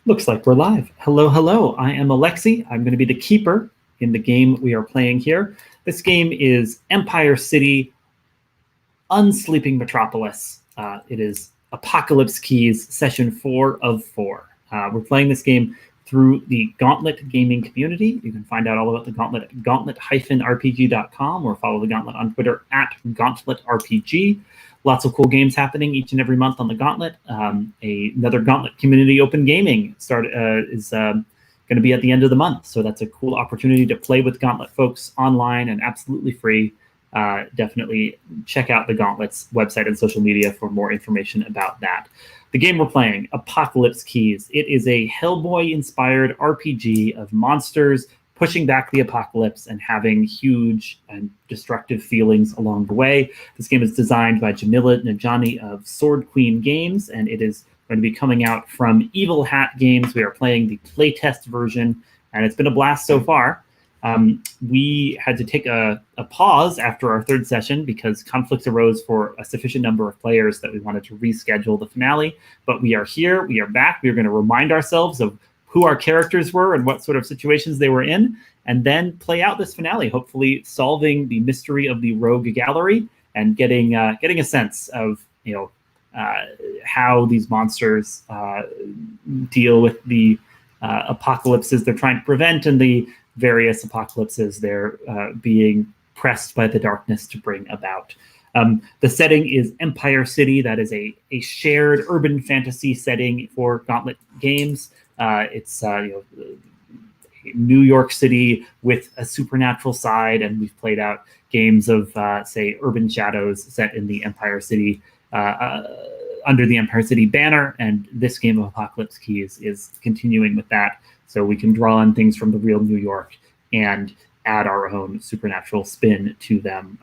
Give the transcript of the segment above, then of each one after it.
Looks like we're live. Hello, hello. I am Alexi. I'm going to be the keeper in the game we are playing here. This game is Empire City Unsleeping Metropolis. It is Apocalypse Keys Session 4 of 4. We're playing this game through the Gauntlet gaming community. You can find out all about the Gauntlet at gauntlet-rpg.com or follow the Gauntlet on Twitter at GauntletRPG. Lots of cool games happening each and every month on the Gauntlet. Another Gauntlet Community Open Gaming is going to be at the end of the month. So that's a cool opportunity to play with Gauntlet folks online and absolutely free. Definitely check out the Gauntlet's website and social media for more information about that. The game we're playing, Apocalypse Keys. It is a Hellboy-inspired RPG of monsters pushing back the apocalypse and having huge and destructive feelings along the way. This game is designed by Jamila Najani of Sword Queen Games, and it is going to be coming out from Evil Hat Games. We are playing the playtest version, and it's been a blast so far. We had to take a pause after our third session because conflicts arose for a sufficient number of players that we wanted to reschedule the finale. But we are here, we are back. We are going to remind ourselves of who our characters were and what sort of situations they were in, and then play out this finale, hopefully solving the mystery of the rogue gallery and getting a sense of how these monsters deal with the apocalypses they're trying to prevent and the various apocalypses they're being pressed by the darkness to bring about. The setting is Empire City. That is a shared urban fantasy setting for Gauntlet Games. It's New York City with a supernatural side, and we've played out games of, say, Urban Shadows set in the Empire City, under the Empire City banner, and this game of Apocalypse Keys is continuing with that, so we can draw on things from the real New York and add our own supernatural spin to them.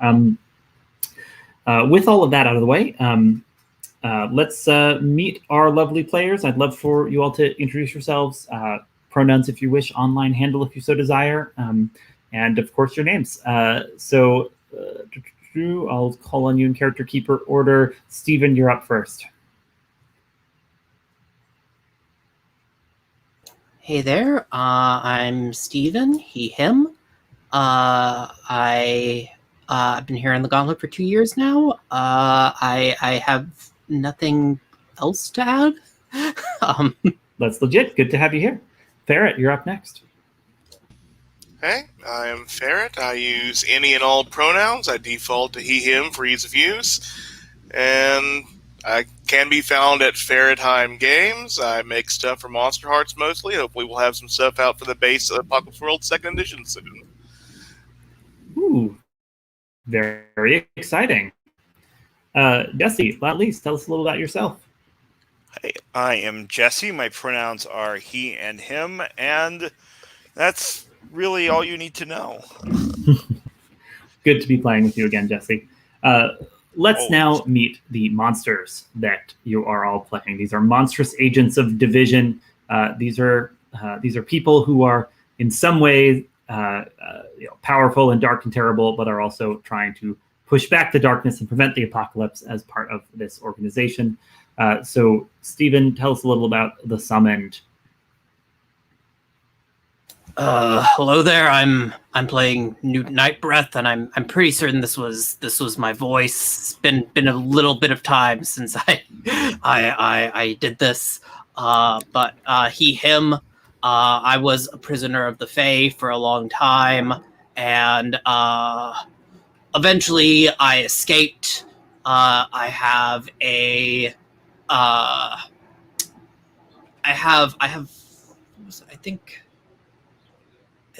With all of that out of the way, let's meet our lovely players. I'd love for you all to introduce yourselves, pronouns if you wish, online handle if you so desire, and of course your names. I'll call on you in character keeper order. Stephen, you're up first. Hey there, I'm Stephen, he, him. I've been here in the Gauntlet for 2 years now. I have nothing else to add. That's legit. Good to have you here. Ferret, you're up next. Hey, I am Ferret. I use any and all pronouns. I default to he, him for ease of use. And I can be found at Ferretheim Games. I make stuff for Monster Hearts mostly. Hopefully we'll have some stuff out for the base of Apocalypse World 2nd Edition soon. Ooh, very exciting. Jesse, at least tell us a little about yourself. Hey, I am Jesse. My pronouns are he and him, and that's really all you need to know. Good to be playing with you again, Jesse. Let's now meet the monsters that you are all playing. These are monstrous agents of division. These are people who are in some ways powerful and dark and terrible, but are also trying to push back the darkness and prevent the apocalypse as part of this organization. So, Stephen, tell us a little about the Summoned. Hello there. I'm playing Newt Nightbreath, and I'm pretty certain this was my voice. It's been a little bit of time since I did this. But he, him. I was a prisoner of the Fae for a long time, and eventually I escaped. I have a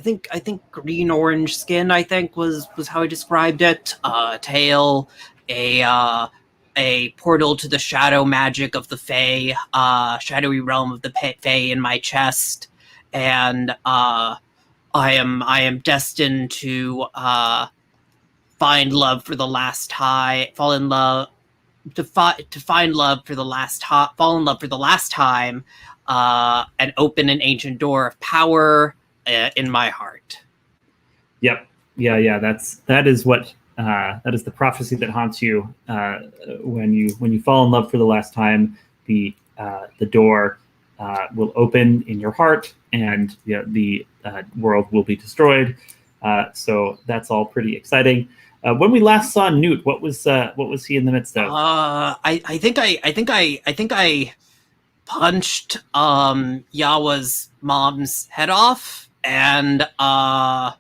I think green orange skin, I think was how I described it. Tail, a portal to the shadow magic of the Fae, shadowy realm of the Fae in my chest, and I am destined to find love for the last time, fall in love for the last time, and open an ancient door of power in my heart. Yep. Yeah. That is the prophecy that haunts you when you fall in love for the last time. The door will open in your heart, and the world will be destroyed. So that's all pretty exciting. When we last saw Newt, what was he in the midst of? I think I punched Yawa's mom's head off, and I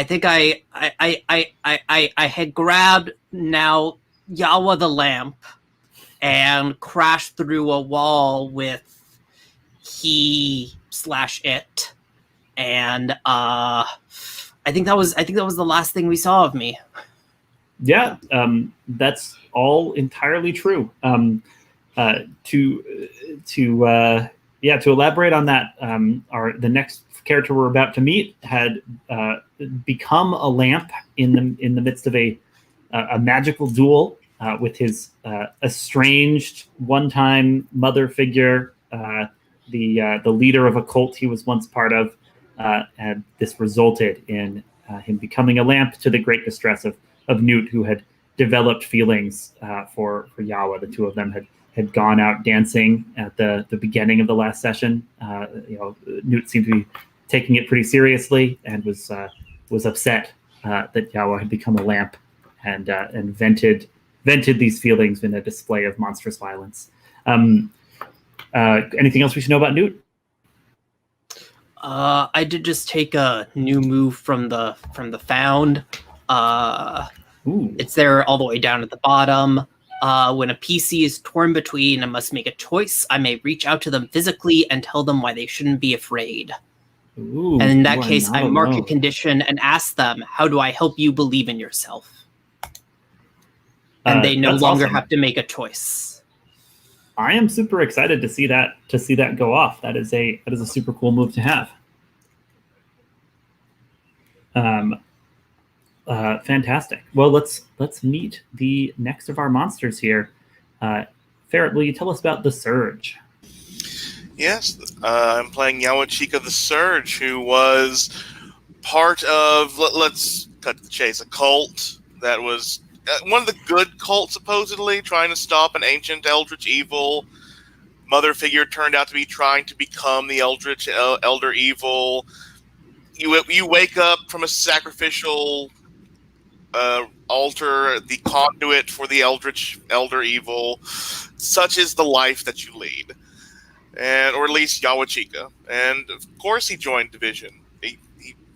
think I had grabbed now Yawa the lamp and crashed through a wall with he/it, and I think that was the last thing we saw of me. Yeah, that's all entirely true. To elaborate on that, the next character we're about to meet had become a lamp in the midst of a magical duel with his estranged one-time mother figure, the leader of a cult he was once part of, and this resulted in him becoming a lamp, to the great distress of Newt, who had developed feelings for Yawa. The two of them had gone out dancing at the beginning of the last session. Newt seemed to be taking it pretty seriously and was upset that Yawa had become a lamp and vented these feelings in a display of monstrous violence. Anything else we should know about Newt? I did just take a new move from the found. It's there all the way down at the bottom. When a PC is torn between and must make a choice, I may reach out to them physically and tell them why they shouldn't be afraid. Ooh, and in that case, I mark a condition and ask them, how do I help you believe in yourself? And they no longer have to make a choice. I am super excited to see that go off. That is a super cool move to have. Fantastic. Well, let's meet the next of our monsters here. Ferret, will you tell us about the Surge? Yes, I'm playing Yawachika the Surge, who was part of, let's cut to the chase, a cult that was one of the good cults, supposedly, trying to stop an ancient eldritch evil. Mother figure turned out to be trying to become the eldritch elder evil. You wake up from a sacrificial altar, the conduit for the eldritch elder evil. Such is the life that you lead. Or at least Yawachika. And of course he joined Division. He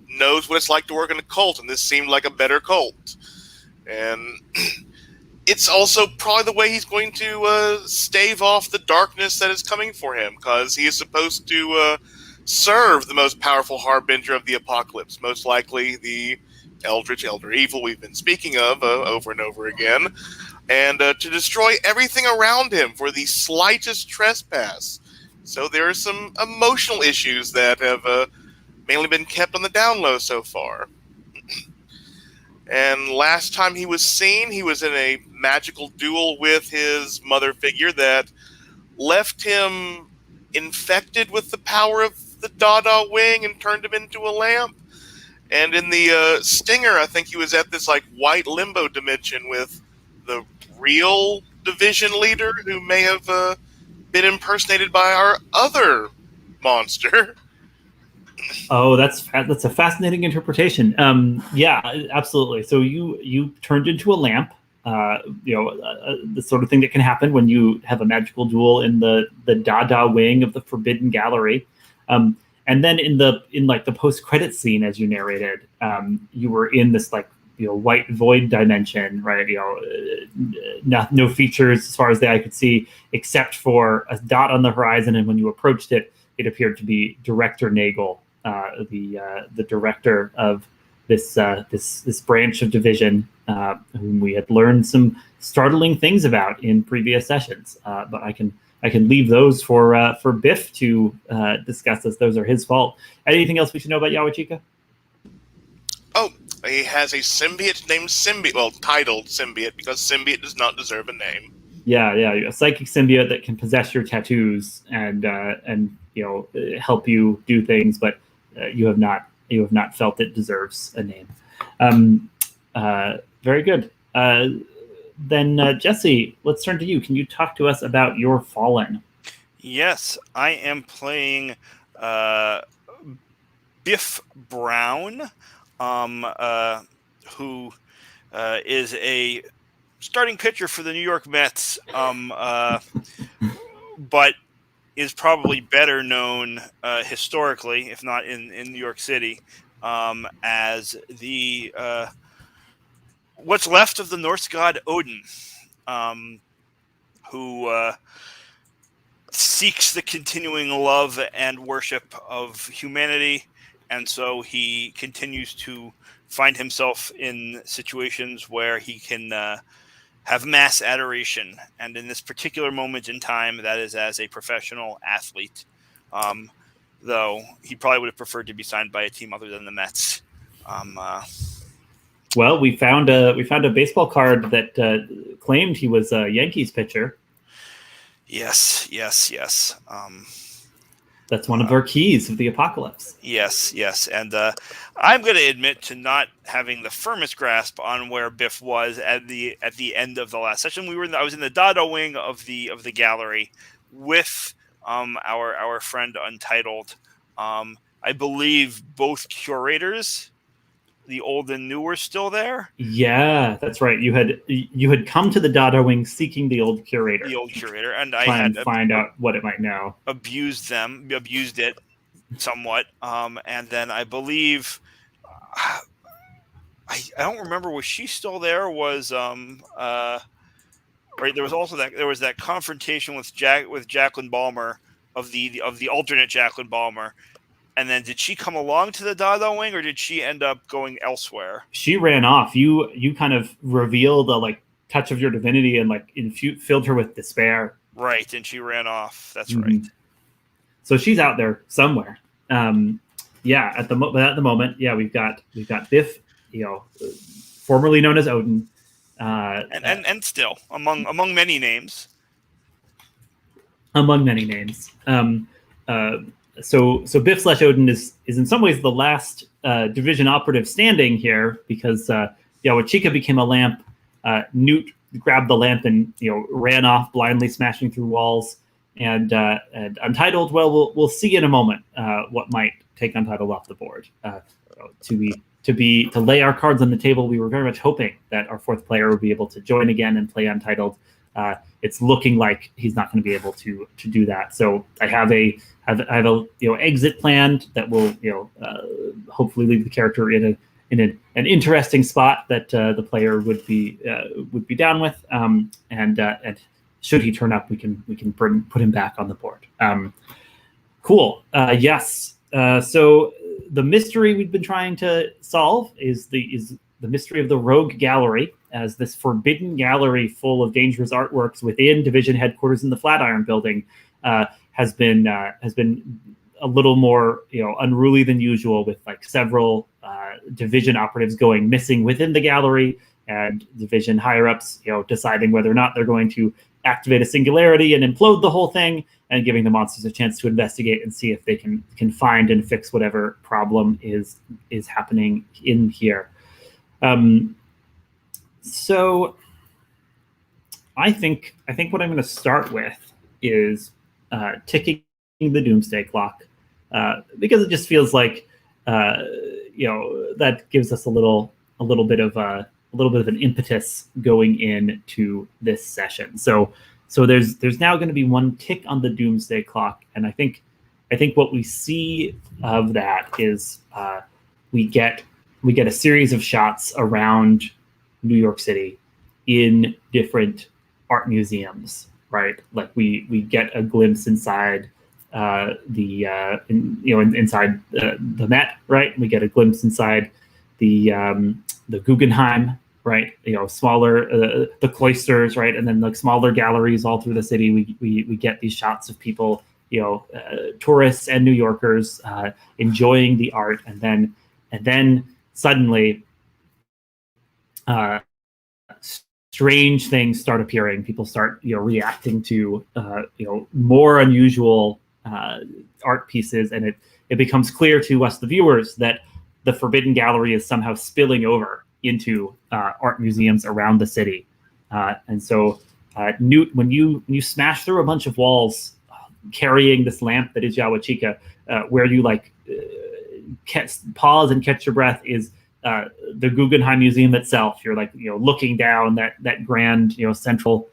knows what it's like to work in a cult, and this seemed like a better cult. And it's also probably the way he's going to stave off the darkness that is coming for him, because he is supposed to serve the most powerful harbinger of the apocalypse, most likely the eldritch elder evil we've been speaking of over and over again, and to destroy everything around him for the slightest trespass. So there are some emotional issues that have mainly been kept on the down low so far. And last time he was seen, he was in a magical duel with his mother figure that left him infected with the power of the Dada wing and turned him into a lamp. And in the Stinger, I think he was at this white limbo dimension with the real Division leader, who may have been impersonated by our other monster. Oh, that's a fascinating interpretation. Yeah, absolutely. So you turned into a lamp. The sort of thing that can happen when you have a magical duel in the Dada wing of the Forbidden Gallery. And then in the post-credit scene, as you narrated, you were in this white void dimension, right? No features as far as the eye could see, except for a dot on the horizon. And when you approached it, it appeared to be Director Nagel, the director of this branch of Division, whom we had learned some startling things about in previous sessions. But I can leave those for Biff to discuss, as those are his fault. Anything else we should know about Yawachika? Oh, he has a symbiote named Symbiote, well, titled Symbiote, because Symbiote does not deserve a name. Yeah, a psychic symbiote that can possess your tattoos and help you do things, but you have not felt it deserves a name. Very good. Then Jesse, let's turn to you. Can you talk to us about your Fallen? Yes, I am playing Biff Brown, who is a starting pitcher for the New York Mets, but is probably better known historically, if not in New York City, as the what's left of the Norse god Odin, who seeks the continuing love and worship of humanity, and so he continues to find himself in situations where he can have mass adoration. And in this particular moment in time, that is as a professional athlete. Though he probably would have preferred to be signed by a team other than the Mets. Well, we found a baseball card that claimed he was a Yankees pitcher. Yes. That's one of our keys of the apocalypse. Yes. And I'm going to admit to not having the firmest grasp on where Biff was at the end of the last session. I was in the Dada wing of the gallery with our friend Untitled. I believe both curators, the old and new, were still there. Yeah, that's right. You had come to the Dada wing seeking the old curator. And I try had and find out what it might know. Abused it somewhat. And then I believe I don't remember, was she still there? Was right, there was that confrontation with Jacqueline Balmer of the alternate Jacqueline Balmer. And then did she come along to the Dada wing, or did she end up going elsewhere? She ran off. You kind of revealed a touch of your divinity and filled her with despair. Right, and she ran off. That's right. So she's out there somewhere. Yeah, at the moment, yeah, we've got Biff, formerly known as Odin, and still among many names. Among many names. So Biff / Odin is in some ways the last division operative standing here, because Yawachika became a lamp. Newt grabbed the lamp and ran off, blindly smashing through walls. And Untitled, well, we'll see in a moment what might take Untitled off the board. To lay our cards on the table, we were very much hoping that our fourth player would be able to join again and play Untitled. It's looking like he's not going to be able to do that. So I have a exit planned that will hopefully leave the character in an interesting spot that the player would be down with. And should he turn up, we can put him back on the board. Cool. Yes. So the mystery we've been trying to solve is the mystery of the Rogue Gallery, as this forbidden gallery full of dangerous artworks within Division headquarters in the Flatiron Building has been a little more unruly than usual, with several Division operatives going missing within the gallery, and Division higher ups deciding whether or not they're going to activate a singularity and implode the whole thing, and giving the monsters a chance to investigate and see if they can find and fix whatever problem is happening in here. So I think what I'm going to start with is ticking the doomsday clock, because it just feels like that gives us a little bit of an impetus going into this session. So there's now going to be one tick on the doomsday clock, and I think what we see of that is we get a series of shots around New York City in different art museums, right? Like we get a glimpse inside inside the Met, right? We get a glimpse inside the Guggenheim, right? Smaller the cloisters, right? And then smaller galleries all through the city. We get these shots of people, tourists and New Yorkers enjoying the art, and then suddenly strange things start appearing. People start reacting to more unusual art pieces, and it becomes clear to us, the viewers, that the Forbidden Gallery is somehow spilling over into art museums around the city. And so Newt, when you smash through a bunch of walls, carrying this lamp that is Yawachika. Where you pause and catch your breath is the Guggenheim Museum itself. You're looking down that grand central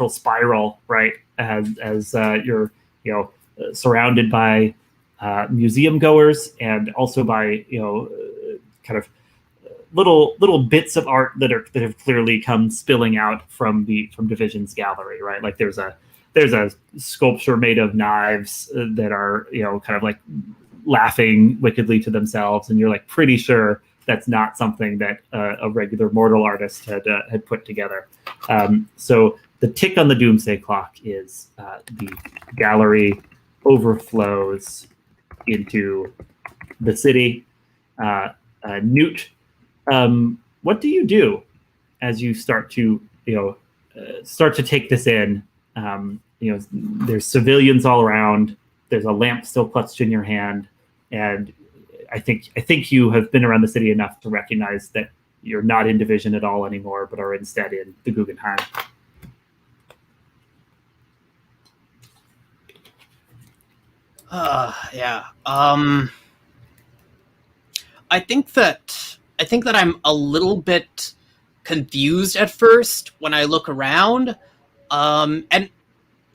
spiral, right, as you're surrounded by museum goers and also by kind of little bits of art that have clearly come spilling out from Division's gallery, right? Like there's a sculpture made of knives that are kind of like laughing wickedly to themselves, and you're like pretty sure that's not something that a regular mortal artist had put together. So the tick on the doomsday clock is the gallery overflows into the city. Newt, what do you do as you start to take this in? There's civilians all around. There's a lamp still clutched in your hand, and I think you have been around the city enough to recognize that you're not in Division at all anymore, but are instead in the Guggenheim. Yeah. I think that I'm a little bit confused at first when I look around. And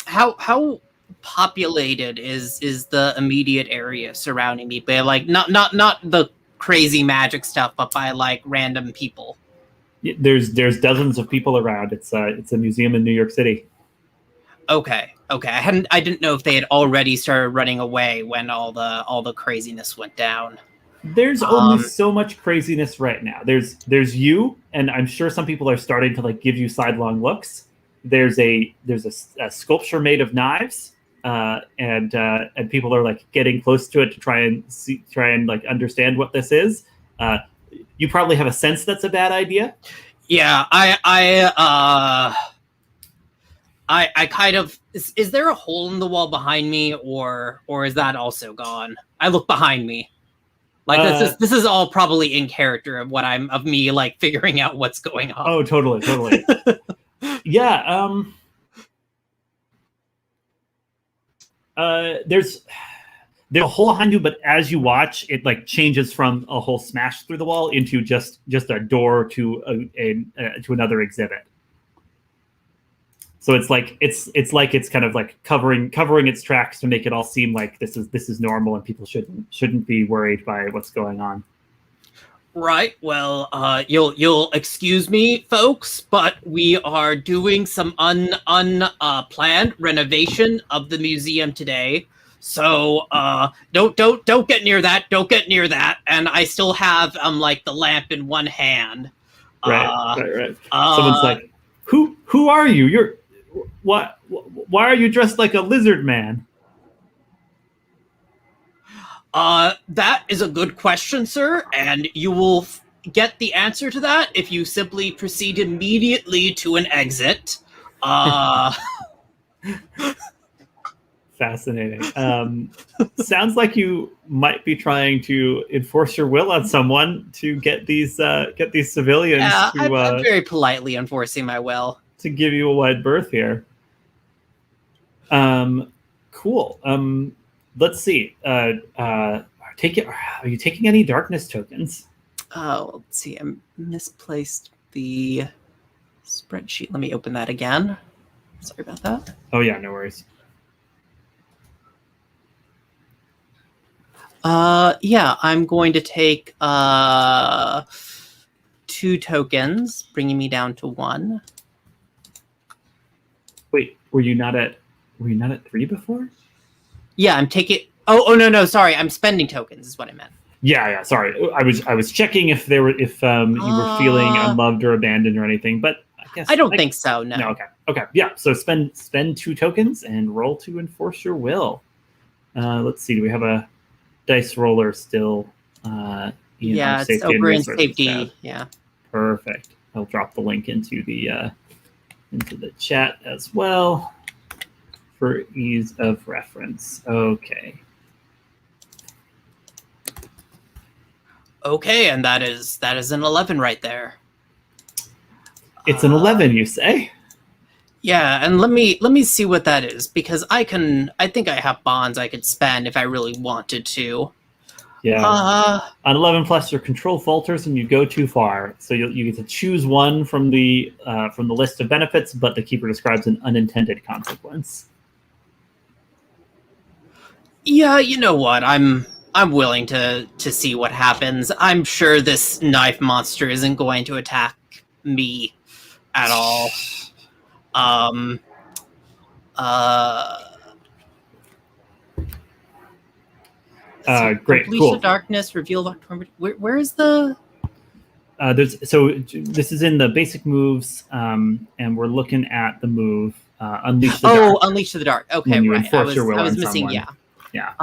how populated is the immediate area surrounding me by not the crazy magic stuff, but by random people? There's dozens of people around. It's a museum in New York City. Okay. I didn't know if they had already started running away when all the craziness went down. There's only so much craziness right now. There's you, and I'm sure some people are starting to give you sidelong looks. There's a sculpture made of knives, and people are getting close to it to try and understand what this is. You probably have a sense that's a bad idea. Yeah, I kind of is there a hole in the wall behind me, or is that also gone? I look behind me. This is all probably in character of me figuring out what's going on. Oh, totally. Yeah. There's a hole behind you, but as you watch, it changes from a hole smashed through the wall into just a door to another exhibit. So it's kind of covering its tracks to make it all seem like this is normal and people shouldn't be worried by what's going on. Right. Well, you'll excuse me, folks, but we are doing some unplanned renovation of the museum today. So don't get near that. Don't get near that. And I still have the lamp in one hand. Right. Someone's like, who are you? You're what? Why are you dressed like a lizard man? That is a good question, sir, and you will get the answer to that if you simply proceed immediately to an exit. Fascinating. Sounds like you might be trying to enforce your will on someone to get these civilians. Yeah, I'm very politely enforcing my will to give you a wide berth here. Cool. Let's see. Are you taking any darkness tokens? Oh, let's see. I misplaced the spreadsheet. Let me open that again. Sorry about that. Oh yeah, no worries. Yeah, I'm going to take 2 tokens, bringing me down to 1. Wait, were you not at 3 before? Yeah, I'm taking. Oh no, sorry. I'm spending tokens is what I meant. Yeah. Sorry, I was checking if you were feeling unloved or abandoned or anything, but I guess I don't think so. No. No. Okay. Yeah. So spend 2 tokens and roll to enforce your will. Let's see. Do we have a dice roller still? Yeah, it's over in safety. Yeah. Perfect. I'll drop the link into the chat as well for ease of reference. Okay. Okay, and that is an 11 right there. It's an 11, you say? Yeah, and let me see what that is, because I think I have bonds I could spend if I really wanted to. Yeah. On 11 plus, your control falters and you go too far. So you get to choose one from the list of benefits, but the keeper describes an unintended consequence. Yeah, you know what? I'm willing to see what happens. I'm sure this knife monster isn't going to attack me at all. Great, Unleash the cool. darkness, reveal October. Where is the? This is in the basic moves, and we're looking at the move Unleash the Dark. Oh, Unleash the Dark. Okay, when you right. enforce your will I was on missing. someone. Yeah. Yeah.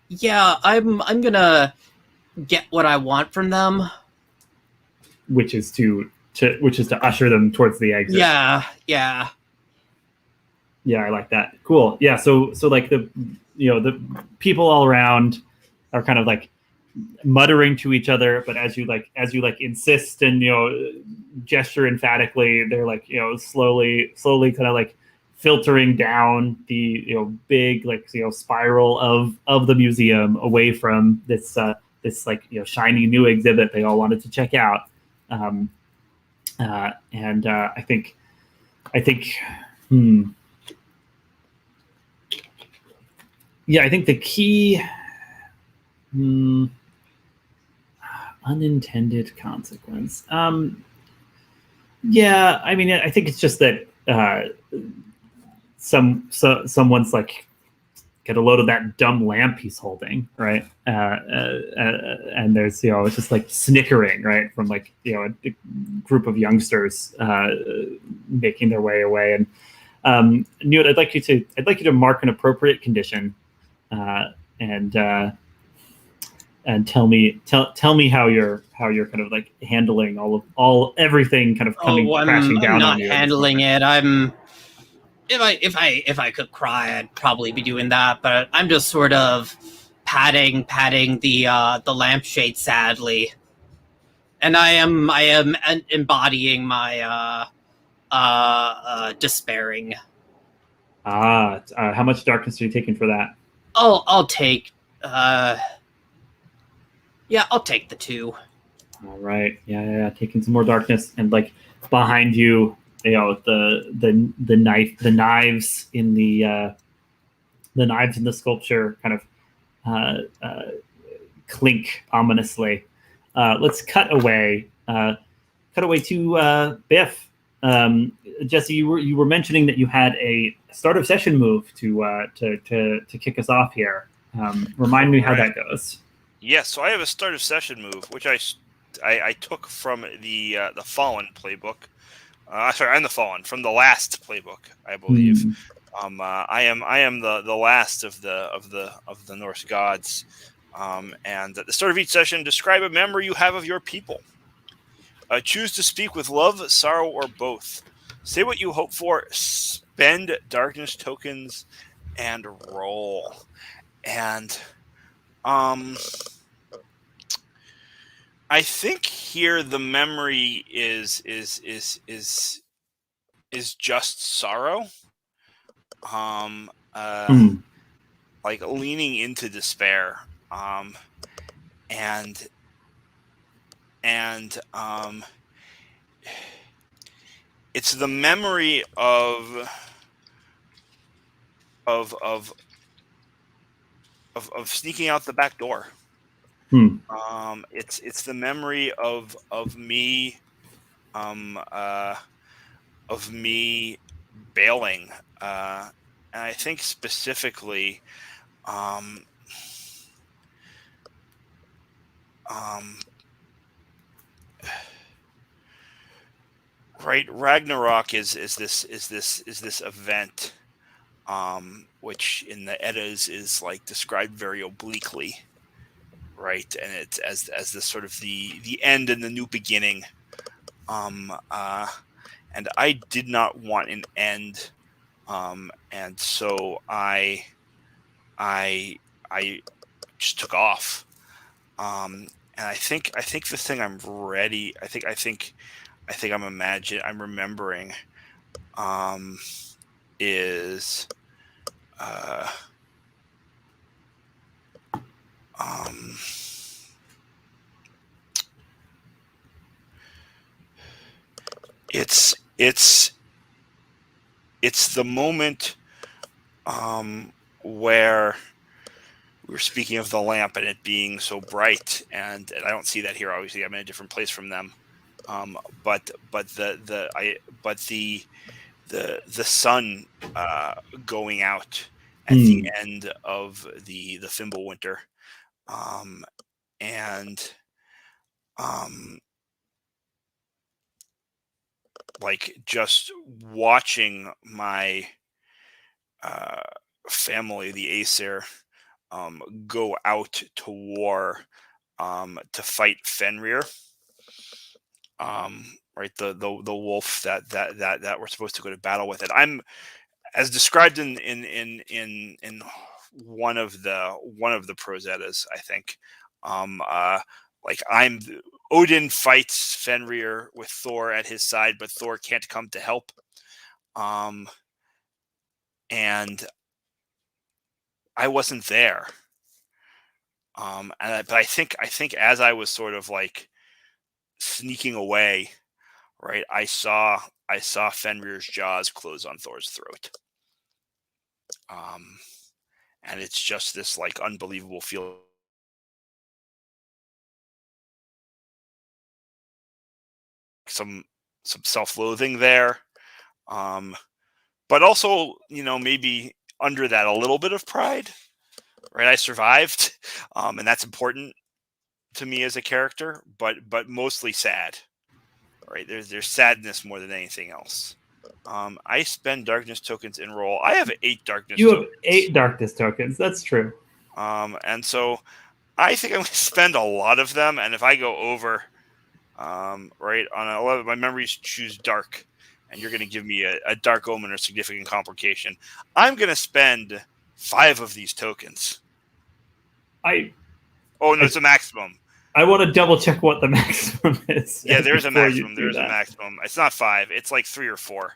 Yeah, I'm gonna get what I want from them. Which is to usher them towards the exit. Yeah. Yeah, I like that. Cool. Yeah, so like the people all around are kind of like muttering to each other, but as you insist and gesture emphatically, they're like slowly kind of like filtering down the big spiral of the museum away from this shiny new exhibit they all wanted to check out. I think I think the key unintended consequence. Yeah, I mean, I think it's just that someone's like get a load of that dumb lamp he's holding, right? And there's it's just like snickering, right, from like a group of youngsters making their way away. And Newt, I'd like you to mark an appropriate condition, and tell me how you're kind of like handling everything kind of coming crashing down I'm on not you. handling it. If I could cry, I'd probably be doing that, but I'm just sort of patting the lampshade sadly, and I am embodying my despairing. How much darkness are you taking for that? I'll take I'll take the 2. All right, yeah, taking some more darkness, and like behind you, the knives in the knives in the sculpture kind of clink ominously. Let's cut away to Biff. Jesse, you were mentioning that you had a start of session move to kick us off here. Remind me how that goes. Yes, so I have a start of session move, which I took from the Fallen playbook. I'm the Fallen from the last playbook, I believe. I am the last of the Norse gods. And at the start of each session, describe a memory you have of your people. Choose to speak with love, sorrow, or both. Say what you hope for. Spend darkness tokens, and roll. And I think here the memory is just sorrow. Like leaning into despair. And it's the memory of sneaking out the back door. It's the memory of me bailing, and I think specifically right, Ragnarok is this event, which in the Eddas is like described very obliquely, right, and it's as the sort of the end and the new beginning, and I did not want an end, and so I just took off, And I think the thing I'm ready. I think I'm remembering is it's the moment where we were speaking of the lamp and it being so bright, and I don't see that here. Obviously, I'm in a different place from them. But the sun going out at the end of the Fimbulwinter, and like just watching my family, the Aesir, go out to war to fight Fenrir. Right, the wolf that we're supposed to go to battle with it. I'm as described in one of the Prozettas, I think. Like Odin fights Fenrir with Thor at his side, but Thor can't come to help. And I wasn't there. But I think as I was sort of like sneaking away, right, I saw Fenrir's jaws close on Thor's throat. And it's just this like unbelievable feeling. Some self-loathing there, but also, maybe under that a little bit of pride, right? I survived, and that's important to me as a character, but mostly sad, right? There's sadness more than anything else. I spend darkness tokens in roll. I have 8 darkness tokens. You have 8 darkness tokens. That's true. And so I think I'm going to spend a lot of them, and if I go over, right, on 11, my memories choose dark, and you're going to give me a dark omen or significant complication. I'm going to spend 5 of these tokens. It's a maximum. I want to double check what the maximum is. Yeah, there's a maximum. There's a maximum. It's not 5. It's like 3 or 4.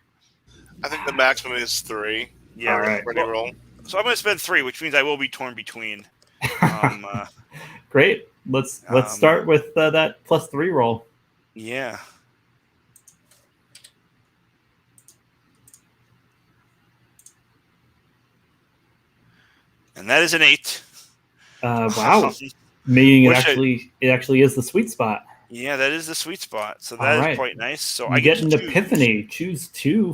I think the maximum is 3. Yeah, all right. Ready roll. So I'm going to spend 3, which means I will be torn between. Great. Let's start with that +3 roll. Yeah. And that is an 8. Wow. Meaning it actually is the sweet spot. Yeah, that is the sweet spot. So that is quite nice. So I get an epiphany. Choose two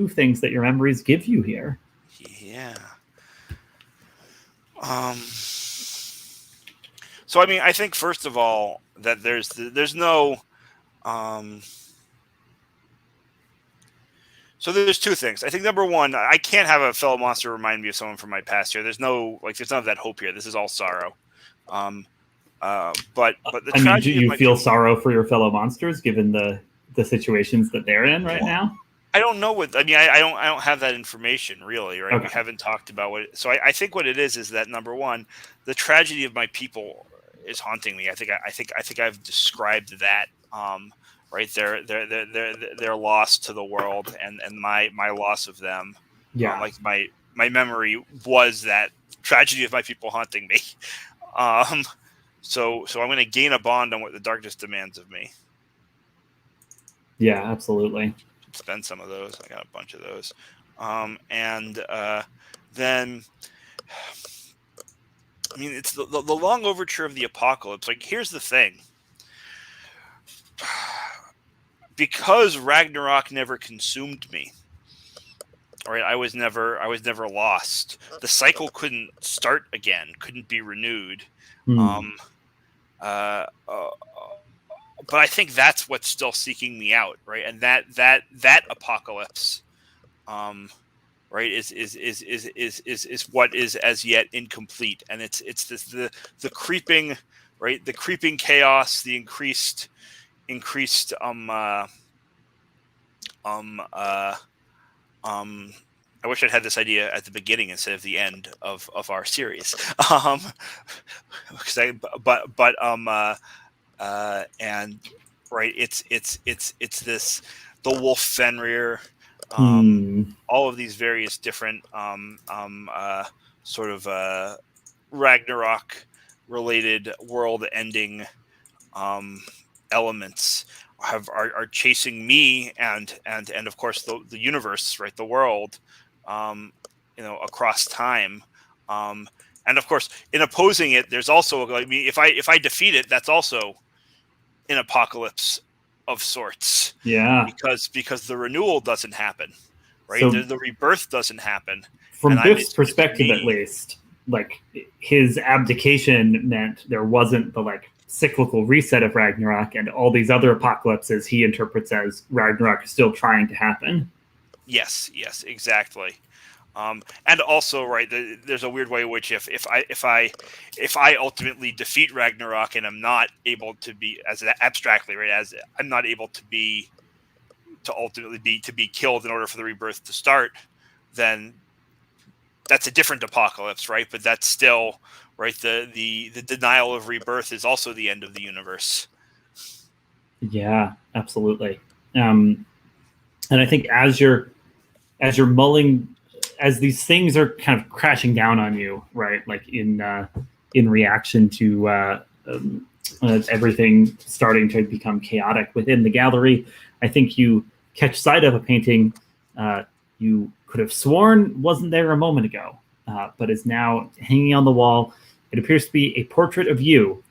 things that your memories give you here. Yeah. So I mean, I think first of all that there's no. So there's 2 things. I think number 1, I can't have a fellow monster remind me of someone from my past here. There's none of that hope here. This is all sorrow. But the tragedy. Do you feel sorrow for your fellow monsters given the situations that they're in right now? I don't know what. I mean, I don't have that information really, right? Okay. We haven't talked about what. So I think what it is that number 1, the tragedy of my people is haunting me. I think I've described that. Right, their loss to the world and my loss of them. Yeah, like my memory was that tragedy of my people haunting me. So I'm going to gain a bond on what the darkness demands of me. Yeah, absolutely. Spend some of those. I got a bunch of those. And then, I mean, it's the long overture of the apocalypse. Like, here's the thing. Because Ragnarok never consumed me. All right, I was never lost. The cycle couldn't start again, couldn't be renewed. But I think that's what's still seeking me out, right? And that apocalypse, right, is what is as yet incomplete, and it's the creeping, right, the creeping chaos, the increased I wish I'd had this idea at the beginning instead of the end of our series. Because and right, it's this the wolf Fenrir, all of these various different sort of Ragnarok related world ending elements are chasing me and of course the universe, right, the world, across time, and of course in opposing it there's also, I mean, if I defeat it, that's also an apocalypse of sorts, because the renewal doesn't happen, right? So, the rebirth doesn't happen from Biff's perspective, at least, like his abdication meant there wasn't the like cyclical reset of Ragnarok, and all these other apocalypses he interprets as Ragnarok is still trying to happen. Yes, exactly. And also, right, there's a weird way in which if I ultimately defeat Ragnarok and I'm not able to be, as abstractly, right, as I'm not able to ultimately be killed in order for the rebirth to start, then that's a different apocalypse, right? But that's still, right, the denial of rebirth is also the end of the universe. Yeah, absolutely. And I think as you're mulling, as these things are kind of crashing down on you, right, like in reaction to everything starting to become chaotic within the gallery, I think you catch sight of a painting you could have sworn wasn't there a moment ago, but is now hanging on the wall. It appears to be a portrait of you,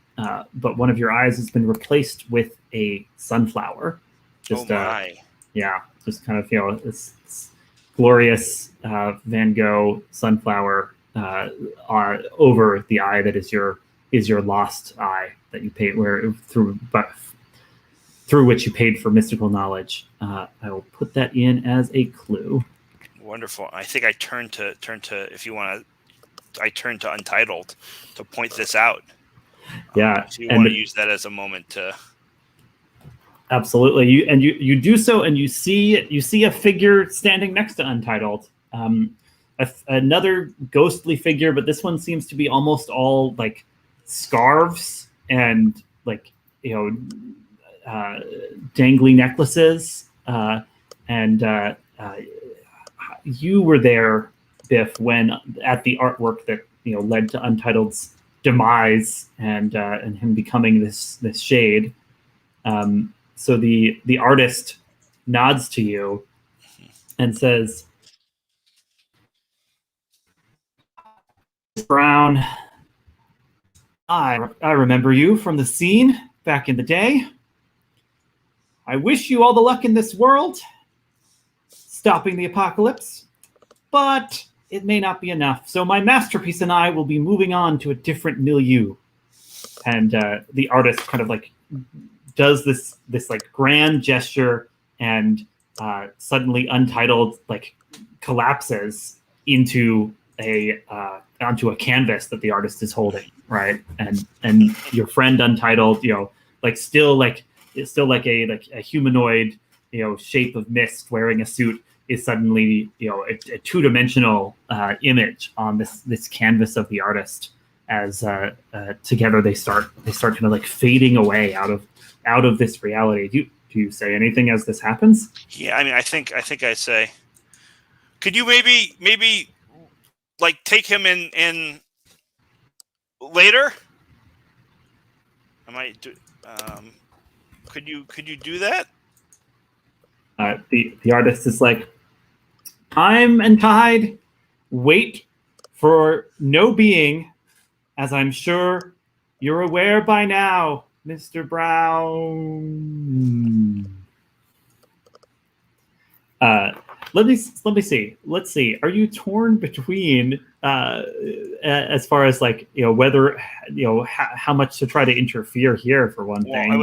but one of your eyes has been replaced with a sunflower. Just, just kind of, this glorious Van Gogh sunflower over the eye that is your lost eye that you paid through which you paid for mystical knowledge. I will put that in as a clue. Wonderful. I think I turn to if you want to, I turn to Untitled to point this out. Yeah, if you want to use that as a moment to. Absolutely, you do so, and you see a figure standing next to Untitled, another ghostly figure, but this one seems to be almost all like scarves and like dangly necklaces, and you were there, Biff, when at the artwork that led to Untitled's demise and him becoming this shade. So the artist nods to you and says, "Brown, I remember you from the scene back in the day. I wish you all the luck in this world, stopping the apocalypse, but it may not be enough. So my masterpiece and I will be moving on to a different milieu." And the artist kind of like does this like grand gesture, and suddenly Untitled like collapses onto a canvas that the artist is holding, right? And your friend Untitled, still like a humanoid, shape of mist wearing a suit, is suddenly a two-dimensional image on this canvas of the artist, as together they start kind of like fading away out of this reality. Do you say anything as this happens? Yeah, I mean, I think I say, could you maybe like take him in later? I might do. Could you do that? The artist is like, "Time and tide wait for no being, as I'm sure you're aware by now, Mr. Brown." Let me see. Let's see. Are you torn between as far as like whether how much to try to interfere here, for one thing? I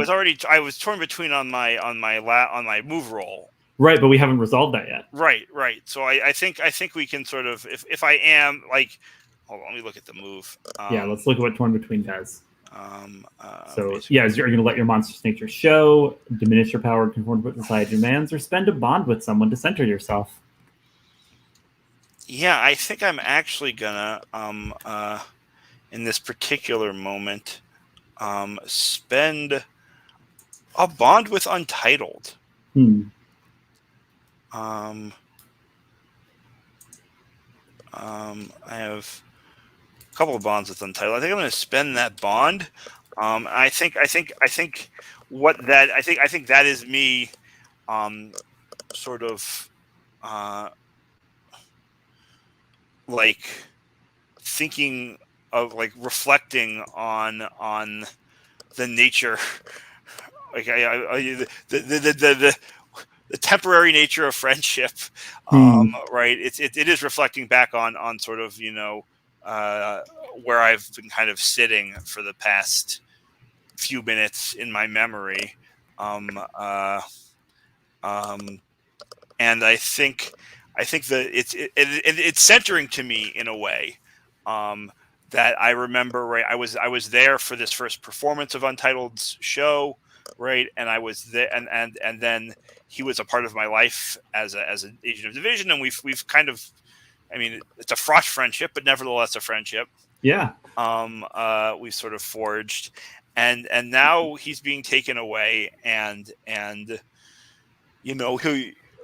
was torn between on my move roll. Right, but we haven't resolved that yet. Right. So I think we can sort of, if I am like, hold on, let me look at the move. Let's look at what torn between does. So basically. yeah, you're going to let your monster's nature show, diminish your power, conform to what society demands, or spend a bond with someone to center yourself. Yeah, I think I'm actually gonna in this particular moment spend a bond with Untitled. I have a couple of bonds with Untitled. I think I'm going to spend that bond. I think that is me, sort of, like thinking of, like, reflecting on the nature, like the temporary nature of friendship, right? It is reflecting back on sort of, where I've been kind of sitting for the past few minutes in my memory, and I think that it's centering to me in a way, that I remember. Right, I was there for this first performance of Untitled's show, right, and I was there, and then he was a part of my life as an agent of division, and we've kind of, I mean, it's a fraught friendship, but nevertheless a friendship. Yeah. We sort of forged, and now he's being taken away, and he,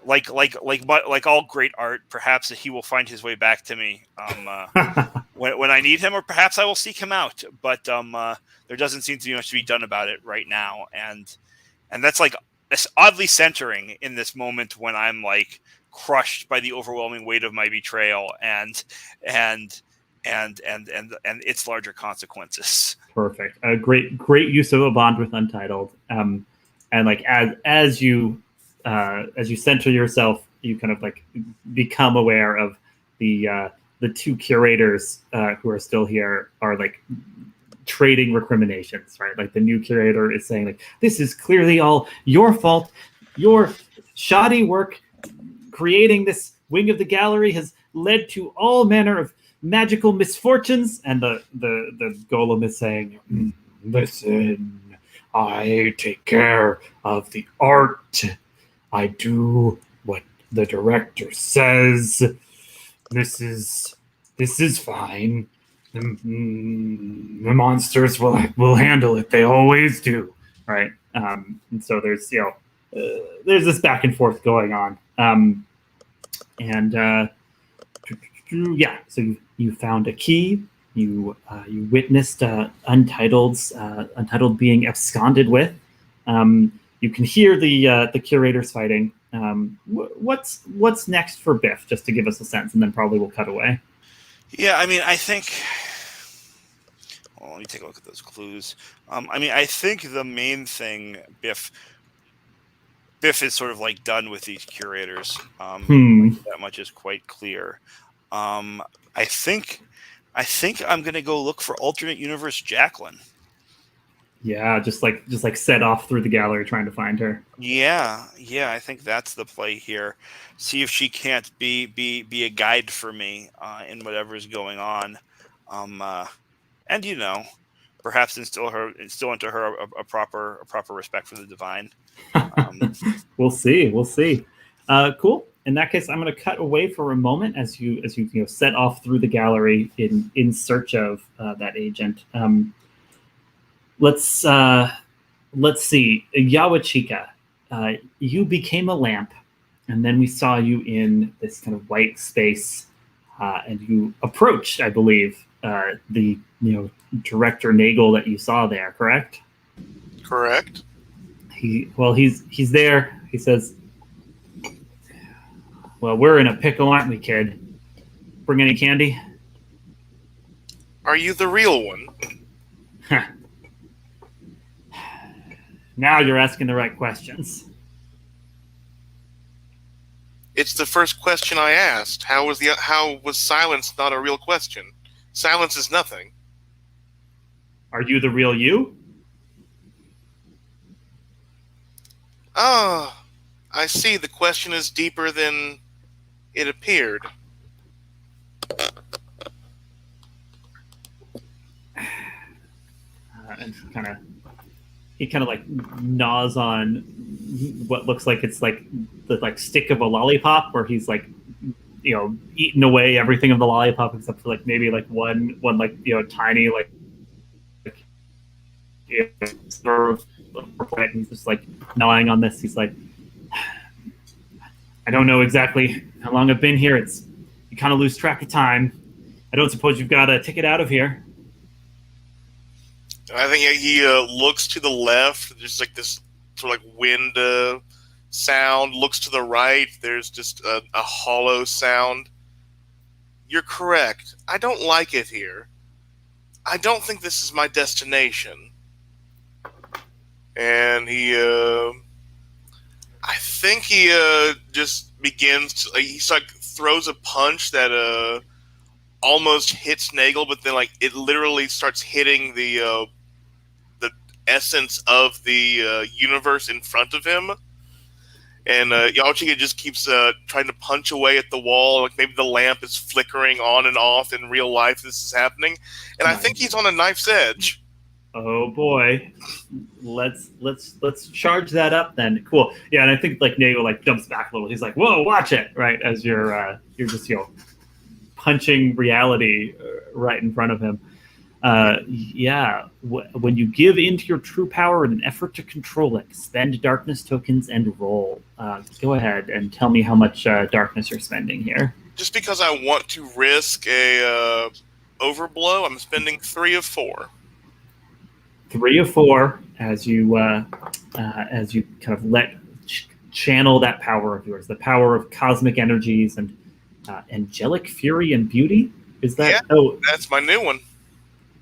like all great art, perhaps he will find his way back to me when I need him, or perhaps I will seek him out. But there doesn't seem to be much to be done about it right now, and that's like it's oddly centering in this moment when I'm like crushed by the overwhelming weight of my betrayal and its larger consequences. Perfect. A great use of a bond with Untitled. And like as you center yourself, you kind of like become aware of the two curators who are still here are like trading recriminations, right? Like the new curator is saying like, this is clearly all your fault. Your shoddy work creating this wing of the gallery has led to all manner of magical misfortunes. And the golem is saying, listen, I take care of the art. I do what the director says. This is fine. The monsters will handle it. They always do, right? And so there's there's this back and forth going on, So you found a key. You witnessed Untitled being absconded with. You can hear the curators fighting. What's next for Biff? Just to give us a sense, and then probably we'll cut away. Yeah, I mean, I think. Well, let me take a look at those clues. I mean, I think the main thing, Biff is sort of like done with these curators. That much is quite clear. I think I'm gonna go look for alternate universe Jacqueline. Yeah, just like set off through the gallery trying to find her. Yeah, I think that's the play here. See if she can't be a guide for me in whatever's going on, and perhaps instill into her a proper respect for the divine. We'll see. Cool. In that case, I'm going to cut away for a moment as you set off through the gallery in search of that agent. Let's see. Yawachika, you became a lamp, and then we saw you in this kind of white space, and you approached, I believe, the director Nagel that you saw there. Correct? Correct. He's there. He says, "Well, we're in a pickle, aren't we, kid? Bring any candy?" Are you the real one? Now you're asking the right questions. It's the first question I asked. How was silence not a real question? Silence is nothing. Are you the real you? Ah, I see. The question is deeper than it appeared. And he kind of like gnaws on what looks like it's like the stick of a lollipop, where he's like eaten away everything of the lollipop except for like maybe like one like tiny like sort of, and he's just like gnawing on this. He's like, I don't know exactly how long I've been here. You kind of lose track of time. I don't suppose you've got a ticket out of here. I think he looks to the left. There's like this sort of like wind sound. Looks to the right. There's just a hollow sound. You're correct. I don't like it here. I don't think this is my destination. And I think he just begins to, he's like throws a punch that almost hits Nagel, but then like it literally starts hitting the essence of the universe in front of him. And Yawachika just keeps trying to punch away at the wall. Like maybe the lamp is flickering on and off in real life. This is happening, and I think he's on a knife's edge. Oh boy, let's charge that up then. Cool. Yeah, and I think like Nagel like jumps back a little. He's like, "Whoa, watch it!" Right as you're just punching reality right in front of him. When you give into your true power in an effort to control it, spend darkness tokens and roll. Go ahead and tell me how much darkness you're spending here. Just because I want to risk a overblow, I'm spending 3 of 4. 3 of 4 as you kind of channel that power of yours, the power of cosmic energies and angelic fury and beauty. Is that? Yeah, that's my new one.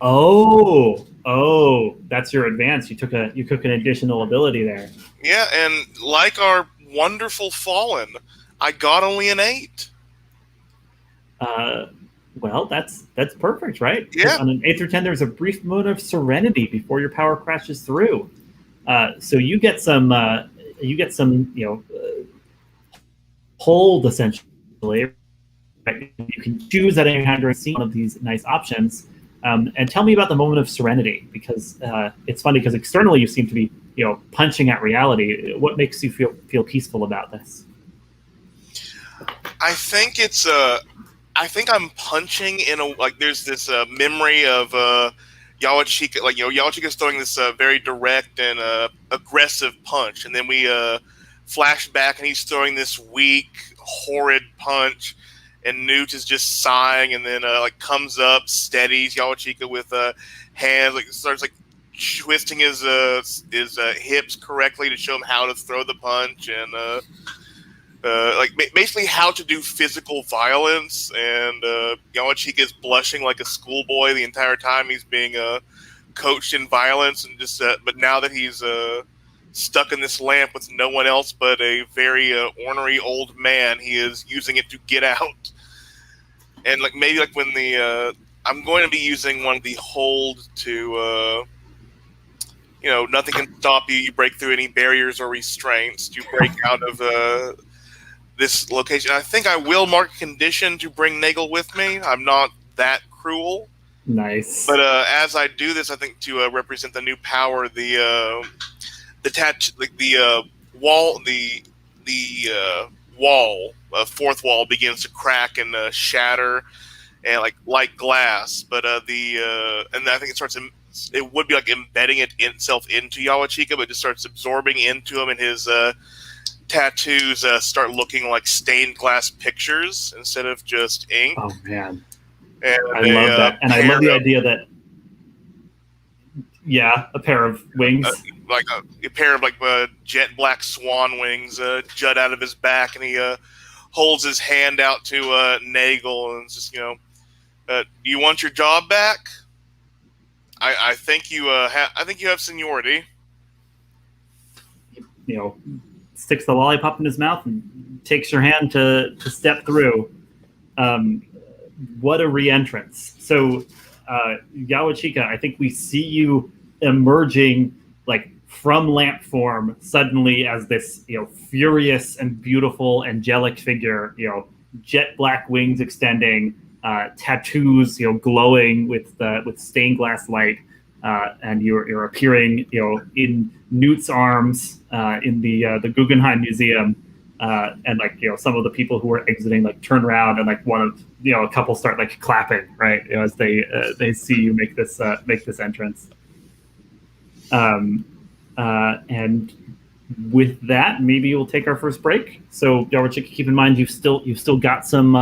Oh, that's your advance. You took an additional ability there. Yeah, and like our wonderful Fallen, I got only an 8. Well, that's perfect, right? Yeah. On an 8 through 10, there's a brief moment of serenity before your power crashes through. So you get some hold essentially. Right? You can choose at any time during one of these nice options. And tell me about the moment of serenity, because it's funny because externally you seem to be, punching at reality. What makes you feel peaceful about this? I think it's I think I'm punching in there's this memory of Yawachika. Yawachika's throwing this very direct and aggressive punch, and then we flash back and he's throwing this weak, horrid punch. And Newt is just sighing, and then comes up, steadies Yawachika with hands, starts twisting his hips correctly to show him how to throw the punch, and basically how to do physical violence. And Yawachika is blushing like a schoolboy the entire time he's being coached in violence, and just but now that he's stuck in this lamp with no one else but a very ornery old man, he is using it to get out. And maybe when the I'm going to be using one of the hold to nothing can stop you. You break through any barriers or restraints. You break out of this location. I think I will mark a condition to bring Nagel with me. I'm not that cruel. Nice. But as I do this, I think to represent the new power, the wall, fourth wall begins to crack and shatter, and like glass. But and I think it would be embedding itself into Yawachika, but it just starts absorbing into him, and his tattoos start looking like stained glass pictures instead of just ink. Oh man, and I love that, and I love the idea that a pair of wings. A pair of jet black swan wings jut out of his back, and he holds his hand out to Nagel, and it's just do you want your job back? I think you have seniority. Sticks the lollipop in his mouth and takes your hand to step through. What a re-entrance! So Yawachika, I think we see you emerging from lamp form suddenly as this furious and beautiful angelic figure, jet black wings extending, tattoos glowing with stained glass light, and you're appearing in Newt's arms in the Guggenheim Museum, and like some of the people who are exiting like turn around and like one of a couple start like clapping, right, as they see you make this entrance. And with that, maybe we'll take our first break. So Yawachika, keep in mind you've still got some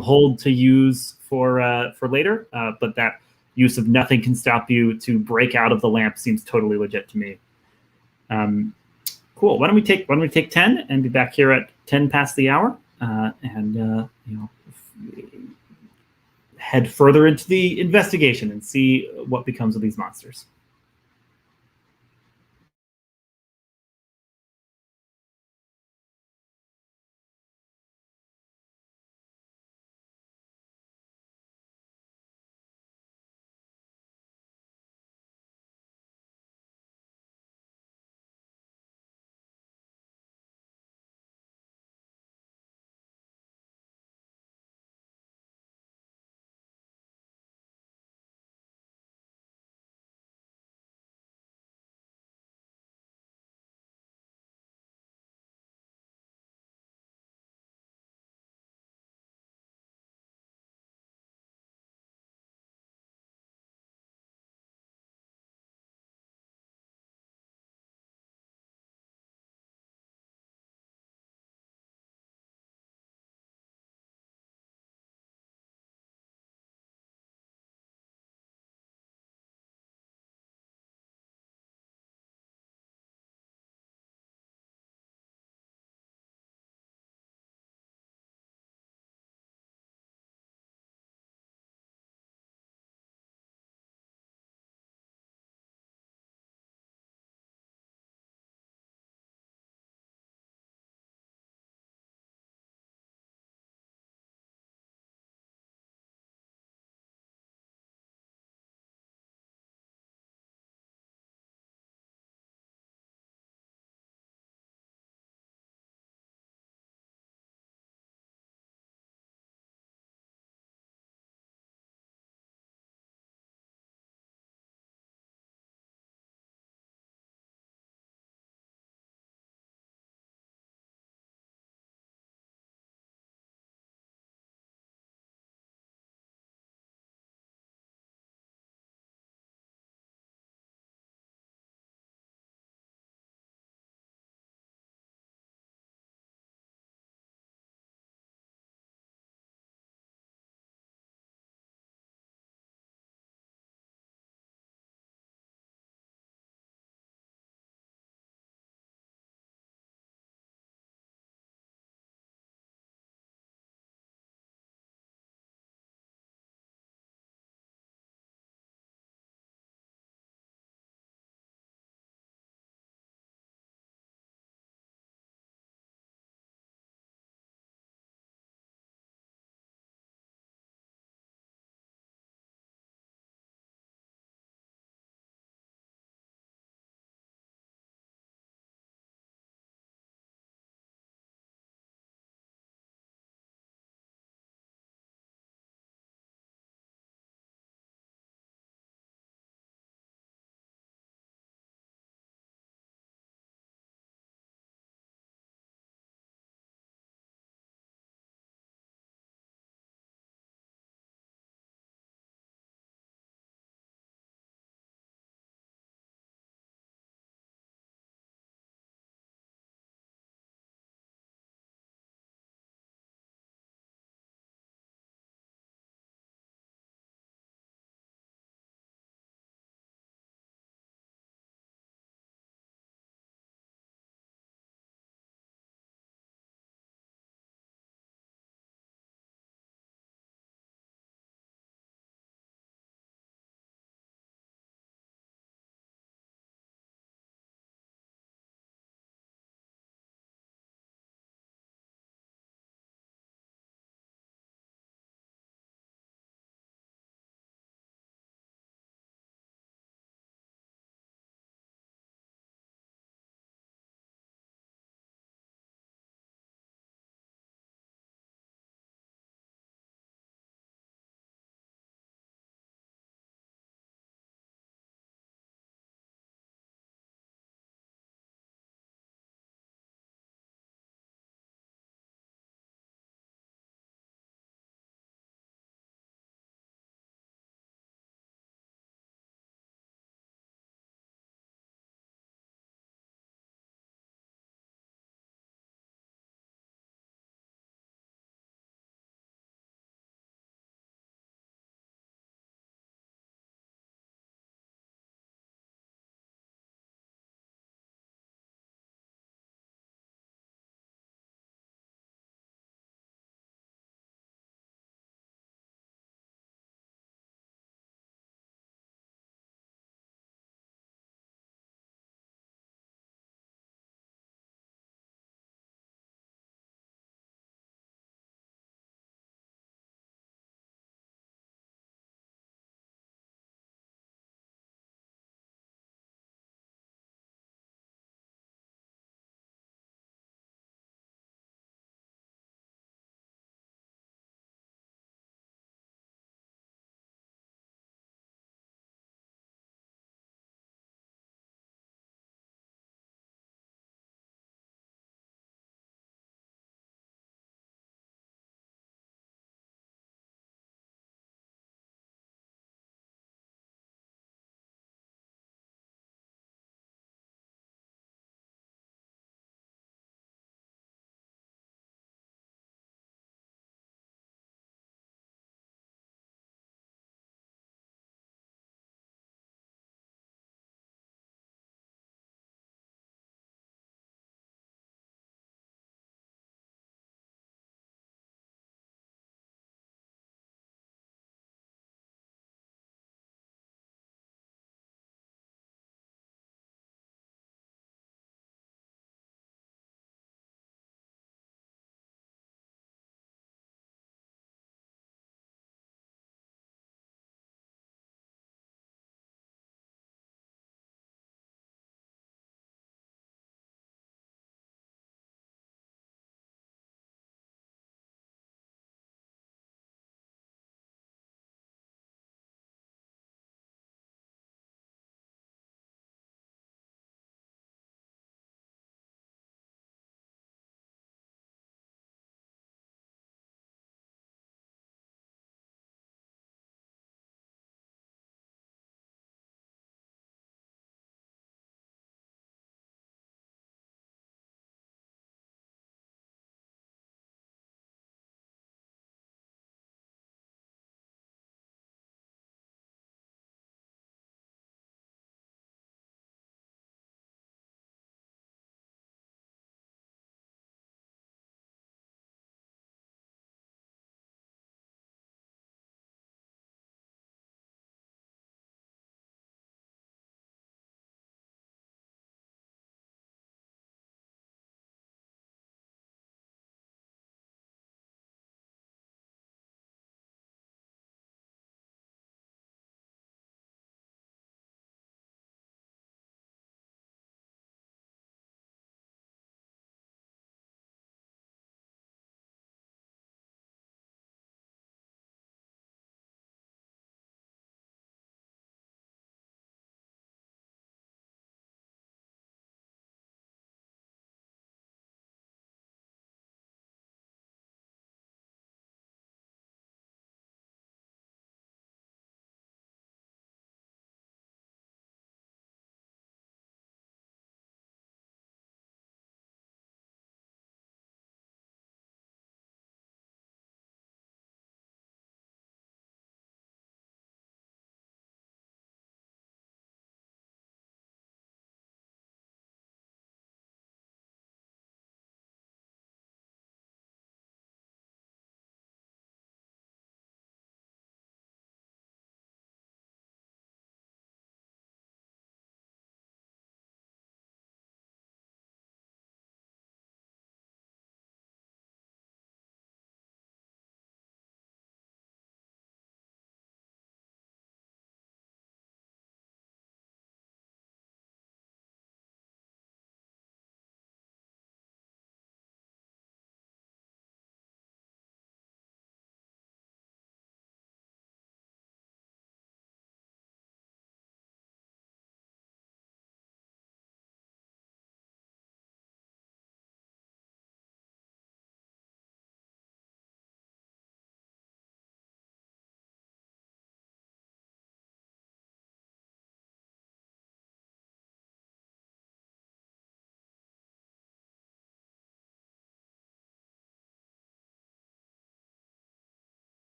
hold to use for later, but that use of nothing can stop you to break out of the lamp seems totally legit to me. Cool. Why don't we take 10 and be back here at 10 past the hour, and head further into the investigation and see what becomes of these monsters.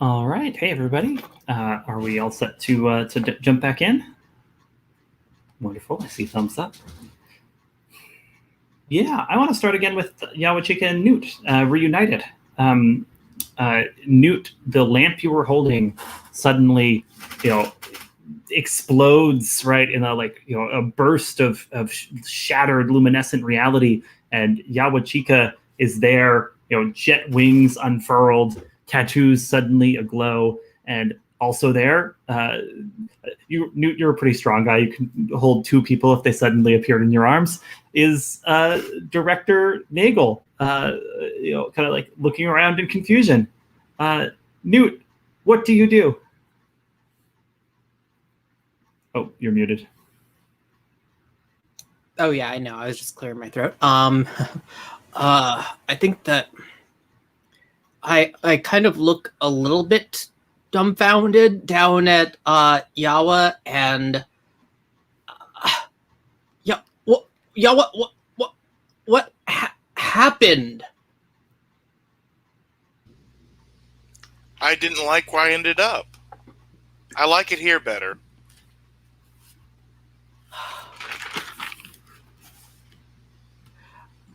All right. Hey, everybody. Are we all set to jump back in? Wonderful. I see thumbs up. Yeah, I want to start again with Yawachika and Newt reunited. Newt, the lamp you were holding suddenly, explodes right in a burst of shattered luminescent reality, and Yawachika is there, jet wings unfurled, tattoos suddenly aglow, and also there, Newt, you're a pretty strong guy. You can hold two people if they suddenly appeared in your arms. Is Director Nagel, kind of like looking around in confusion. Newt, what do you do? Oh, you're muted. Oh yeah, I know. I was just clearing my throat. I think that I kind of look a little bit dumbfounded down at Yawa, and what happened? I didn't like where I ended up. I like it here better.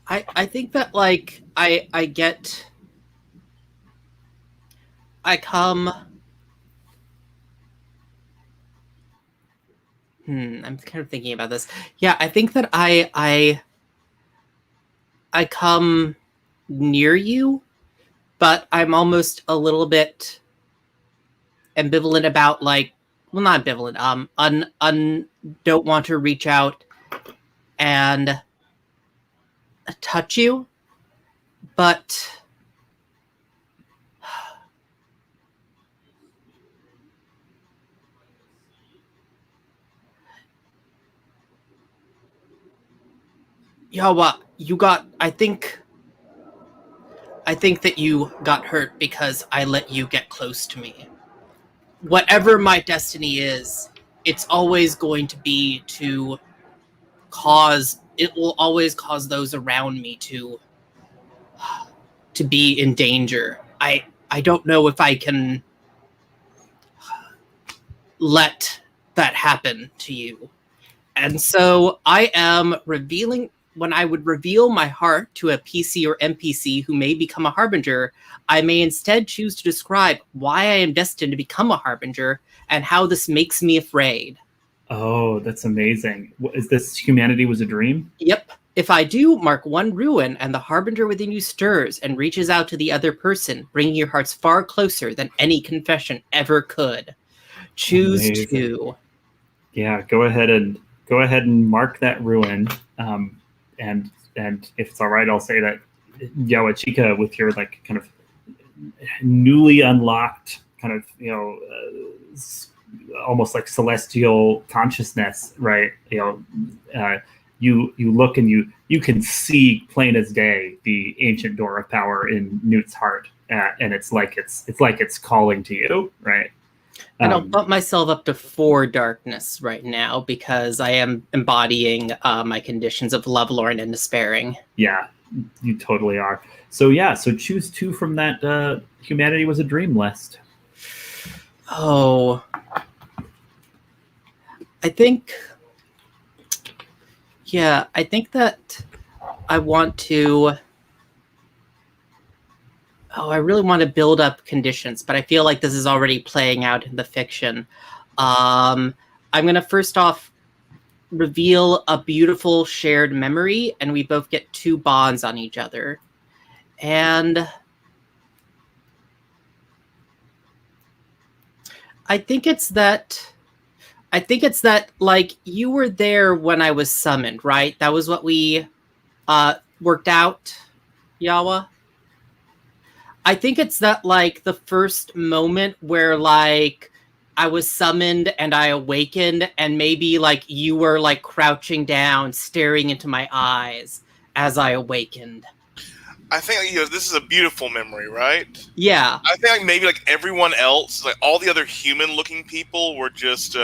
I think that I come. I'm kind of thinking about this. Yeah, I think that I come near you, but I'm almost a little bit ambivalent about not ambivalent. Don't want to reach out and touch you, but Yawa, I think that you got hurt because I let you get close to me. Whatever my destiny is, it's always going to be it will always cause those around me to be in danger. I don't know if I can let that happen to you. And so I am when I would reveal my heart to a PC or NPC who may become a harbinger, I may instead choose to describe why I am destined to become a harbinger and how this makes me afraid. Oh, that's amazing. Is this humanity was a dream? Yep. If I do, mark one ruin, and the harbinger within you stirs and reaches out to the other person, bringing your hearts far closer than any confession ever could. Choose Amazing. 2. Yeah, go ahead and mark that ruin. And if it's all right, I'll say that Yawachika, with your kind of newly unlocked kind of almost like celestial consciousness, right? You look and you can see plain as day the ancient door of power in Newt's heart, and it's like it's calling to you, right? And I'll bump myself up to 4 darkness right now because I am embodying my conditions of lovelorn and despairing. Yeah, you totally are. So choose 2 from that humanity was a dream list. Oh, I think that I want to. Oh, I really want to build up conditions, but I feel like this is already playing out in the fiction. I'm going to first off reveal a beautiful shared memory, and we both get 2 bonds on each other. And I think it's that you were there when I was summoned, right? That was what we worked out, Yawa. I think it's that the first moment where I was summoned and I awakened, and maybe you were crouching down, staring into my eyes as I awakened. I think this is a beautiful memory, right? Yeah. I think maybe everyone else, all the other human-looking people, were just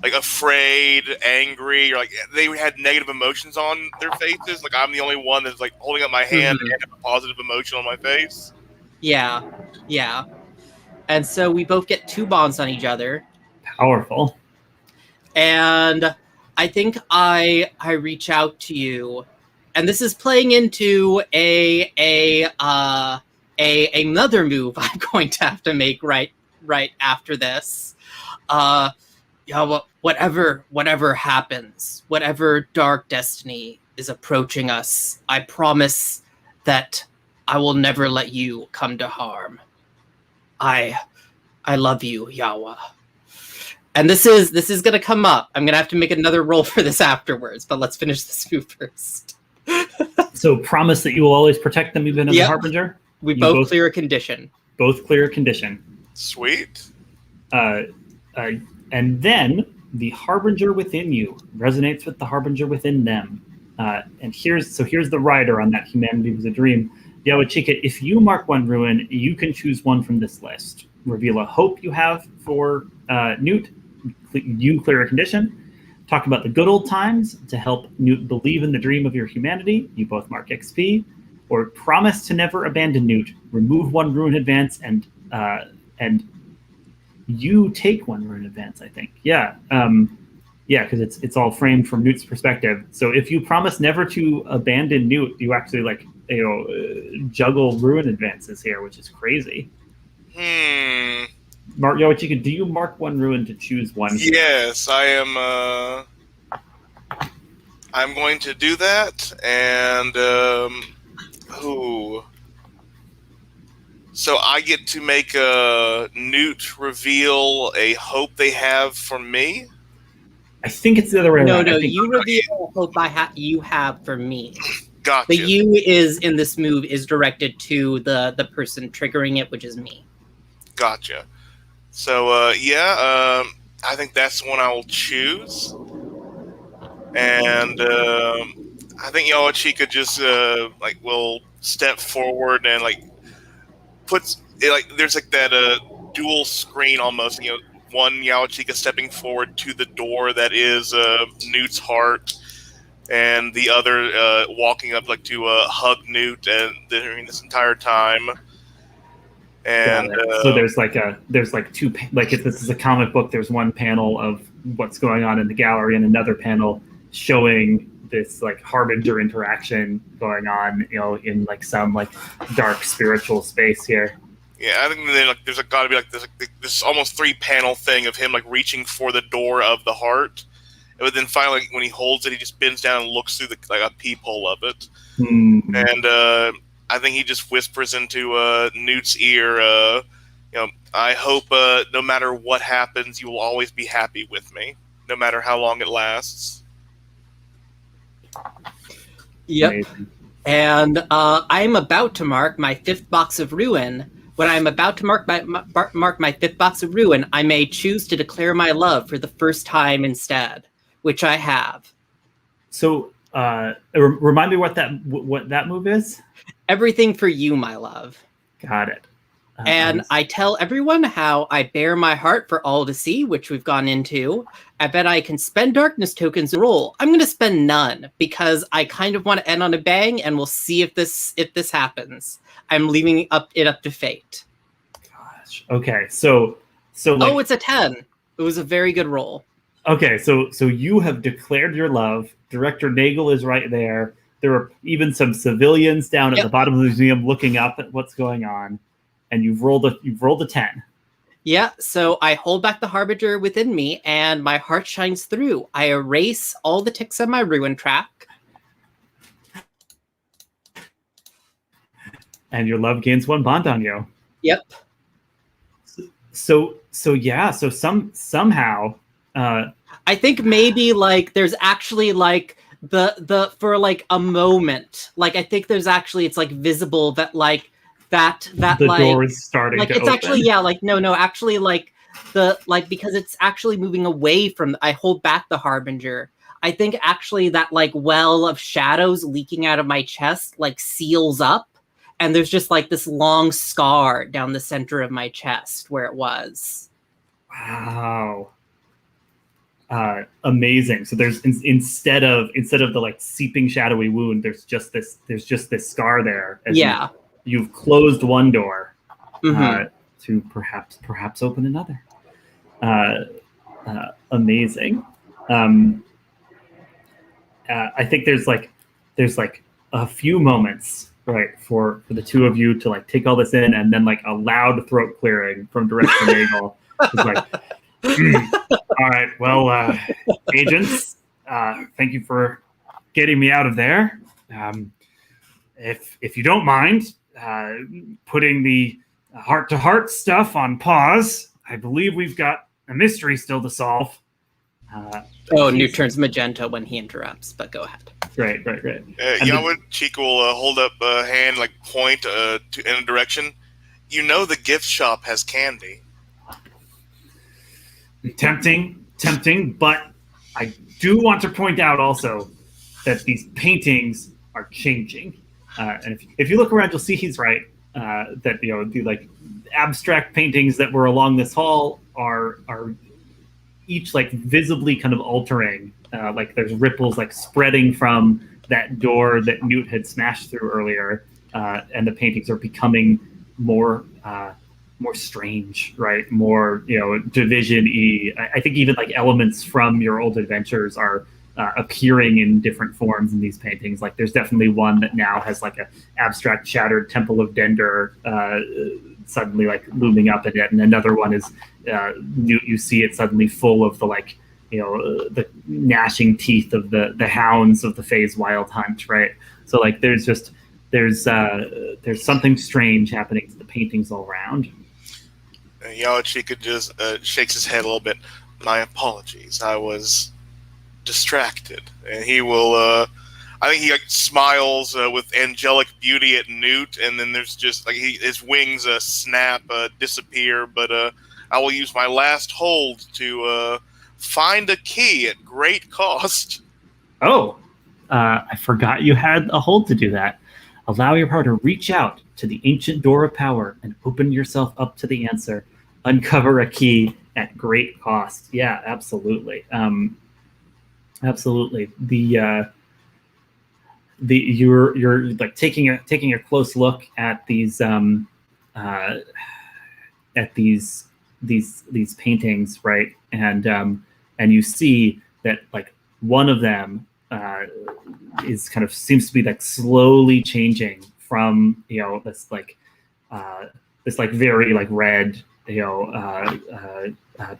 afraid, angry, or they had negative emotions on their faces. I'm the only one that's holding up my hand and have a positive emotion on my face. Yeah. And so we both get 2 bonds on each other. Powerful. And I think I reach out to you, and this is playing into another move I'm going to have to make right after this. Whatever happens, whatever dark destiny is approaching us, I promise that I will never let you come to harm. I love you, Yawa. And this is gonna come up. I'm gonna have to make another roll for this afterwards, but let's finish this move first. So promise that you will always protect them even as a Harbinger? We both clear a condition. Both clear a condition. Sweet. And then the Harbinger within you resonates with the Harbinger within them. And here's the rider on that Humanity Was a Dream. Yawachika, if you mark 1 ruin, you can choose 1 from this list. Reveal a hope you have for Newt. You clear a condition. Talk about the good old times to help Newt believe in the dream of your humanity. You both mark XP. Or promise to never abandon Newt. Remove 1 ruin advance and you take 1 ruin advance, I think. Yeah. Because it's all framed from Newt's perspective. So if you promise never to abandon Newt, you actually juggle ruin advances here, which is crazy. Mark Yawachika, do you mark 1 ruin to choose 1? Yes, I am. I'm going to do that, and so I get to make Newt reveal a hope they have for me. I think it's the other way around. No, you reveal a hope you have for me. Gotcha. The you is in this move is directed to the person triggering it, which is me. Gotcha. So I think that's the one I will choose, and I think Yawachika just will step forward and puts it there's that dual screen almost. One Yawachika stepping forward to the door that is Newt's heart, and the other walking up to hug Newt and during this entire time. And so there's 2 if this is a comic book, there's 1 panel of what's going on in the gallery and another panel showing this Harbinger interaction going on, in some dark spiritual space here. Yeah, I think there's got to be this almost 3-panel thing of him reaching for the door of the heart, but then finally when he holds it, he just bends down and looks through a peephole of it, and I think he just whispers into Newt's ear, I hope no matter what happens, you will always be happy with me, no matter how long it lasts. Yep. Amazing. And I'm about to mark my 5th box of ruin. When I'm about to mark my 5th box of ruin, I may choose to declare my love for the first time instead, which I have. So remind me what that move is? Everything for you, my love. Got it. And I tell everyone how I bear my heart for all to see, which we've gone into. I bet I can spend darkness tokens and roll. I'm going to spend none because I kind of want to end on a bang, and we'll see if this happens. I'm leaving it up to fate. Gosh. Okay. So it's a 10. It was a very good roll. Okay. So you have declared your love. Director Nagel is right there. There are even some civilians down at the bottom of the museum looking up at what's going on, and you've rolled a 10. Yeah, so I hold back the Harbinger within me, and my heart shines through. I erase all the ticks on my ruin track. And your love gains 1 bond on you. Yep. So somehow I think maybe there's actually the for a moment, I think there's actually it's visible that that the door is starting to it's open. actually actually because it's actually moving away from. I hold back the Harbinger. I think actually that well of shadows leaking out of my chest seals up, and there's just this long scar down the center of my chest where it was. Wow. Amazing. So there's instead of the seeping shadowy wound, there's just this scar there. You've closed 1 door. Mm-hmm. to perhaps open another. Amazing. I think there's like a few moments, right, for the two of you to like take all this in, and then like a loud throat clearing from Director Nagel. It's like, all right, well, agents, thank you for getting me out of there. If you don't mind putting the heart-to-heart stuff on pause, I believe we've got a mystery still to solve. Newt turns magenta when he interrupts, but go ahead. Great. Yawachika will hold up a hand, like point in a direction. You know the gift shop has candy. Tempting, but I do want to point out also that these paintings are changing. And if you look around, you'll see he's right. That the like abstract paintings that were along this hall are each like visibly kind of altering. Like there's ripples like spreading from that door that Newt had smashed through earlier, and the paintings are becoming more strange, right? More division-y. I think even like elements from your old adventures are appearing in different forms in these paintings. Like there's definitely one that now has like a abstract shattered Temple of Dender suddenly like looming up in it, and another one is you see it suddenly full of the like the gnashing teeth of the hounds of the Fae's Wild Hunt, right? So like there's something strange happening to the paintings all around. Yawachika just shakes his head a little bit. My apologies, I was distracted. And he will I think he like smiles with angelic beauty at Newt, and then there's just like his wings snap, disappear, but I will use my last hold to find a key at great cost. Oh, I forgot you had a hold to do that. Allow your power to reach out to the ancient door of power and open yourself up to the answer. Uncover a key at great cost. Yeah, absolutely. Absolutely. You're like taking a close look at these paintings, right? And you see that like one of them is kind of seems to be like slowly changing from this very like red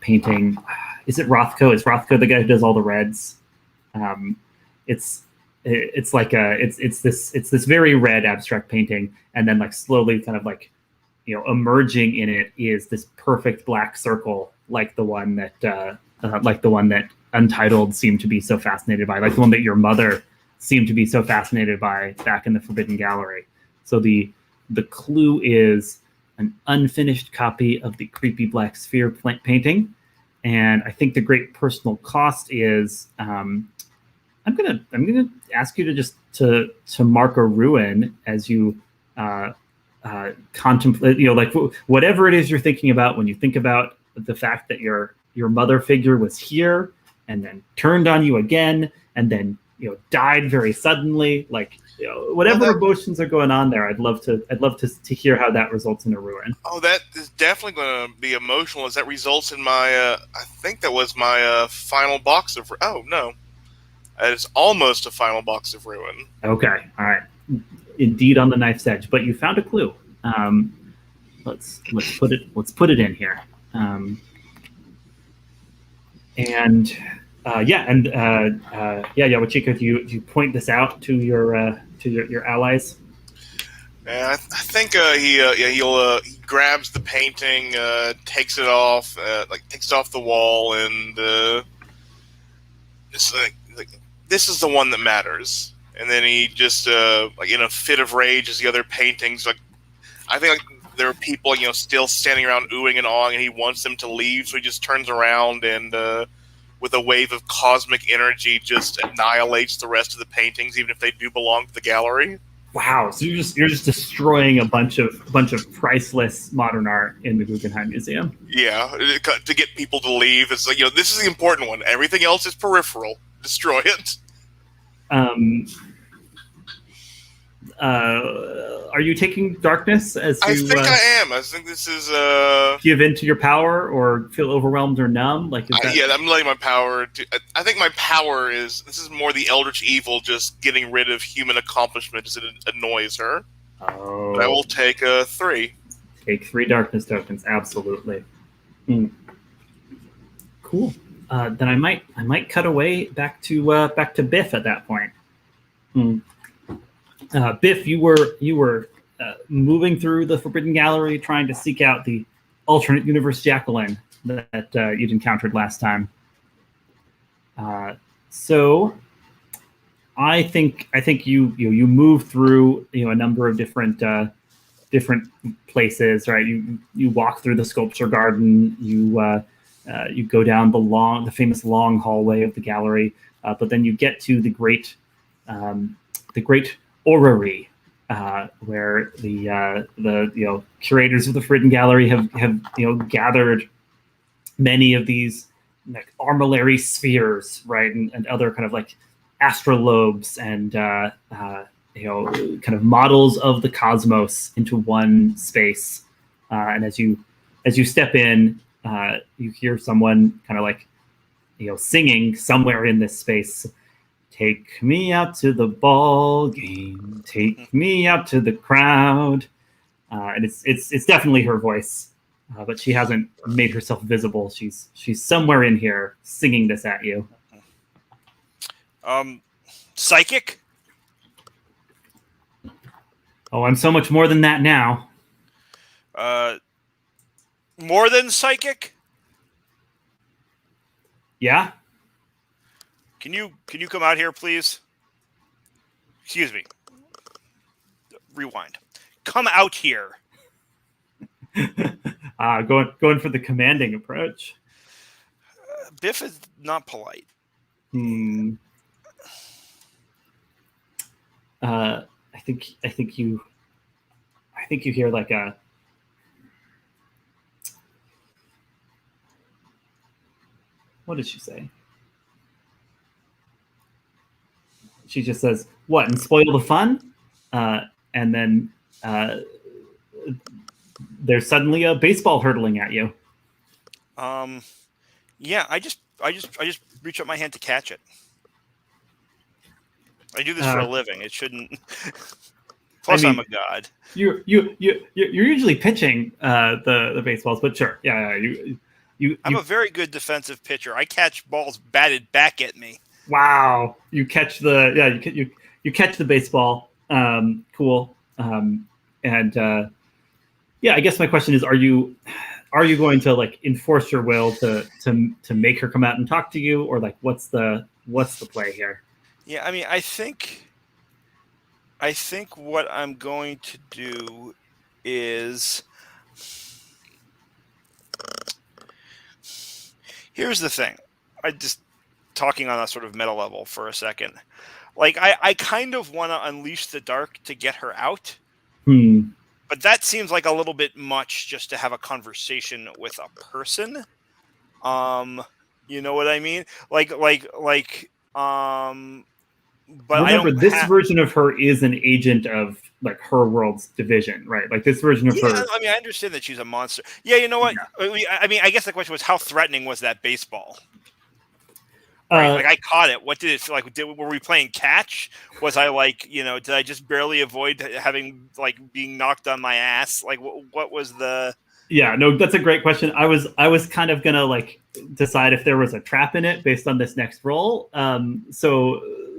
painting. Is it Rothko? Is Rothko the guy who does all the reds? It's this very red abstract painting, and then like slowly kind of like emerging in it is this perfect black circle, like the one that Untitled seemed to be so fascinated by, like the one that your mother seemed to be so fascinated by back in the Forbidden Gallery. So the clue is an unfinished copy of the creepy black sphere painting, and I think the great personal cost is I'm gonna ask you to just to mark a ruin as you contemplate, like whatever it is you're thinking about when you think about the fact that your mother figure was here and then turned on you again and then died very suddenly, like whatever emotions are going on there. I'd love to hear how that results in a ruin. Oh, that is definitely going to be emotional, as that results in my I think that was my final box of it's almost a final box of ruin. Okay, all right, indeed on the knife's edge, but you found a clue. Let's put it in here. Yawachika, do you point this out to your allies? And I think he grabs the painting, takes it off, takes it off the wall, and it's like this is the one that matters. And then he just in a fit of rage as the other paintings, like I think like there are people still standing around oohing and awing, and he wants them to leave, so he just turns around and with a wave of cosmic energy just annihilates the rest of the paintings, even if they do belong to the gallery. Wow! So you're just destroying a bunch of priceless modern art in the Guggenheim Museum. Yeah, to get people to leave. It's like this is the important one. Everything else is peripheral. Destroy it. Are you taking darkness as I you think I am. I think this is give in to your power, or feel overwhelmed or numb? Like, is that? yeah, I'm letting my power. I think my power is. This is more the Eldritch Evil, just getting rid of human accomplishment, as it annoys her. Oh. But I will take a 3. Take 3 darkness tokens. Absolutely. Cool. Then I might cut away back to Biff at that point. Biff, you were moving through the Forbidden Gallery, trying to seek out the alternate universe Jacqueline that you'd encountered last time. So I think you move through a number of different places, right? You walk through the sculpture garden. You go down the famous long hallway of the gallery, but then you get to the great orrery, where the curators of the Forbidden Gallery have gathered many of these like armillary spheres, right, and other kind of like astrolobes and kind of models of the cosmos into one space. And as you step in, you hear someone kind of like singing somewhere in this space. Take me out to the ball game. Take me out to the crowd. And it's definitely her voice, but she hasn't made herself visible. She's somewhere in here singing this at you. Psychic? Oh, I'm so much more than that now. More than psychic? Yeah. Can you come out here, please? Excuse me. Rewind. Come out here. Going for the commanding approach. Biff is not polite. I think you hear like a. What did she say? She just says, "What, and spoil the fun?" And then there's suddenly a baseball hurtling at you. Yeah, I just reach out my hand to catch it. I do this for a living. It shouldn't. Plus, I'm a god. You're usually pitching the baseballs, but sure, yeah. I'm a very good defensive pitcher. I catch balls batted back at me. Wow, you catch the you catch the baseball. Cool. And I guess my question is, are you going to like enforce your will to make her come out and talk to you, or like what's the play here? Yeah, I mean, I think what I'm going to do is, here's the thing. I just talking on a sort of meta level for a second. Like I kind of want to unleash the dark to get her out. But that seems like a little bit much just to have a conversation with a person. You know what I mean? But remember, this version of her is an agent of like her world's division, right? Like this version of her. I mean, I understand that she's a monster. Yeah, you know what? Yeah. I mean, I guess the question was, how threatening was that baseball? Right? Like I caught it. What did it feel like? Were we playing catch? Was I like, did I just barely avoid having like being knocked on my ass? Like what was the? Yeah, no, that's a great question. I was kind of gonna like decide if there was a trap in it based on this next roll.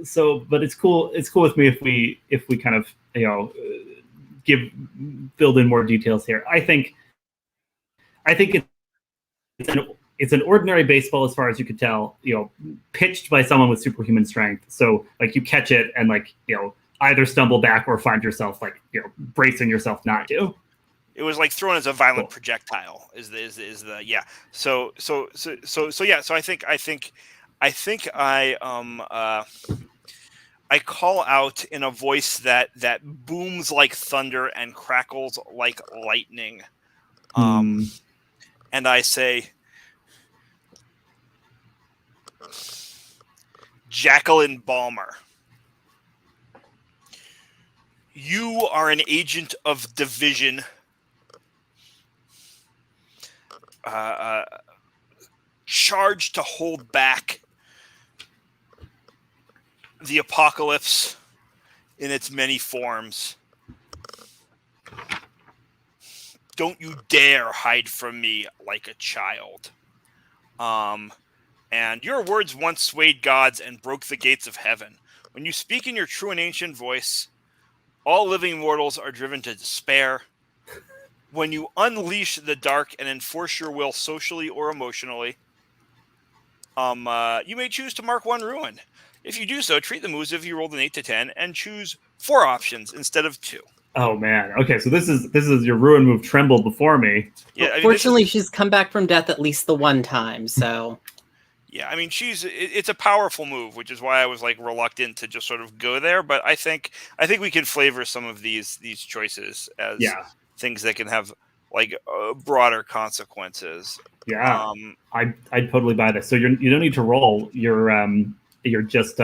So, but it's cool. It's cool with me if we kind of build in more details here. I think it's an ordinary baseball as far as you could tell. Pitched by someone with superhuman strength. So like you catch it and like either stumble back or find yourself like bracing yourself not to. It was like thrown as a violent projectile. Is the yeah. So yeah. So I think I call out in a voice that booms like thunder and crackles like lightning, and I say, "Jacqueline Balmer, You are an agent of division. Charged to hold back the apocalypse in its many forms. Don't you dare hide from me like a child. And your words once swayed gods and broke the gates of heaven. When you speak in your true and ancient voice, all living mortals are driven to despair. When you unleash the dark and enforce your will socially or emotionally, you may choose to mark one ruin. If you do so, treat the moves as if you rolled an 8 to 10 and choose 4 options instead of 2. Oh man. Okay, so this is your ruin move. Tremble before me. Yeah, Fortunately, she's come back from death at least the one time, so... Yeah, I mean, it's a powerful move, which is why I was like reluctant to just sort of go there. But I think we can flavor some of these choices as things that can have like broader consequences. Yeah, I'd totally buy this. So you don't need to roll. You're just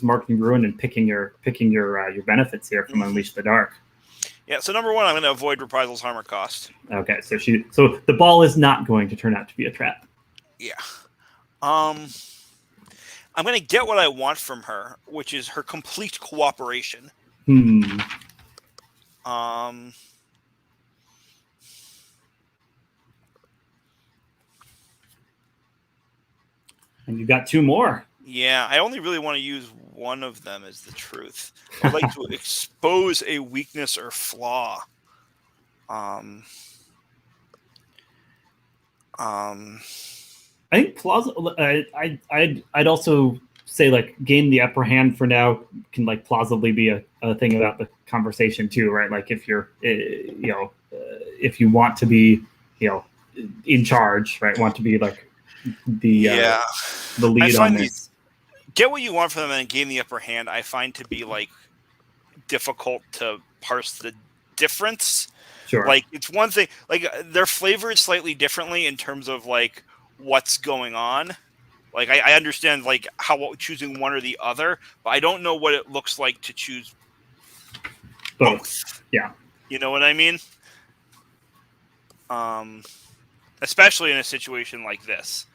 marking ruin and picking your benefits here from Unleash the Dark. Yeah. So number 1, I'm going to avoid reprisals, harm, or cost. Okay. So the ball is not going to turn out to be a trap. Yeah. I'm going to get what I want from her, which is her complete cooperation. And you got 2 more. Yeah, I only really want to use one of them as the truth. I'd like to expose a weakness or flaw. I think plausible. I'd also say like gain the upper hand for now can like plausibly be a thing about the conversation too, right? Like if you're if you want to be in charge, right? Want to be like the lead on this. Get what you want from them and gain the upper hand. I find to be like difficult to parse the difference. Sure. Like it's one thing. Like they're flavored slightly differently in terms of like what's going on. Like I understand like how choosing one or the other, but I don't know what it looks like to choose both. Yeah. You know what I mean? Especially in a situation like this,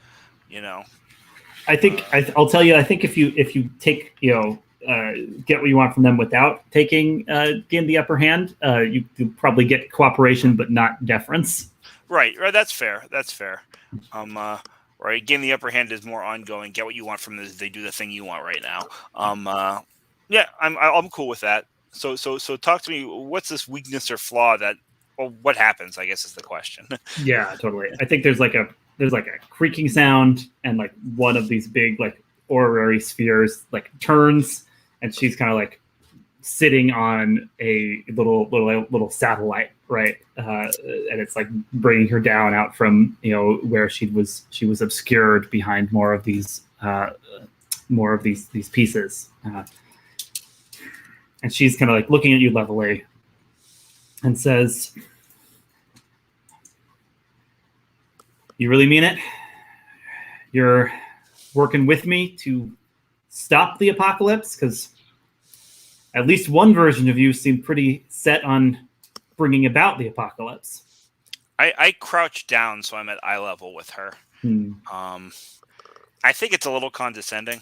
I think I'll tell you. I think if you take get what you want from them without taking gain the upper hand, you probably get cooperation but not deference. Right. That's fair. Right. Gain the upper hand is more ongoing. Get what you want from this. They do the thing you want right now. Yeah, I'm cool with that. So talk to me. What's this weakness or flaw that? Well, what happens? I guess is the question. Yeah, totally. I think there's like a creaking sound, and like one of these big like orrery spheres like turns, and she's kind of like sitting on a little satellite, right? And it's like bringing her down out from where she was obscured behind more of these pieces, and she's kind of like looking at you levelly and says, "You really mean it? You're working with me to stop the apocalypse? Because at least one version of you seemed pretty set on bringing about the apocalypse." I crouch down so I'm at eye level with her. I think it's a little condescending.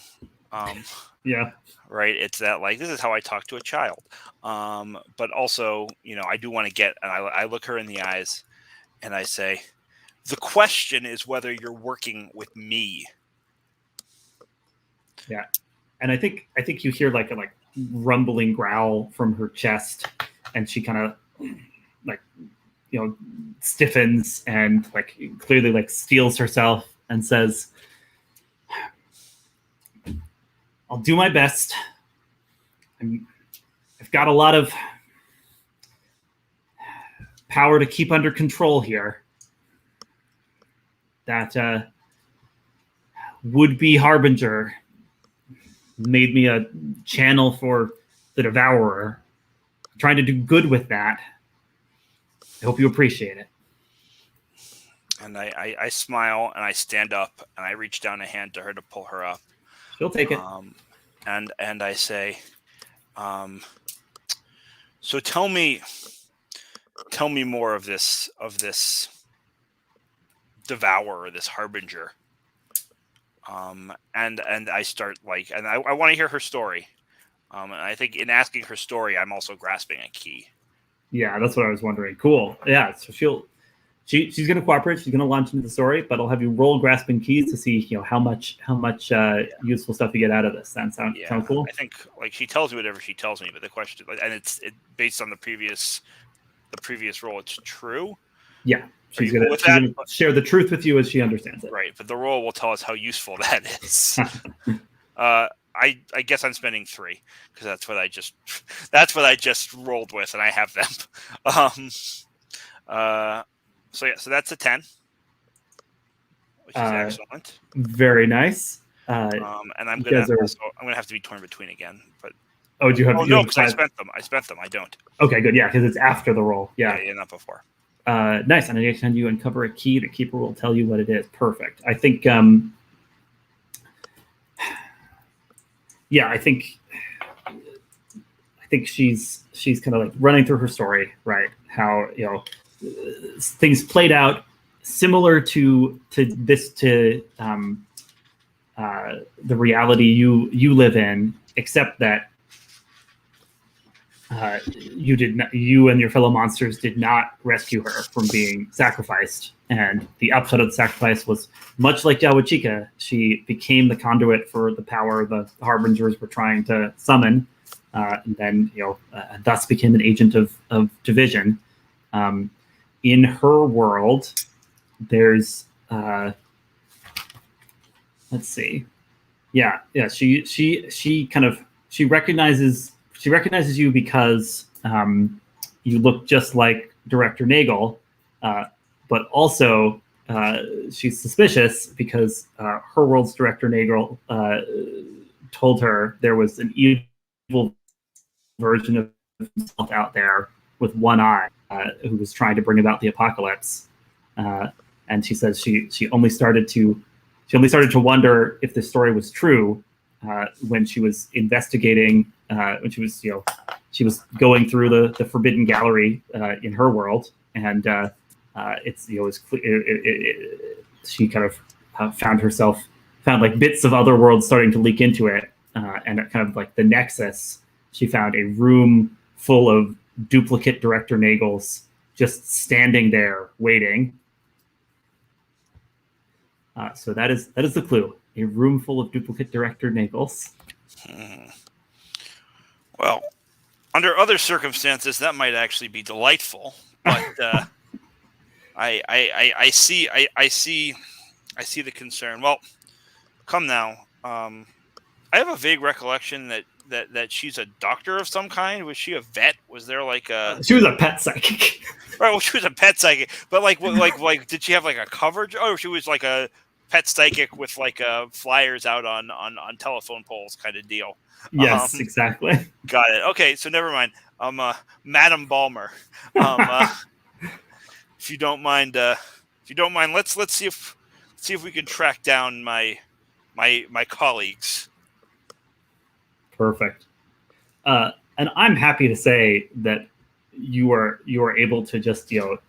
Yeah. Right. It's that like, this is how I talk to a child. But also, I do want to get, and I look her in the eyes and I say, the question is whether you're working with me. Yeah. And I think you hear like a rumbling growl from her chest, and she kind of like stiffens and like clearly like steels herself and says, "I'll do my best. I've got a lot of power to keep under control here. That would-be harbinger made me a channel for the Devourer. I'm trying to do good with that. I hope you appreciate it." And I smile and I stand up and I reach down a hand to her to pull her up. She'll take it. And I say, So tell me more of this devourer, this harbinger. And I start and I want to hear her story. And I think in asking her story, I'm also grasping a key. Yeah, that's what I was wondering. Cool. Yeah, so she's going to cooperate. She's going to launch into the story, but I'll have you roll grasping keys to see how much useful stuff you get out of this. Sound cool? I think she tells me whatever she tells me, but the question, and it's based on the previous roll, it's true. Yeah, she's gonna share the truth with you as she understands it. Right, but the roll will tell us how useful that is. I guess I'm spending 3 because that's what I just rolled with, and I have them. So that's a 10, which is excellent. Very nice. And I'm gonna have to be torn between again. But do you have? Oh no, because I spent them. I don't. Okay, good. Yeah, because it's after the roll. Yeah, not before. Nice. And anytime you uncover a key, the keeper will tell you what it is. Perfect. I think. I think she's kind of running through her story, right? How things played out similar to the reality you live in, except that you and your fellow monsters did not rescue her from being sacrificed. And the upshot of the sacrifice was much like Yawachika. She became the conduit for the power the harbingers were trying to summon, and then thus became an agent of division. In her world, there's let's see, she recognizes you because you look just like Director Nagel, but also she's suspicious because her world's Director Nagel told her there was an evil version of himself out there with one eye who was trying to bring about the apocalypse. And she says she only started to wonder if this story was true when she was investigating, when she was going through the Forbidden Gallery in her world, and she kind of found bits of other worlds starting to leak into it, and at kind of the Nexus, she found a room full of duplicate Director Nagels just standing there waiting. So that is the clue. A room full of duplicate Director Nagels. Well, under other circumstances, that might actually be delightful. But I see the concern. Well, come now. I have a vague recollection that she's a doctor of some kind. Was she a vet? Was there She was a pet psychic. Right. Well, she was a pet psychic, but did she have a coverage? Oh, she was a pet psychic with flyers out on telephone poles kind of deal. Yes, exactly. Got it. Okay, so never mind. Madam Balmer. If you don't mind, let's see if we can track down my colleagues. Perfect. And I'm happy to say that you are able to just to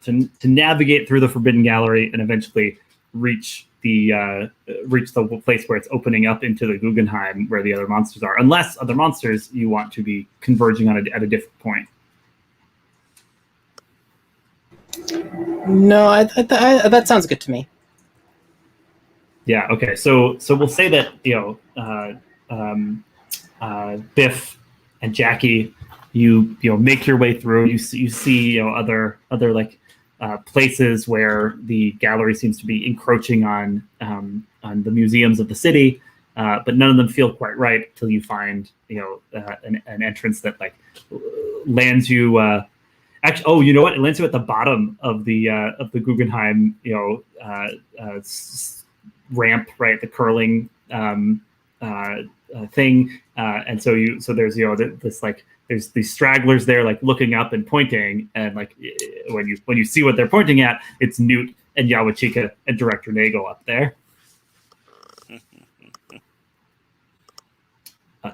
navigate through the Forbidden Gallery and eventually reach the place where it's opening up into the Guggenheim where the other monsters are, unless other monsters you want to be converging on at a different point. No, that sounds good to me. Yeah. Okay. So we'll say that Biff and Jackie, you make your way through. You see other places where the gallery seems to be encroaching on the museums of the city, but none of them feel quite right till you find an entrance that lands you. Actually, you know what? It lands you at the bottom of the Guggenheim ramp, right? The curling thing, and so there's there's these stragglers there looking up and pointing, and when you see what they're pointing at, it's Newt and Yawachika and Director Nagel up there.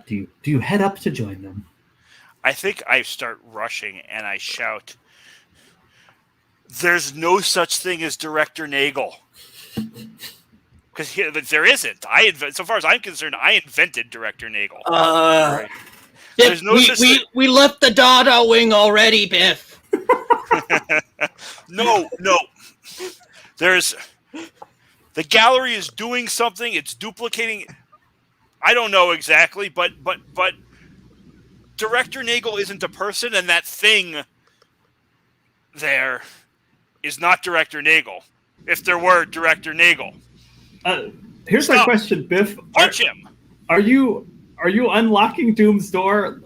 Do you head up to join them? I think I start rushing and I shout, "There's no such thing as Director Nagel." Because there isn't. So far as I'm concerned, I invented Director Nagel. Right. Biff, There's no such thing. we left the Dada wing already, Biff. No. There's the gallery is doing something. It's duplicating. I don't know exactly, but Director Nagel isn't a person, and that thing there is not Director Nagel. If there were Director Nagel. Here's my question, Biff. Punch him. Are you unlocking Doom's door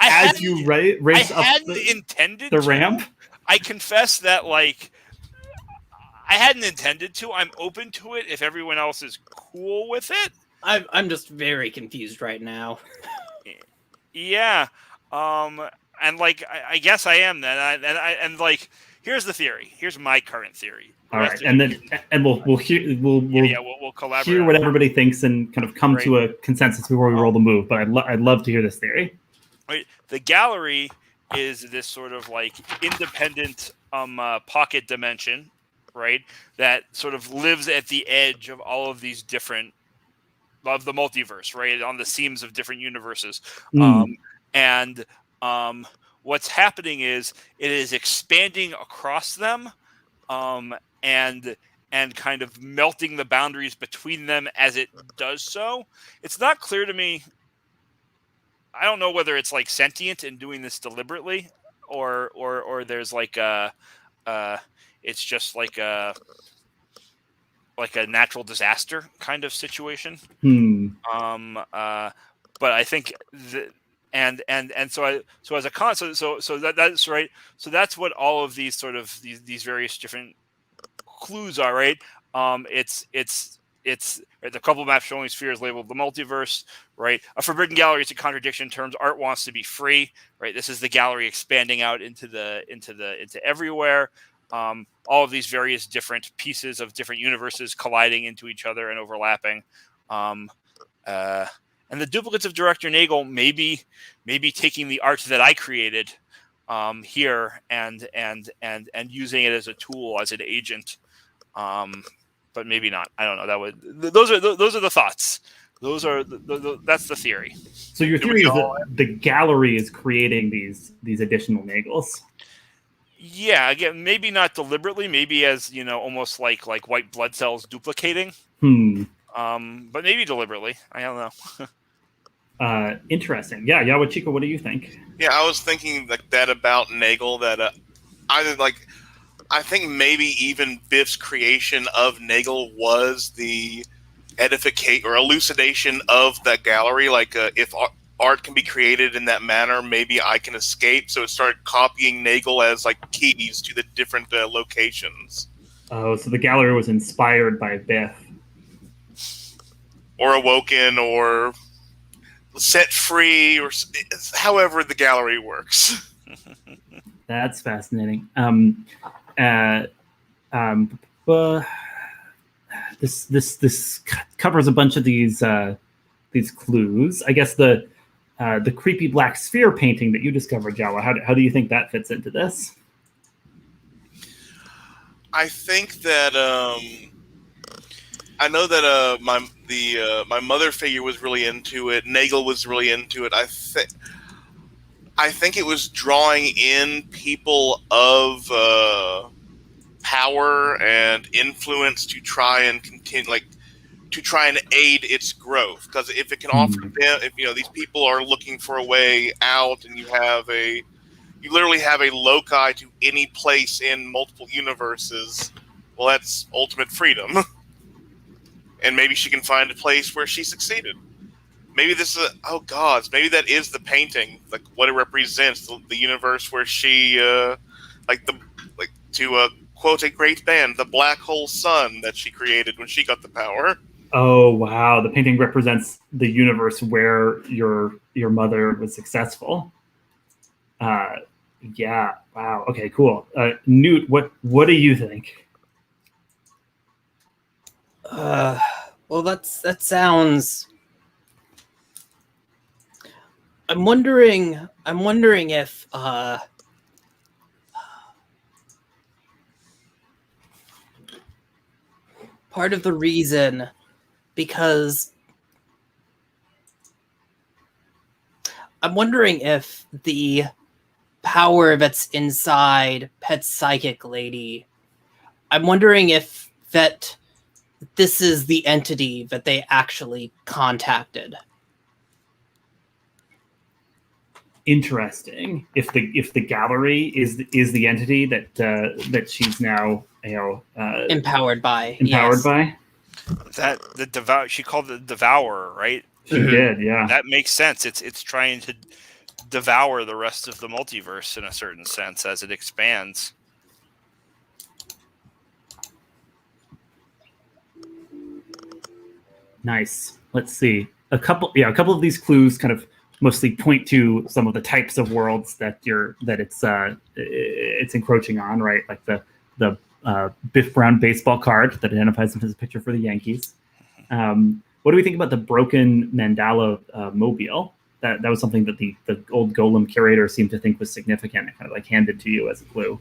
as you race up the ramp? I confess that I hadn't intended to. I'm open to it if everyone else is cool with it. I'm just very confused right now. Yeah. And I guess I am then. And here's the theory. Here's my current theory. All right, and we'll collaborate. Hear what everybody thinks and kind of come to a consensus before we roll the move. But I'd love to hear this theory. Right. The gallery is this sort of independent pocket dimension, right? That sort of lives at the edge of all of these different of the multiverse, right? On the seams of different universes, what's happening is it is expanding across them. And kind of melting the boundaries between them as it does so. It's not clear to me. I don't know whether it's sentient and doing this deliberately, or there's it's just like a natural disaster kind of situation. But I think so as a concept, so that's right. So that's what all of these sort of these various different clues are, right? It's the couple map showing spheres labeled the multiverse, right? A forbidden gallery is a contradiction in terms art wants to be free, right? This is the gallery expanding out into everywhere. All of these various different pieces of different universes colliding into each other and overlapping. And the duplicates of Director Nagel maybe taking the art that I created here and using it as a tool, as an agent. But maybe not. I don't know. Those are the thoughts. That's the theory. So your theory is that the gallery is creating these additional Nagels. Yeah, again, maybe not deliberately. Maybe as almost like white blood cells duplicating. But maybe deliberately. I don't know. Interesting. Yeah, Yawachika, what do you think? Yeah, I was thinking that about Nagel. That I think maybe even Biff's creation of Nagel was the edification or elucidation of that gallery. If art can be created in that manner, maybe I can escape. So it started copying Nagel as keys to the different locations. Oh, so the gallery was inspired by Biff. Or awoken, or set free, or however the gallery works. That's fascinating. This covers a bunch of these clues. I guess the creepy black sphere painting that you discovered, Jawa. How do you think that fits into this? I think that I know that my mother figure was really into it. Nagel was really into it. I think it was drawing in people of power and influence to try and continue, to try and aid its growth. Because if it can offer them, if these people are looking for a way out, and you literally have a loci to any place in multiple universes, well, that's ultimate freedom. And maybe she can find a place where she succeeded. Maybe this is maybe that is the painting, what it represents, the universe where she, to quote a great band, the black hole sun that she created when she got the power. Oh wow, the painting represents the universe where your mother was successful. Yeah, wow. Okay, cool. Newt, what do you think? Well, that sounds. I'm wondering if part of the reason, because I'm wondering if the power that's inside Pet's psychic lady, I'm wondering if that this is the entity that they actually contacted. Interesting. If the gallery is the entity that she's now Empowered by. empowered yes. by. That the devour, she called it the devourer, right? She did, yeah. That makes sense. It's trying to devour the rest of the multiverse in a certain sense as it expands. Nice. Let's see. A couple of these clues kind of mostly point to some of the types of worlds that it's encroaching on, right? Like the Biff Brown baseball card that identifies him as a pitcher for the Yankees. What do we think about the broken mandala mobile? That was something that the old Golem curator seemed to think was significant. It kind of like handed to you as a clue.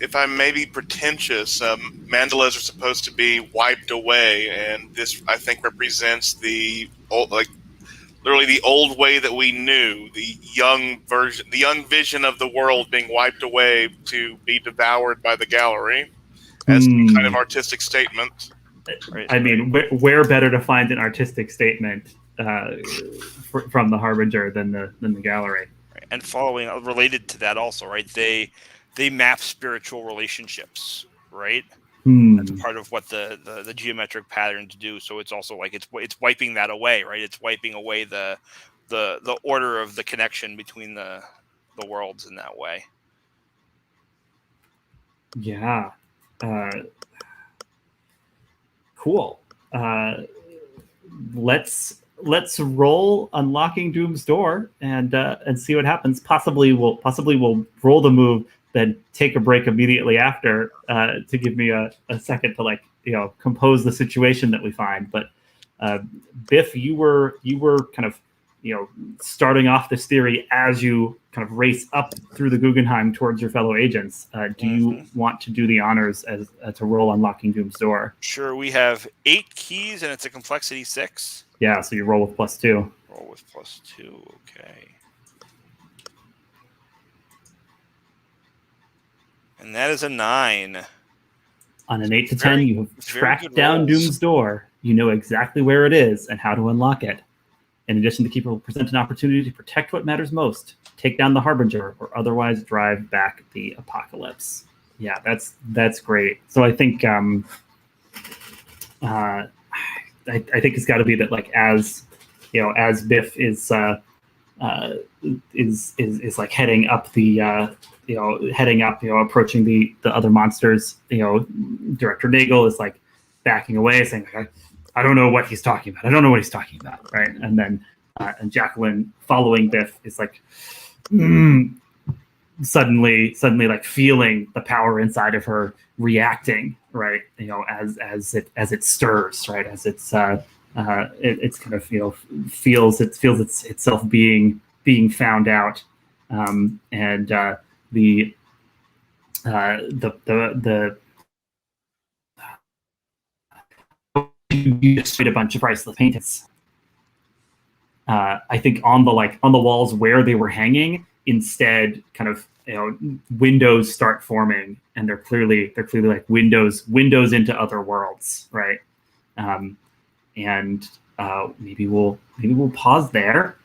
If I may be pretentious, mandalas are supposed to be wiped away, and this, I think, represents the old, literally the old way that we knew, the young vision of the world being wiped away to be devoured by the gallery, as some kind of artistic statement. Right. I mean, where better to find an artistic statement from the Harbinger than the gallery? And following related to that also, right? They map spiritual relationships, right? That's part of what the geometric patterns do. So it's also like it's wiping that away, right? It's wiping away the order of the connection between the worlds in that way. Yeah. Cool. Let's roll Unlocking Doom's Door and see what happens. Possibly we'll roll the move, then take a break immediately after to give me a second to compose the situation that we find. But Biff, you were kind of starting off this theory as you kind of race up through the Guggenheim towards your fellow agents. Do you want to do the honors as to roll Unlocking Doom's Door? Sure. We have 8 keys and it's a complexity 6. Yeah, so you roll with +2. Roll with +2. Okay. And that is a 9. On an 8 to 10, you have tracked down rolls. Doom's Door. You know exactly where it is and how to unlock it. In addition, the Keeper will present an opportunity to protect what matters most, take down the Harbinger, or otherwise drive back the apocalypse. Yeah, that's great. So I think I think it's got to be that as Biff is like heading up approaching the other monsters. Director Nagel is like backing away, saying, I don't know what he's talking about. I don't know what he's talking about, right? And then and Jacqueline, following Biff, is like suddenly like feeling the power inside of her reacting, right? As it stirs, right? As it's kind of feels itself being found out, and the you just a bunch of priceless paintings. I think on the walls where they were hanging, instead, kind of windows start forming, and they're clearly like windows into other worlds, right? And maybe we'll pause there,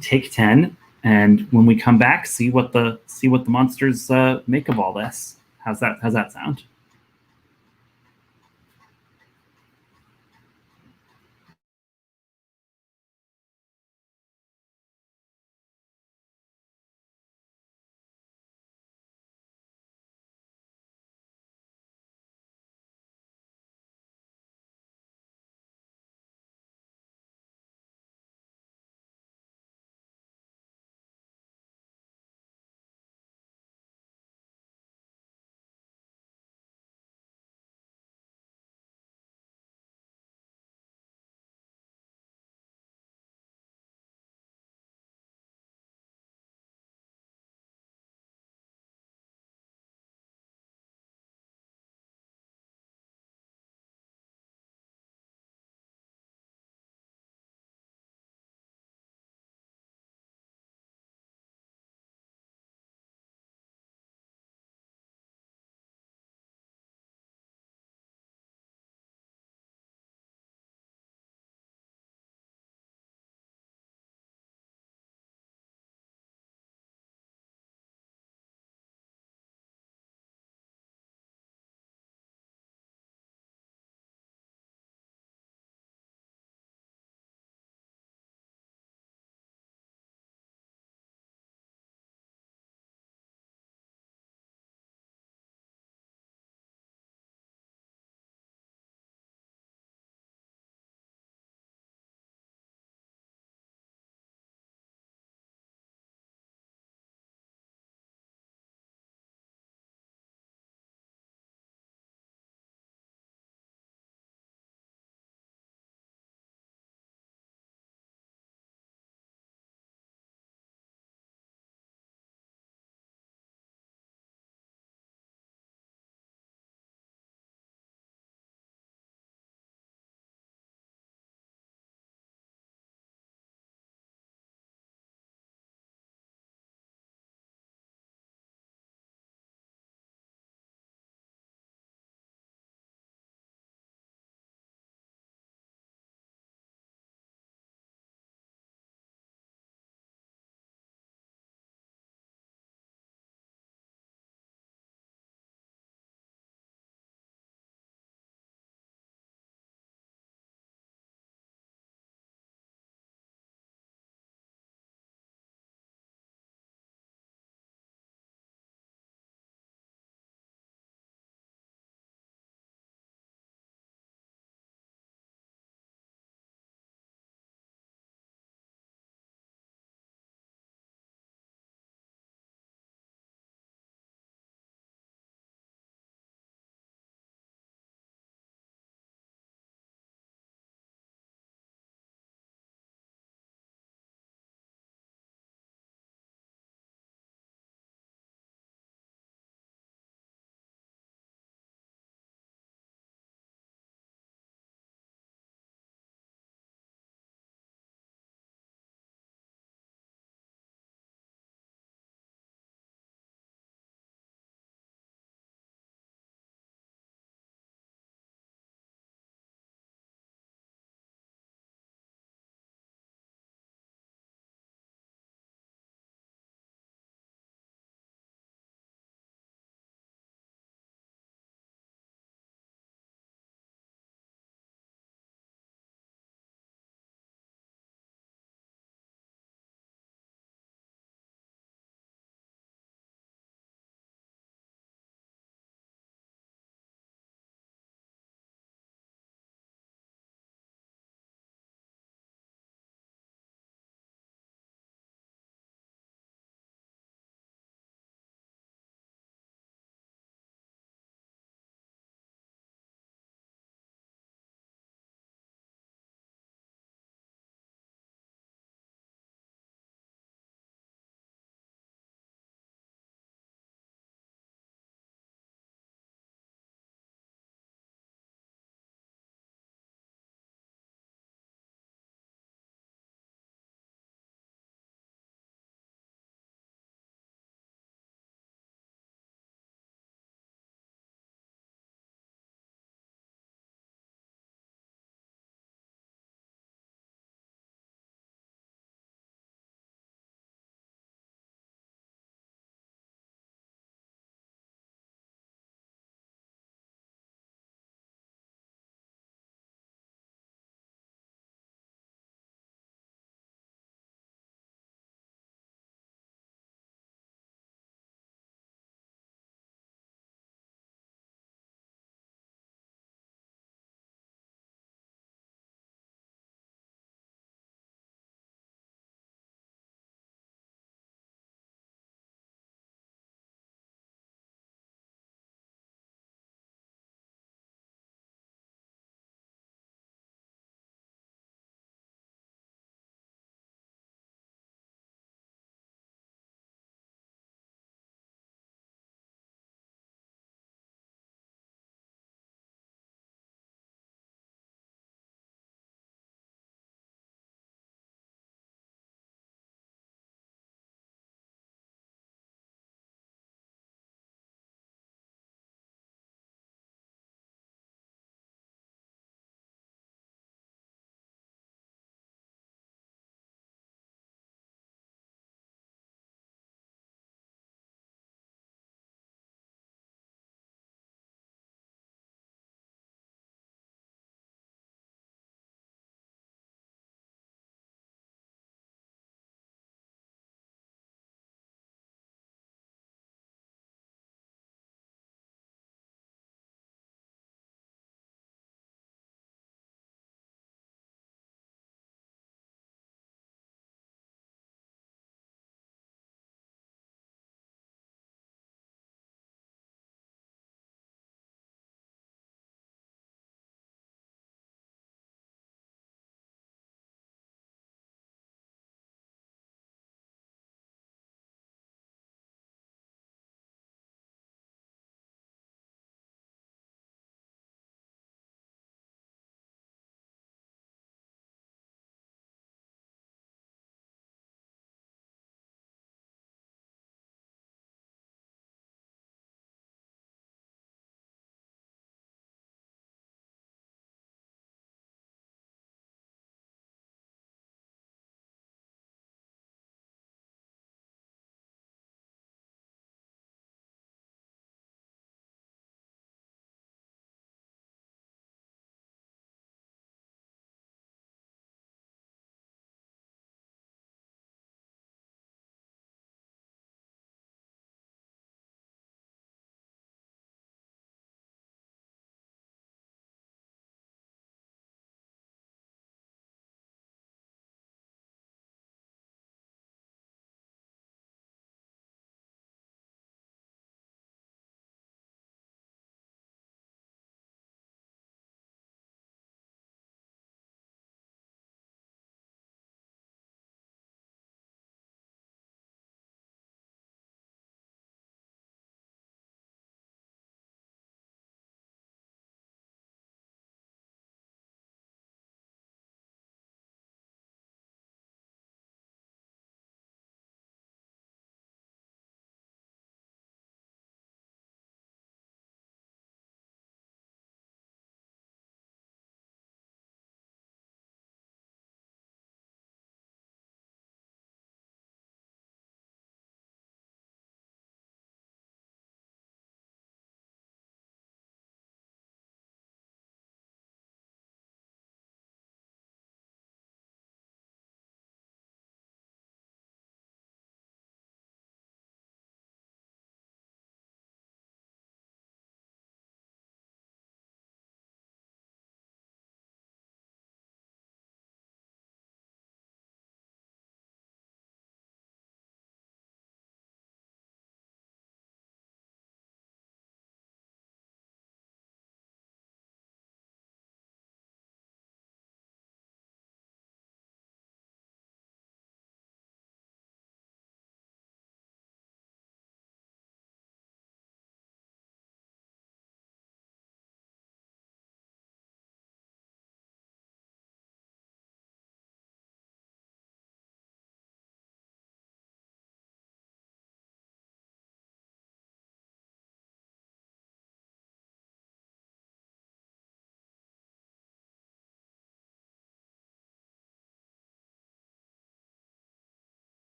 take 10, and when we come back, see what the monsters make of all this. How's that sound?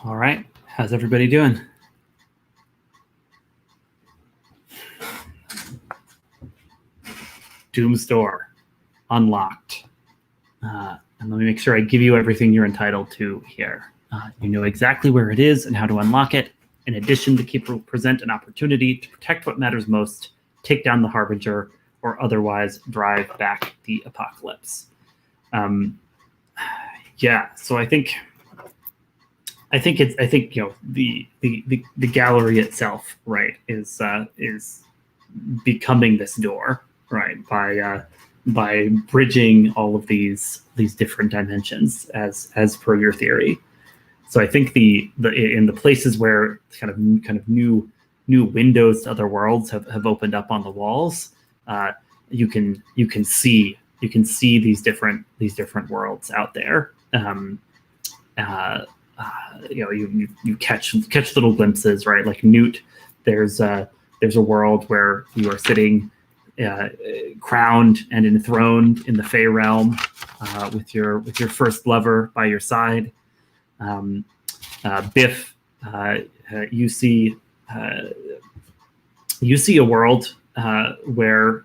All right. How's everybody doing? Doom's Door. Unlocked. And let me make sure I give you everything you're entitled to here. You know exactly where it is and how to unlock it. In addition, the Keeper will present an opportunity to protect what matters most, take down the Harbinger, or otherwise drive back the apocalypse. Yeah, so I think you know the gallery itself, right, is becoming this door, right, by bridging all of these different dimensions as per your theory. So I think the in the places where kind of new windows to other worlds have opened up on the walls, you can see these different worlds out there. You know, you catch little glimpses, right? Like Newt, there's a world where you are sitting crowned and enthroned in the Fey realm with your first lover by your side. Biff, you see a world where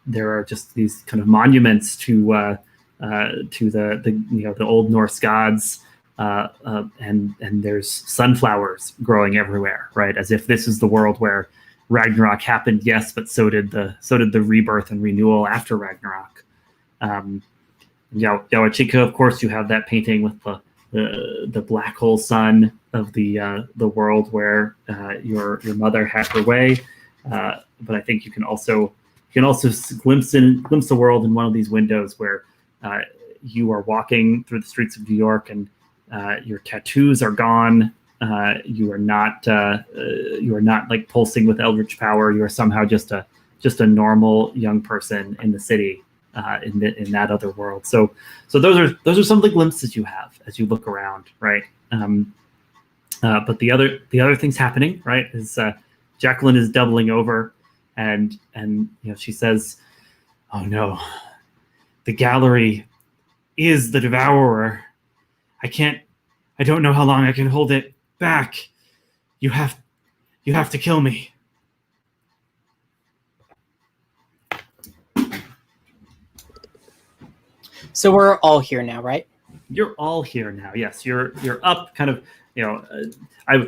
there are just these kind of monuments to the old Norse gods, and there's sunflowers growing everywhere, right? As if this is the world where Ragnarok happened, yes, but so did the rebirth and renewal after Ragnarok. Yawachika, of course, you have that painting with the black hole sun of the world where your mother had her way. But I think you can also glimpse the world in one of these windows where you are walking through the streets of New York and your tattoos are gone. You are not like pulsing with eldritch power. You are somehow just a normal young person in the city, in that other world. So those are some of the glimpses you have as you look around, right? But the other things happening, right, is Jacqueline is doubling over, and you know, she says, "Oh no, the gallery is the devourer. I don't know how long I can hold it back. You have to kill me." So we're all here now, right? You're all here now. Yes, you're up. Kind of, you know, I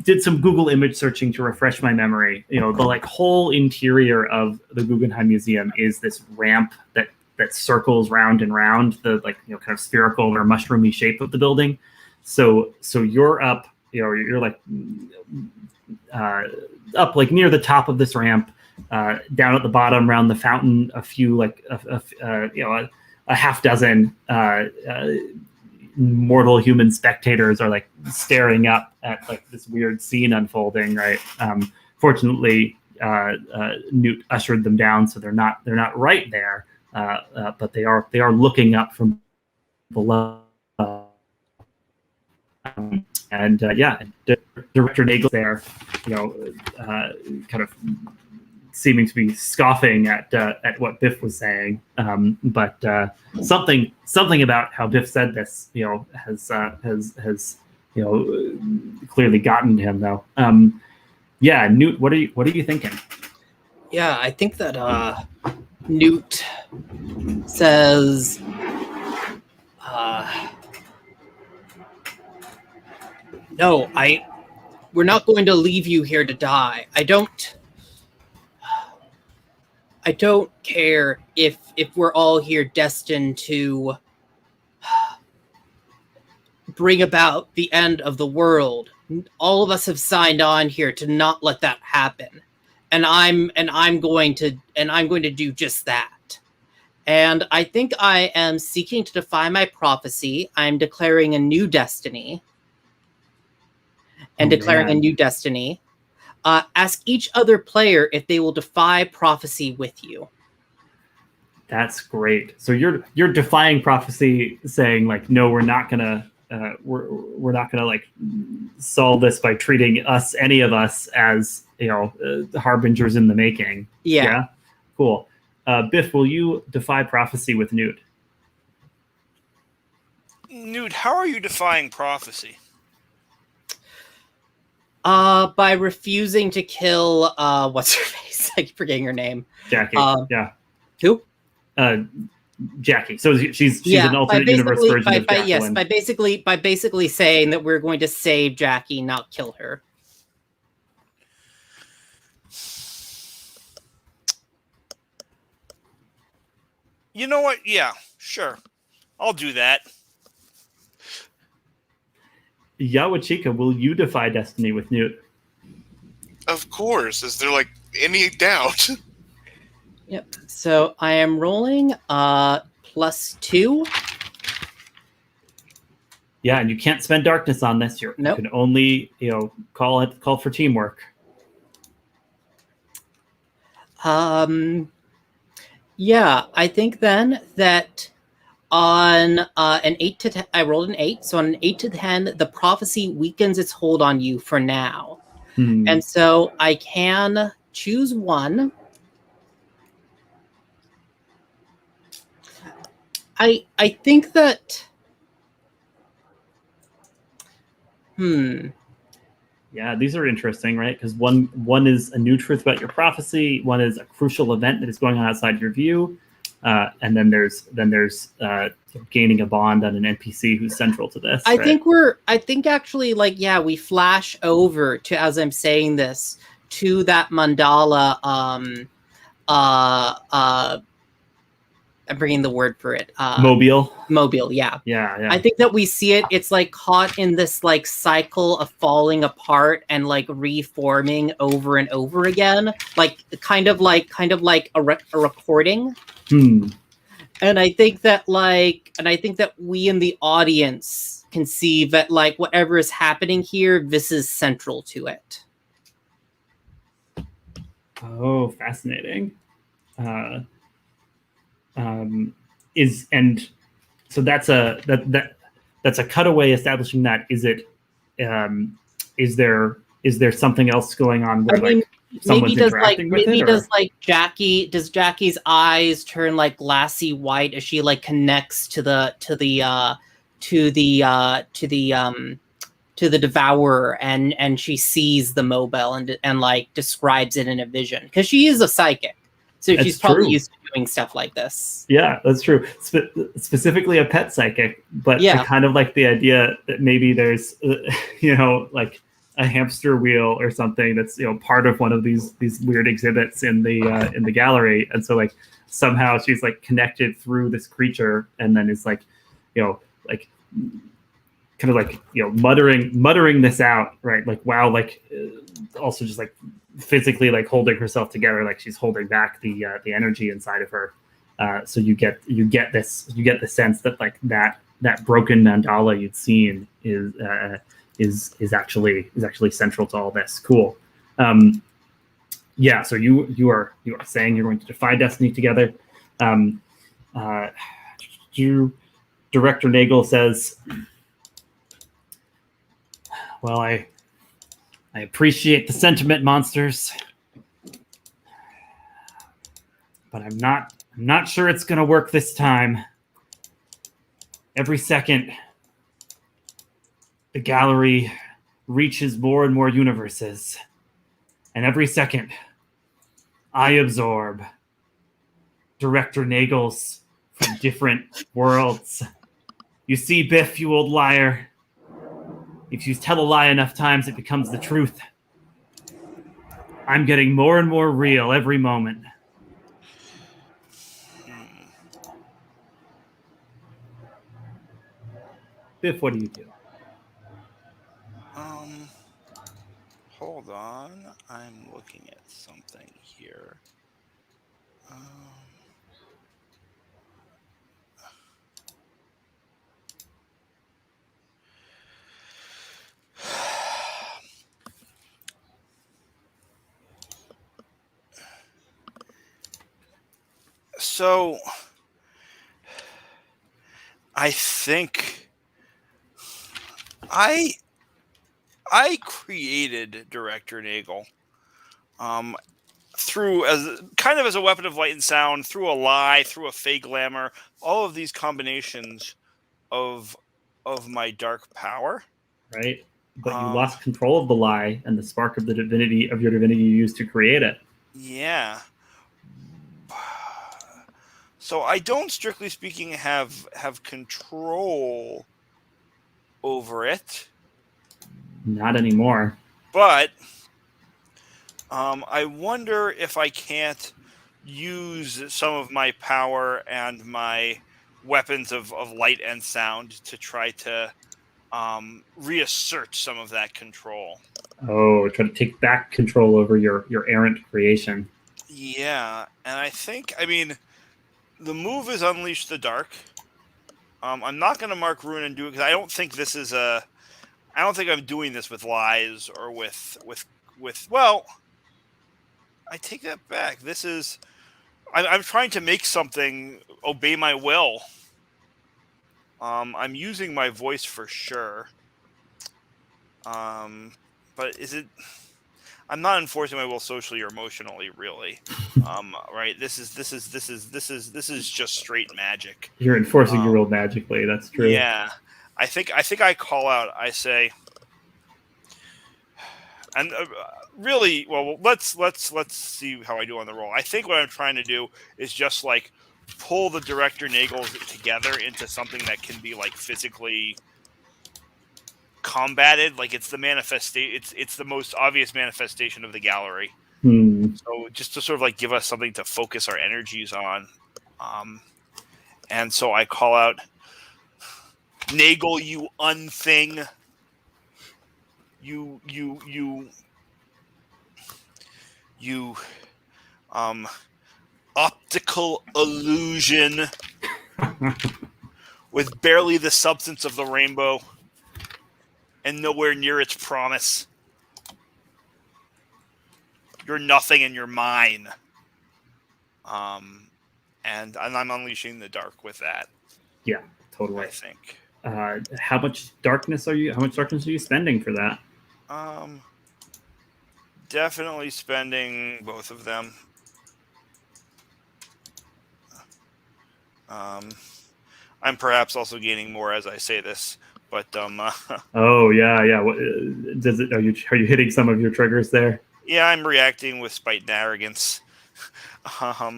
did some Google image searching to refresh my memory. You know, the like whole interior of the Guggenheim Museum is this ramp that circles round and round the, like, you know, kind of spherical or mushroomy shape of the building. So you're up. You know, you're like up like near the top of this ramp. Down at the bottom, around the fountain, a few like a half dozen mortal human spectators are like staring up at like this weird scene unfolding, right? Fortunately, Newt ushered them down, so they're not right there, but they are looking up from below. And Director Nagel's there, you know, kind of seeming to be scoffing at what Biff was saying, but something about how Biff said this, you know, has you know, clearly gotten to him though. Yeah, Newt, what are you thinking? Yeah, I think that Newt says, "No, we're not going to leave you here to die. I don't care if we're all here destined to bring about the end of the world. All of us have signed on here to not let that happen. And I'm going to do just that. And I think I am seeking to defy my prophecy. I'm declaring a new destiny. And declaring a new destiny. Ask each other player if they will defy prophecy with you." That's great. So you're defying prophecy, saying like, no, we're not gonna like solve this by treating any of us as, you know, harbingers in the making. Yeah. Cool. Biff, will you defy prophecy with Newt? Newt, how are you defying prophecy? By refusing to kill what's her face? I keep forgetting her name. Jackie. Yeah. Who? Jackie. So she's an alternate universe version of Jacqueline. Yes, by basically saying that we're going to save Jackie, not kill her. You know what? Yeah, sure. I'll do that. Yawachika, will you defy destiny with Newt? Of course. Is there like any doubt? Yep. So I am rolling +2. Yeah, and you can't spend darkness on this. You can only, call for teamwork. Yeah, I think then that on an 8 to 10, I rolled an 8. So on an 8 to 10, the prophecy weakens its hold on you for now. And so I can choose one. I think that... Yeah, these are interesting, right? Because one is a new truth about your prophecy, one is a crucial event that is going on outside your view, and then there's gaining a bond on an NPC who's central to this. I think actually, like, yeah, we flash over to, as I'm saying this, to that mandala. I'm bringing the word for it. Mobile, yeah. Yeah. I think that we see it. It's like caught in this like cycle of falling apart and like reforming over and over again, like kind of like a recording. And I think that we in the audience can see that like whatever is happening here, this is central to it. Oh, fascinating. So that's a cutaway establishing that. Is there something else going on where someone's interacting with it? Does Jackie's eyes turn like glassy white as she like connects to the devourer and she sees the mobile and like describes it in a vision, because she is a psychic. So she's probably used to doing stuff like this. Yeah, that's true. Specifically a pet psychic, but I kind of like the idea that maybe there's, like a hamster wheel or something that's part of one of these weird exhibits in the gallery, and so like somehow she's like connected through this creature, and then is like, like kind of like muttering this out, right? Like wow, like also just like physically like holding herself together, like she's holding back the energy inside of her. So you get the sense that like that broken mandala you'd seen is actually central to all this. Cool. Yeah. So you are saying you're going to defy destiny together. Director Nagel says, well, I appreciate the sentiment, monsters, but I'm not sure it's going to work this time. Every second, the gallery reaches more and more universes, and every second, I absorb Director Nagel's from different worlds. You see, Biff, you old liar. If you tell a lie enough times, it becomes the truth. I'm getting more and more real every moment. Biff, what do you do? Hold on. I'm looking at something here. So, I think I created Director Nagel through as a weapon of light and sound, through a lie, through a fake glamour, all of these combinations of of my dark power. Right? But you lost control of the lie and the spark of the divinity of your divinity you used to create it. Yeah. So I don't, strictly speaking, have control over it. Not anymore. But I wonder if I can't use some of my power and my weapons of light and sound to try to reassert some of that control. Oh, try to take back control over your errant creation. Yeah, and I mean, the move is Unleash the Dark. I'm not going to mark Ruin and do it because I don't think this is I don't think I'm doing this with lies or with. Well, I take that back. This is. I'm trying to make something obey my will. I'm using my voice for sure. But is it? I'm not enforcing my will socially or emotionally, really. Right? This is just straight magic. You're enforcing your will magically. That's true. Yeah, I think I call out. I say, and really, well, let's see how I do on the roll. I think what I'm trying to do is just like pull the director Nagels together into something that can be like physically combated. Like it's the it's the most obvious manifestation of the gallery. So just to sort of like give us something to focus our energies on. And so I call out, Nagel, you unthing. You optical illusion with barely the substance of the rainbow and nowhere near its promise. You're nothing and you're mine. And I'm unleashing the dark with that. Yeah, totally. I think. How much darkness are you spending for that? Definitely spending both of them. I'm perhaps also gaining more as I say this, but Oh yeah. What does it? Are you hitting some of your triggers there? Yeah, I'm reacting with spite and arrogance. But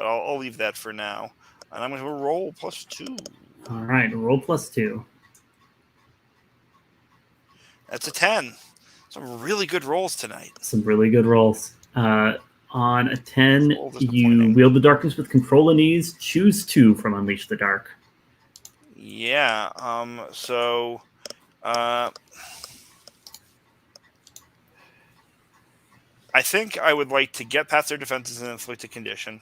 I'll leave that for now, and I'm going to roll +2. All right, roll +2. That's a 10. Some really good rolls tonight. Some really good rolls. On a 10, you wield the darkness with control and ease. Choose 2 from Unleash the Dark. Yeah. So. I think I would like to get past their defenses and inflict a condition.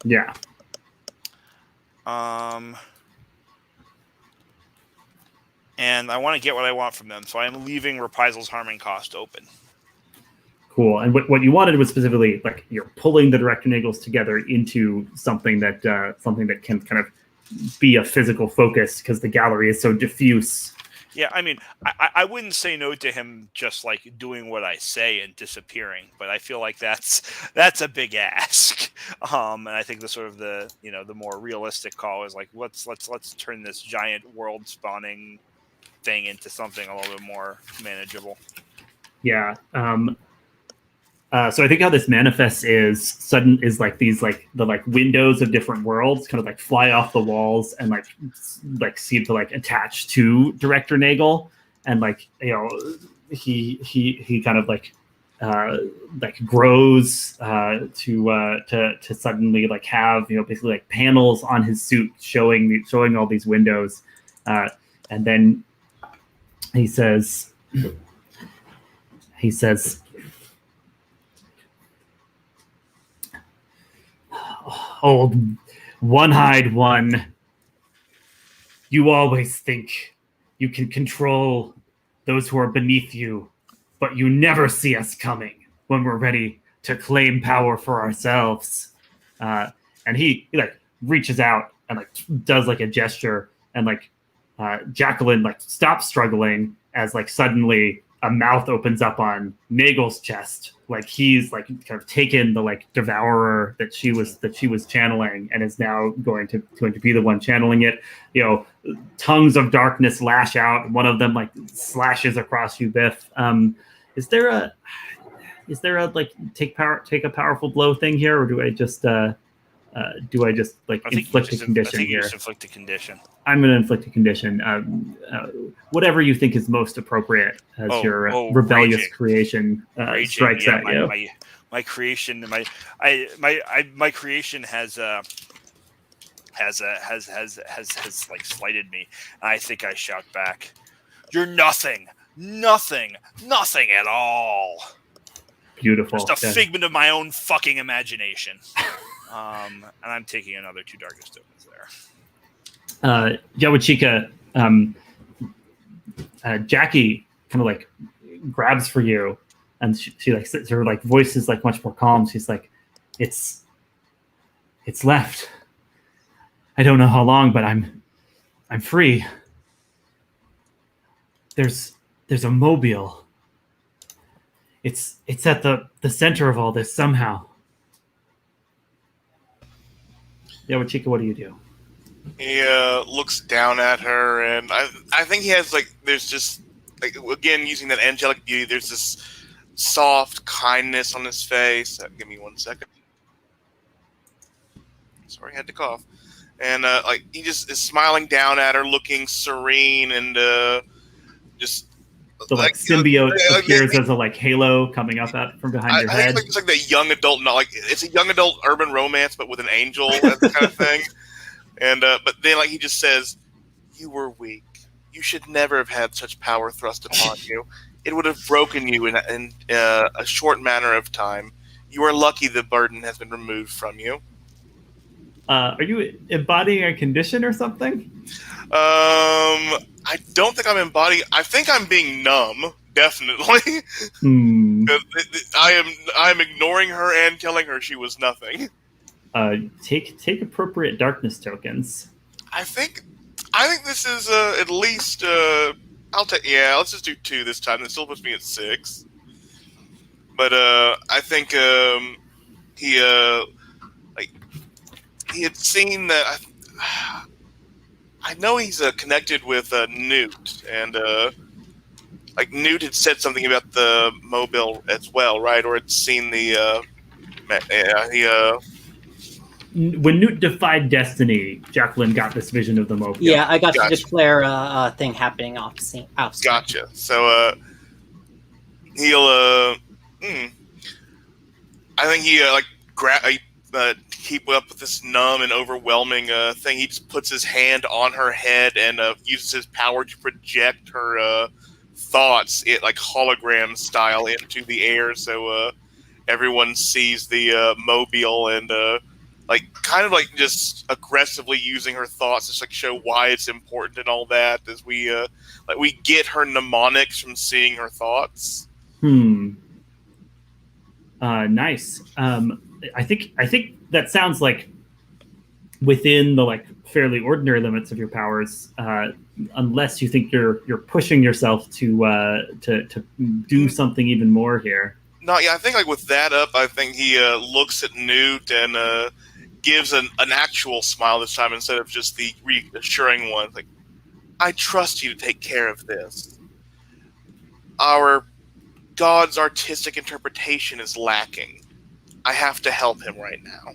Yeah. And I want to get what I want from them, so I am leaving Reprisals, Harm, and Cost open. Cool. And what you wanted was specifically like you're pulling the director Nagels together into something that can kind of be a physical focus because the gallery is so diffuse. Yeah, I mean, I wouldn't say no to him just like doing what I say and disappearing, but I feel like that's a big ask. And I think the sort of the more realistic call is like let's turn this giant world spawning thing into something a little bit more manageable. Yeah. So I think how this manifests is like these like the like windows of different worlds kind of like fly off the walls and like seem to like attach to Director Nagel, and like he kind of like grows to suddenly like have basically like panels on his suit showing all these windows, and then he says. Old one-eyed one, you always think you can control those who are beneath you, but you never see us coming when we're ready to claim power for ourselves. And he like reaches out and like does like a gesture, and like Jacqueline like stops struggling as like suddenly a mouth opens up on Nagel's chest, like he's like kind of taken the like devourer that she was channeling and is now going to be the one channeling it. You know, tongues of darkness lash out. One of them like slashes across you, Biff. Is there a like take a powerful blow thing here, or do I just like inflict a condition here? I think you just inflict a condition. I'm going to inflict a condition. Whatever you think is most appropriate as your rebellious raging. creation strikes at you. My creation, my creation has like slighted me. And I think I shout back, "You're nothing at all. Beautiful. Just a figment of my own fucking imagination." And I'm taking another 2 darkness tokens there. Yawachika, Jackie kind of like grabs for you, and she like her like voice is like much more calm. She's like, it's left. I don't know how long, but I'm free. There's a mobile. It's at the center of all this somehow. Yawachika, what do you do? He looks down at her, and I think he has like, there's just like, again, using that angelic beauty, there's this soft kindness on his face. Give me 1 second. Sorry, I had to cough. And like he just is smiling down at her, looking serene, and just the like symbiote appears as a like halo coming up from behind your head. I think it's like the young adult, not like it's a young adult urban romance, but with an angel, that kind of thing. And but then like he just says, "You were weak. You should never have had such power thrust upon you. It would have broken you in a short manner of time. You are lucky the burden has been removed from you." Are you embodying a condition or something? I don't think I'm embodying. I think I'm being numb. Definitely. I am ignoring her and telling her she was nothing. Take appropriate darkness tokens. I think this is at least. I'll take. Yeah, let's just do 2 this time. That still puts me at 6. But I think he had seen that. I know he's connected with Newt, and like Newt had said something about the mobile as well, right? Or had seen the. When Newt defied destiny, Jacqueline got this vision of the mobile. Yeah, I got to declare a thing happening off scene. Gotcha. So he'll. I think he keep up with this numb and overwhelming thing. He just puts his hand on her head and uses his power to project her thoughts, like hologram style, into the air, so everyone sees the mobile, and like kind of like just aggressively using her thoughts to just like show why it's important and all that. As we like we get her mnemonics from seeing her thoughts. Nice. I think that sounds like within the like fairly ordinary limits of your powers, unless you think you're pushing yourself to do something even more here. No, yeah, I think like with that up, I think he looks at Newt and gives an actual smile this time instead of just the reassuring one. Like, I trust you to take care of this. Our God's artistic interpretation is lacking. I have to help him right now.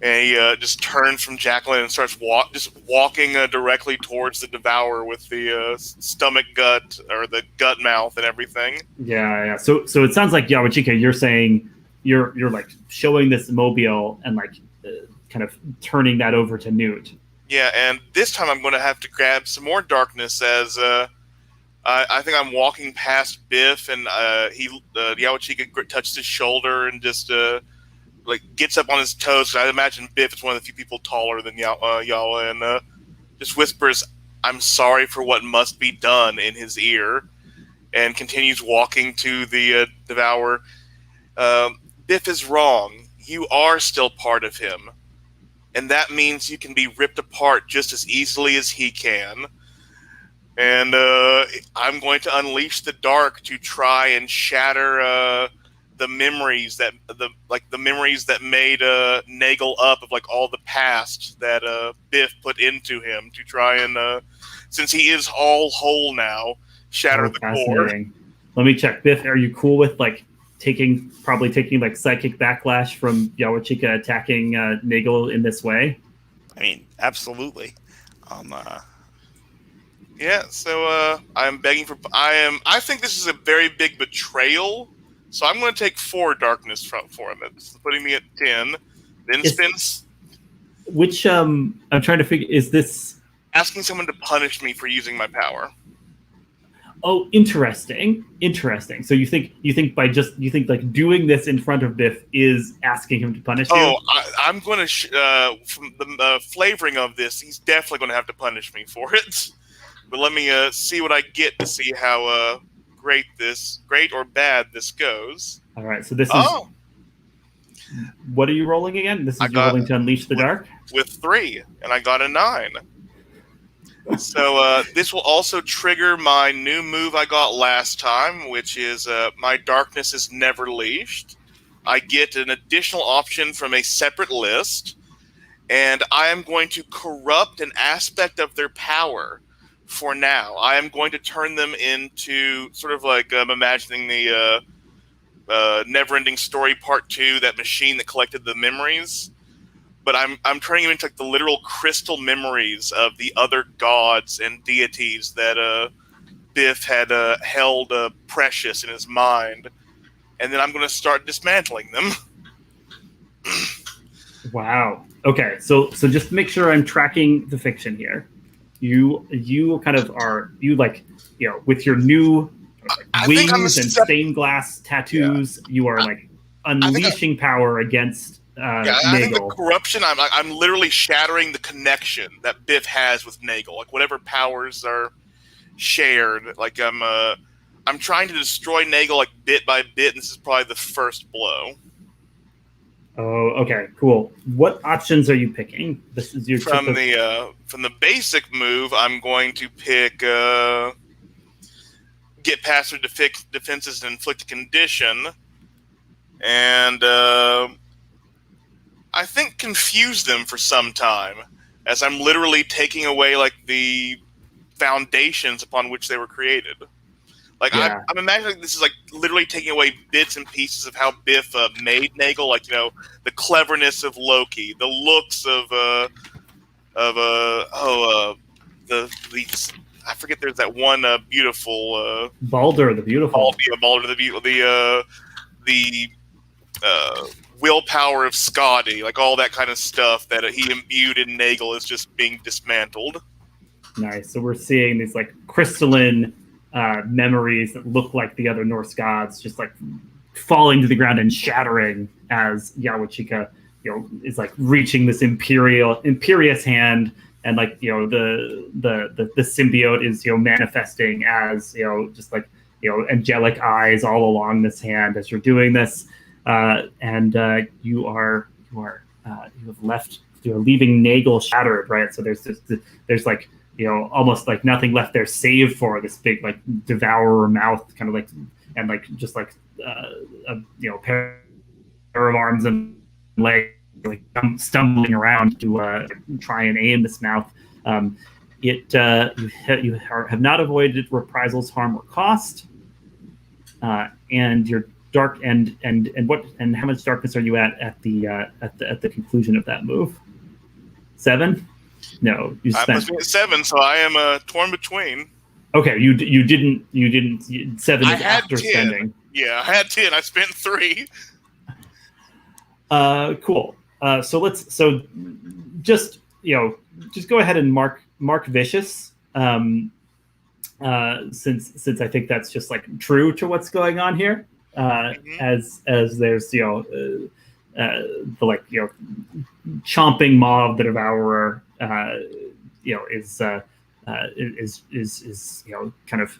And he just turns from Jacqueline and starts walking directly towards the devourer with the stomach gut, or the gut mouth and everything. Yeah. So it sounds like, Yawachika, you're saying you're like showing this mobile and like kind of turning that over to Newt. Yeah, and this time I'm going to have to grab some more darkness as I think I'm walking past Biff, and Yawachika touches his shoulder and just like gets up on his toes. I imagine Biff is one of the few people taller than Yawa, and just whispers, "I'm sorry for what must be done," in his ear, and continues walking to the devourer. Biff is wrong. You are still part of him, and that means you can be ripped apart just as easily as he can. and I'm going to unleash the dark to try and shatter the memories that the memories that made Nagel up of like all the past that Biff put into him to try and since he is all whole now, shatter the core. Fascinating. Let me check. Biff, are you cool with like probably taking like psychic backlash from Yawachika attacking Nagel in this way? I mean, absolutely. Yeah, so I'm begging for. I think this is a very big betrayal. So I'm going to take 4 darkness for him. It's putting me at 10. Then spins. Which I'm trying to figure. Is this asking someone to punish me for using my power? Oh, interesting. So you think like doing this in front of Biff is asking him to punish you? Oh, I'm going to from the flavoring of this, he's definitely going to have to punish me for it. But let me see what I get to see how great or bad this goes. All right, so this is. What are you rolling again? This is you rolling to unleash the dark with 3, and I got a 9. So this will also trigger my new move I got last time, which is my darkness is never leashed. I get an additional option from a separate list, and I am going to corrupt an aspect of their power for now. I am going to turn them into sort of like I'm imagining the Neverending Story Part 2, that machine that collected the memories. But I'm turning him into like the literal crystal memories of the other gods and deities that Biff had held precious in his mind, and then I'm going to start dismantling them. Wow. Okay. So just to make sure I'm tracking the fiction here, you kind of are with your new wings and stained glass tattoos, you are like unleashing power against. I think the corruption. I'm literally shattering the connection that Biff has with Nagel. Like whatever powers are shared. Like I'm trying to destroy Nagel like bit by bit. And this is probably the first blow. Oh, okay, cool. What options are you picking? This is your from the basic move. I'm going to pick get past their defenses and inflict a condition, and I think confuse them for some time, as I'm literally taking away like the foundations upon which they were created. Like I'm imagining this is like literally taking away bits and pieces of how Biff made Nagel, like the cleverness of Loki, the looks of I forget. There's that one beautiful Balder the Beautiful. Balder the Beautiful. The willpower of Scotty, like all that kind of stuff that he imbued in Nagel is just being dismantled. Nice. So we're seeing these like crystalline memories that look like the other Norse gods, just like falling to the ground and shattering as Yawachika, is like reaching this imperious hand, and like the symbiote is manifesting as just like angelic eyes all along this hand as you're doing this. And you are leaving Nagel shattered, right? So there's like almost like nothing left there save for this big like devourer mouth, kind of like, and like just like a pair of arms and legs like stumbling around to try and aim this mouth. You have not avoided reprisals, harm, or cost, and you're dark and how much darkness are you at the conclusion of that move? 7? No, you spent. I must be at 7, so I am torn between. Okay, you didn't 7 is after 10. spending. Yeah, I had 10. I spent 3. Cool. So just go ahead and mark vicious. Since I think that's just like true to what's going on here. As there's the chomping maw of the devourer is kind of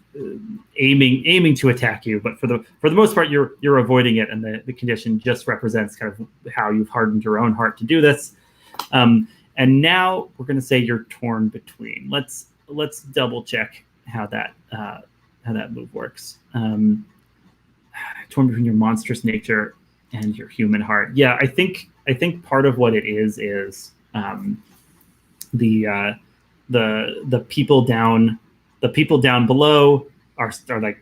aiming to attack you, but for the most part you're avoiding it, and the condition just represents kind of how you've hardened your own heart to do this. And now we're going to say you're torn between. Let's double check how that move works. Torn between your monstrous nature and your human heart. Yeah, I think part of what it is the people down below are like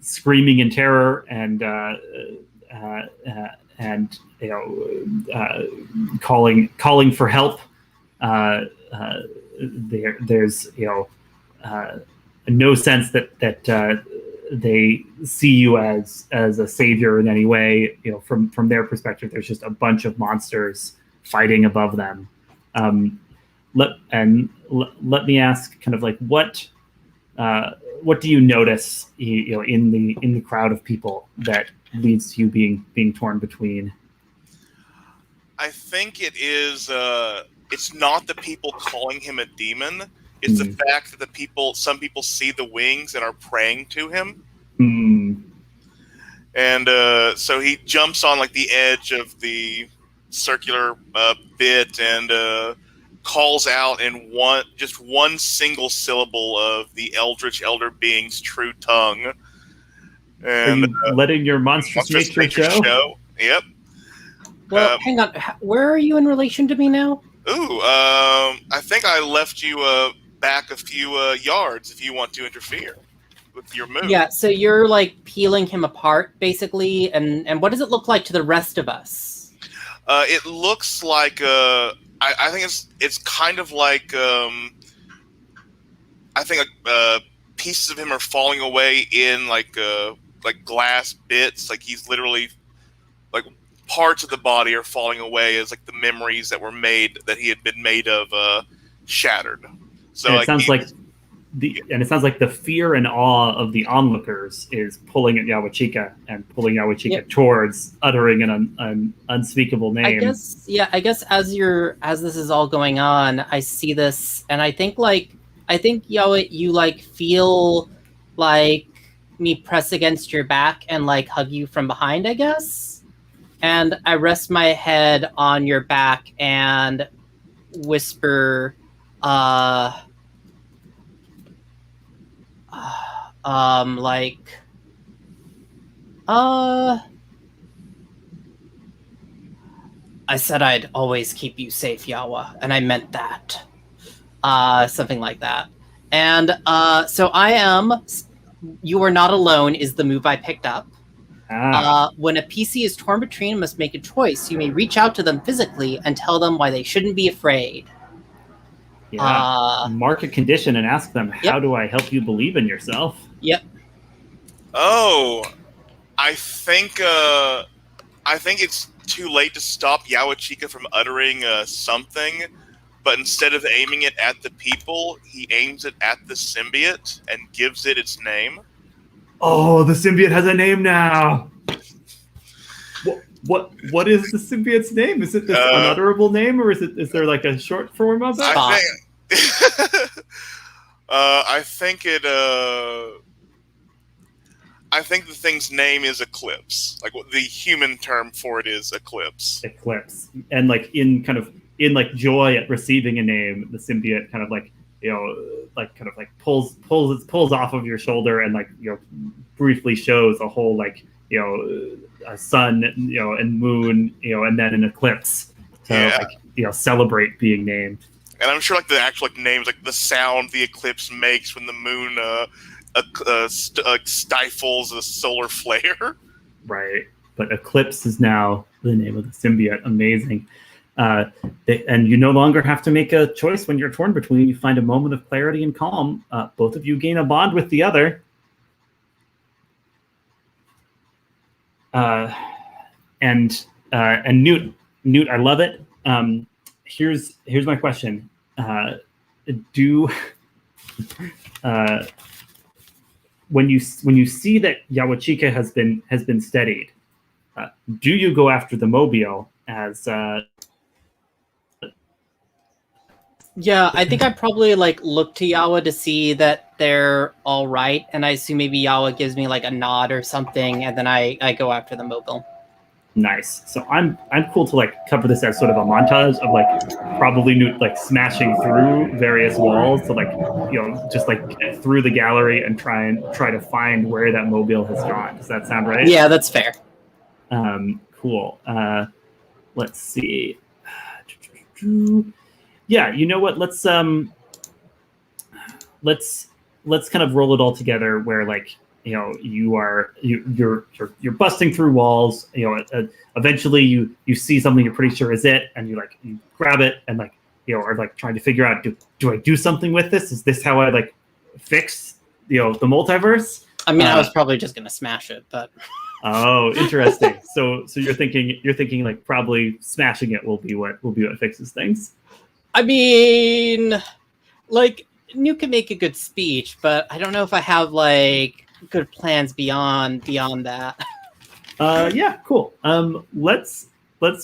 screaming in terror and calling for help. There's no sense that they see you as a savior in any way. From their perspective, there's just a bunch of monsters fighting above them. Let me ask, kind of like what do you notice in the crowd of people that leads to you being torn between? I think it is. It's not the people calling him a demon. It's the fact that some people see the wings and are praying to him. And so he jumps on like the edge of the circular bit and calls out in one single syllable of the eldritch elder being's true tongue. And are you letting your monstrous nature show? Yep. Well, hang on. Where are you in relation to me now? I think I left you back a few yards if you want to interfere with your move. Yeah, so you're like peeling him apart, basically, and what does it look like to the rest of us? It looks like I think it's kind of like I think pieces of him are falling away in like glass bits. Like he's literally like parts of the body are falling away as like the memories that he had been made of shattered. So and it sounds like the fear and awe of the onlookers is pulling at Yawachika and pulling Yawachika towards uttering an unspeakable name. I guess as this is all going on, I see this and I think Yawa, you like feel like me press against your back and like hug you from behind, I guess. And I rest my head on your back and whisper, I said I'd always keep you safe, Yawa, and I meant that. Something like that. And so you are not alone is the move I picked up. When a PC is torn between and must make a choice, you may reach out to them physically and tell them why they shouldn't be afraid. Yeah. Mark a condition and ask them, how do I help you believe in yourself? Yep. Oh, I think it's too late to stop Yawachika from uttering something, but instead of aiming it at the people, he aims it at the symbiote and gives it its name. Oh, the symbiote has a name now. What is the symbiote's name? Is it this unutterable name, or is there like a short form of it? I think the thing's name is Eclipse. Like the human term for it is Eclipse. Eclipse, and like in joy at receiving a name, the symbiote kind of like pulls off of your shoulder and briefly shows a whole a sun and moon and then an eclipse to celebrate being named. And I'm sure the actual names, the sound the eclipse makes when the moon stifles a solar flare. Right, but Eclipse is now the name of the symbiote. Amazing. And you no longer have to make a choice when you're torn between. You find a moment of clarity and calm. Both of you gain a bond with the other. And Newt, I love it. Here's my question. When you see that Yawachika has been steadied, do you go after the mobile as? Yeah, I think I probably look to Yawa to see that they're all right, and I assume maybe Yawa gives me a nod or something, and then I go after the mobile. Nice. So I'm cool to like cover this as sort of a montage of like probably Newt like smashing through various walls to like just like get through the gallery and try to find where that mobile has gone. Does that sound right? Yeah, that's fair. Cool. Let's see. Yeah, you know what? Let's kind of roll it all together where like you're busting through walls. Eventually you see something you're pretty sure is it, and you grab it and are like trying to figure out, do I do something with this? Is this how I like fix the multiverse? I mean, I was probably just gonna smash it, but oh, interesting. So you're thinking like probably smashing it will be what fixes things. I mean, like Newt can make a good speech, but I don't know if I have like good plans beyond that. Yeah, cool. Let's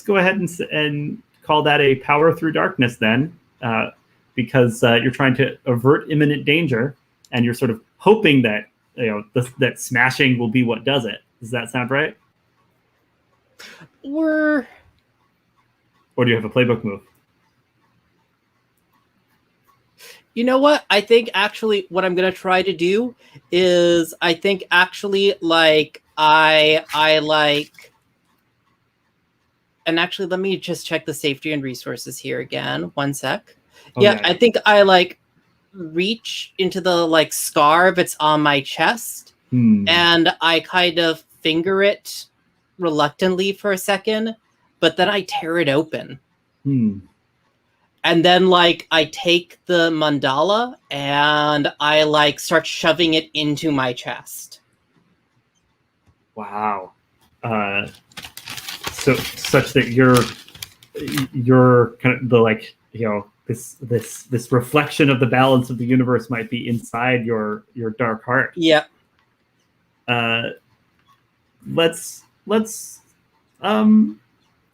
go ahead and call that a power through darkness then, because you're trying to avert imminent danger, and you're sort of hoping that that smashing will be what does it. Does that sound right? Or do you have a playbook move? You know what? I think actually what I'm going to try to do is I think actually like I like, and actually let me just check the safety and resources here again. 1 sec. Oh, yeah, I think I like reach into the like scar that's on my chest and I kind of finger it reluctantly for a second, but then I tear it open. And then, like, I take the mandala and I, like, start shoving it into my chest. Wow. So such that you're kind of the, like, this reflection of the balance of the universe might be inside your dark heart. Yeah. Let's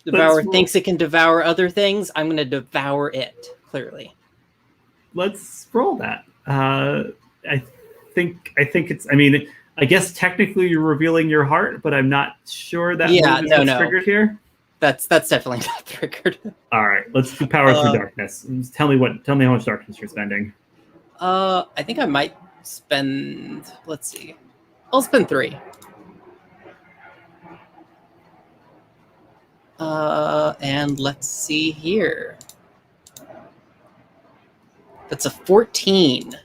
Devour thinks it can devour other things. I'm going to devour it, clearly. Let's roll that. I think it's, I mean, I guess technically you're revealing your heart, but I'm not sure that move is triggered here. That's definitely not triggered. All right, let's do power through darkness. Tell me how much darkness you're spending. I think I might spend, let's see. I'll spend 3. And let's see here. That's a 14.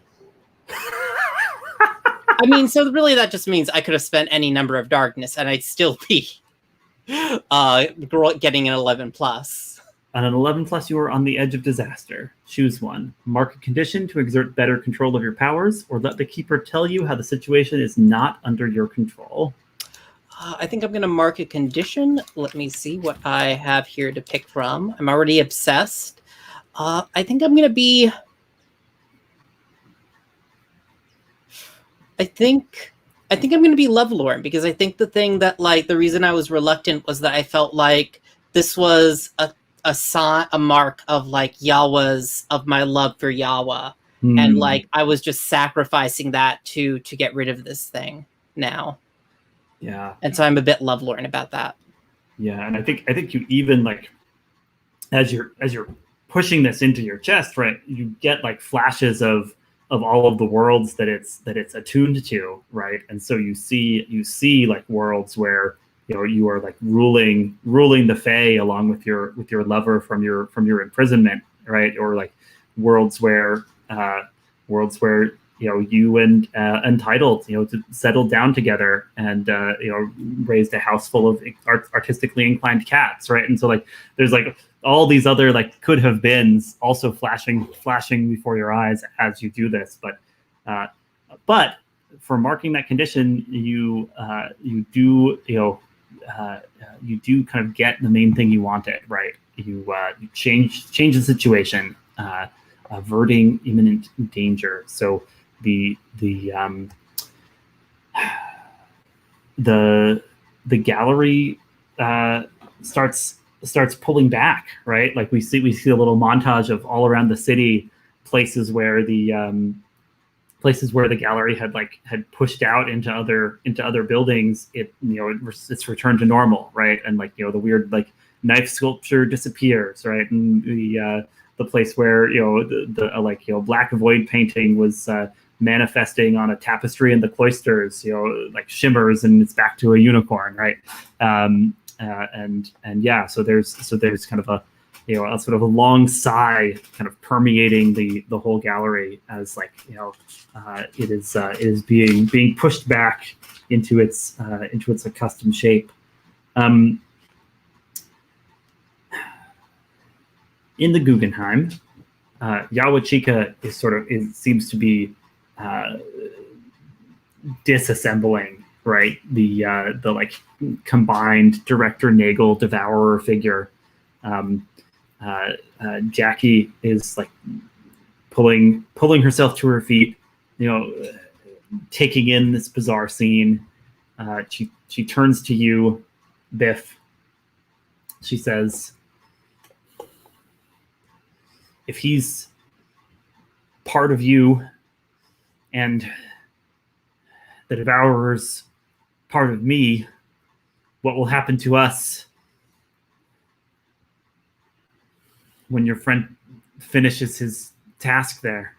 I mean, so really that just means I could have spent any number of darkness and I'd still be getting an 11 plus. On an 11 plus, you are on the edge of disaster. Choose one. Mark a condition to exert better control of your powers, or let the keeper tell you how the situation is not under your control. I think I'm going to mark a condition. Let me see what I have here to pick from. I'm already obsessed. I think I'm going to be... I think I'm going to be Lovelorn, because I think the thing that, like, the reason I was reluctant was that I felt like this was a mark of, like, of my love for Yawa. And, like, I was just sacrificing that to get rid of this thing now. Yeah. And so I'm a bit lovelorn about that. Yeah, and I think you even like as you're pushing this into your chest, right? You get like flashes of all of the worlds that it's attuned to, right? And so you see like worlds where you are like ruling the Fae along with your lover from your imprisonment, right? Or like worlds where you and Entitled, to settle down together and raised a house full of artistically inclined cats, right? And so like there's like all these other like could have beens also flashing before your eyes as you do this, but for marking that condition, you do kind of get the main thing you wanted, right? You change the situation, averting imminent danger. So the gallery starts pulling back, right? Like we see a little montage of all around the city, places where the places where the gallery had pushed out into other buildings, it's returned to normal, right? And the weird knife sculpture disappears, right? And the place where the black void painting was manifesting on a tapestry in the cloisters, shimmers and it's back to a unicorn, right? So there's kind of a sort of a long sigh kind of permeating the whole gallery as it is being pushed back into its accustomed shape. In the Guggenheim, Yawachika seems to be disassembling, right? The combined director Nagel devourer figure. Jackie is pulling herself to her feet, taking in this bizarre scene. She turns to you, Biff. She says, if he's part of you and the devourer's part of me, what will happen to us when your friend finishes his task there?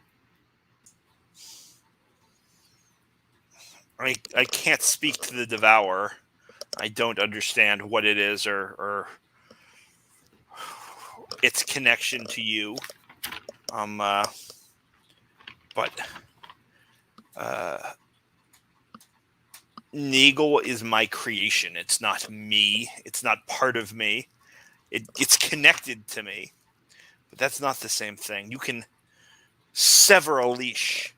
I can't speak to the devourer. I don't understand what it is or its connection to you. But Nagel is my creation. It's not me. It's not part of me. It's connected to me. But that's not the same thing. You can sever a leash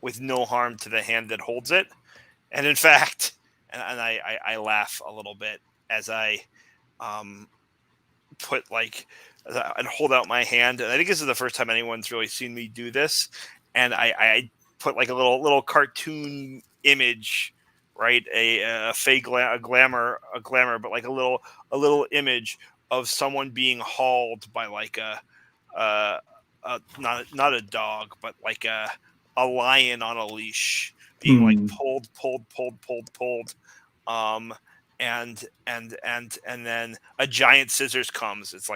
with no harm to the hand that holds it. And in fact, and I laugh a little bit as I and hold out my hand. And I think this is the first time anyone's really seen me do this. And I put a little cartoon image, right? A fake glamour, but a little image of someone being hauled by not a dog, but a lion on a leash being pulled. And then a giant scissors comes. It's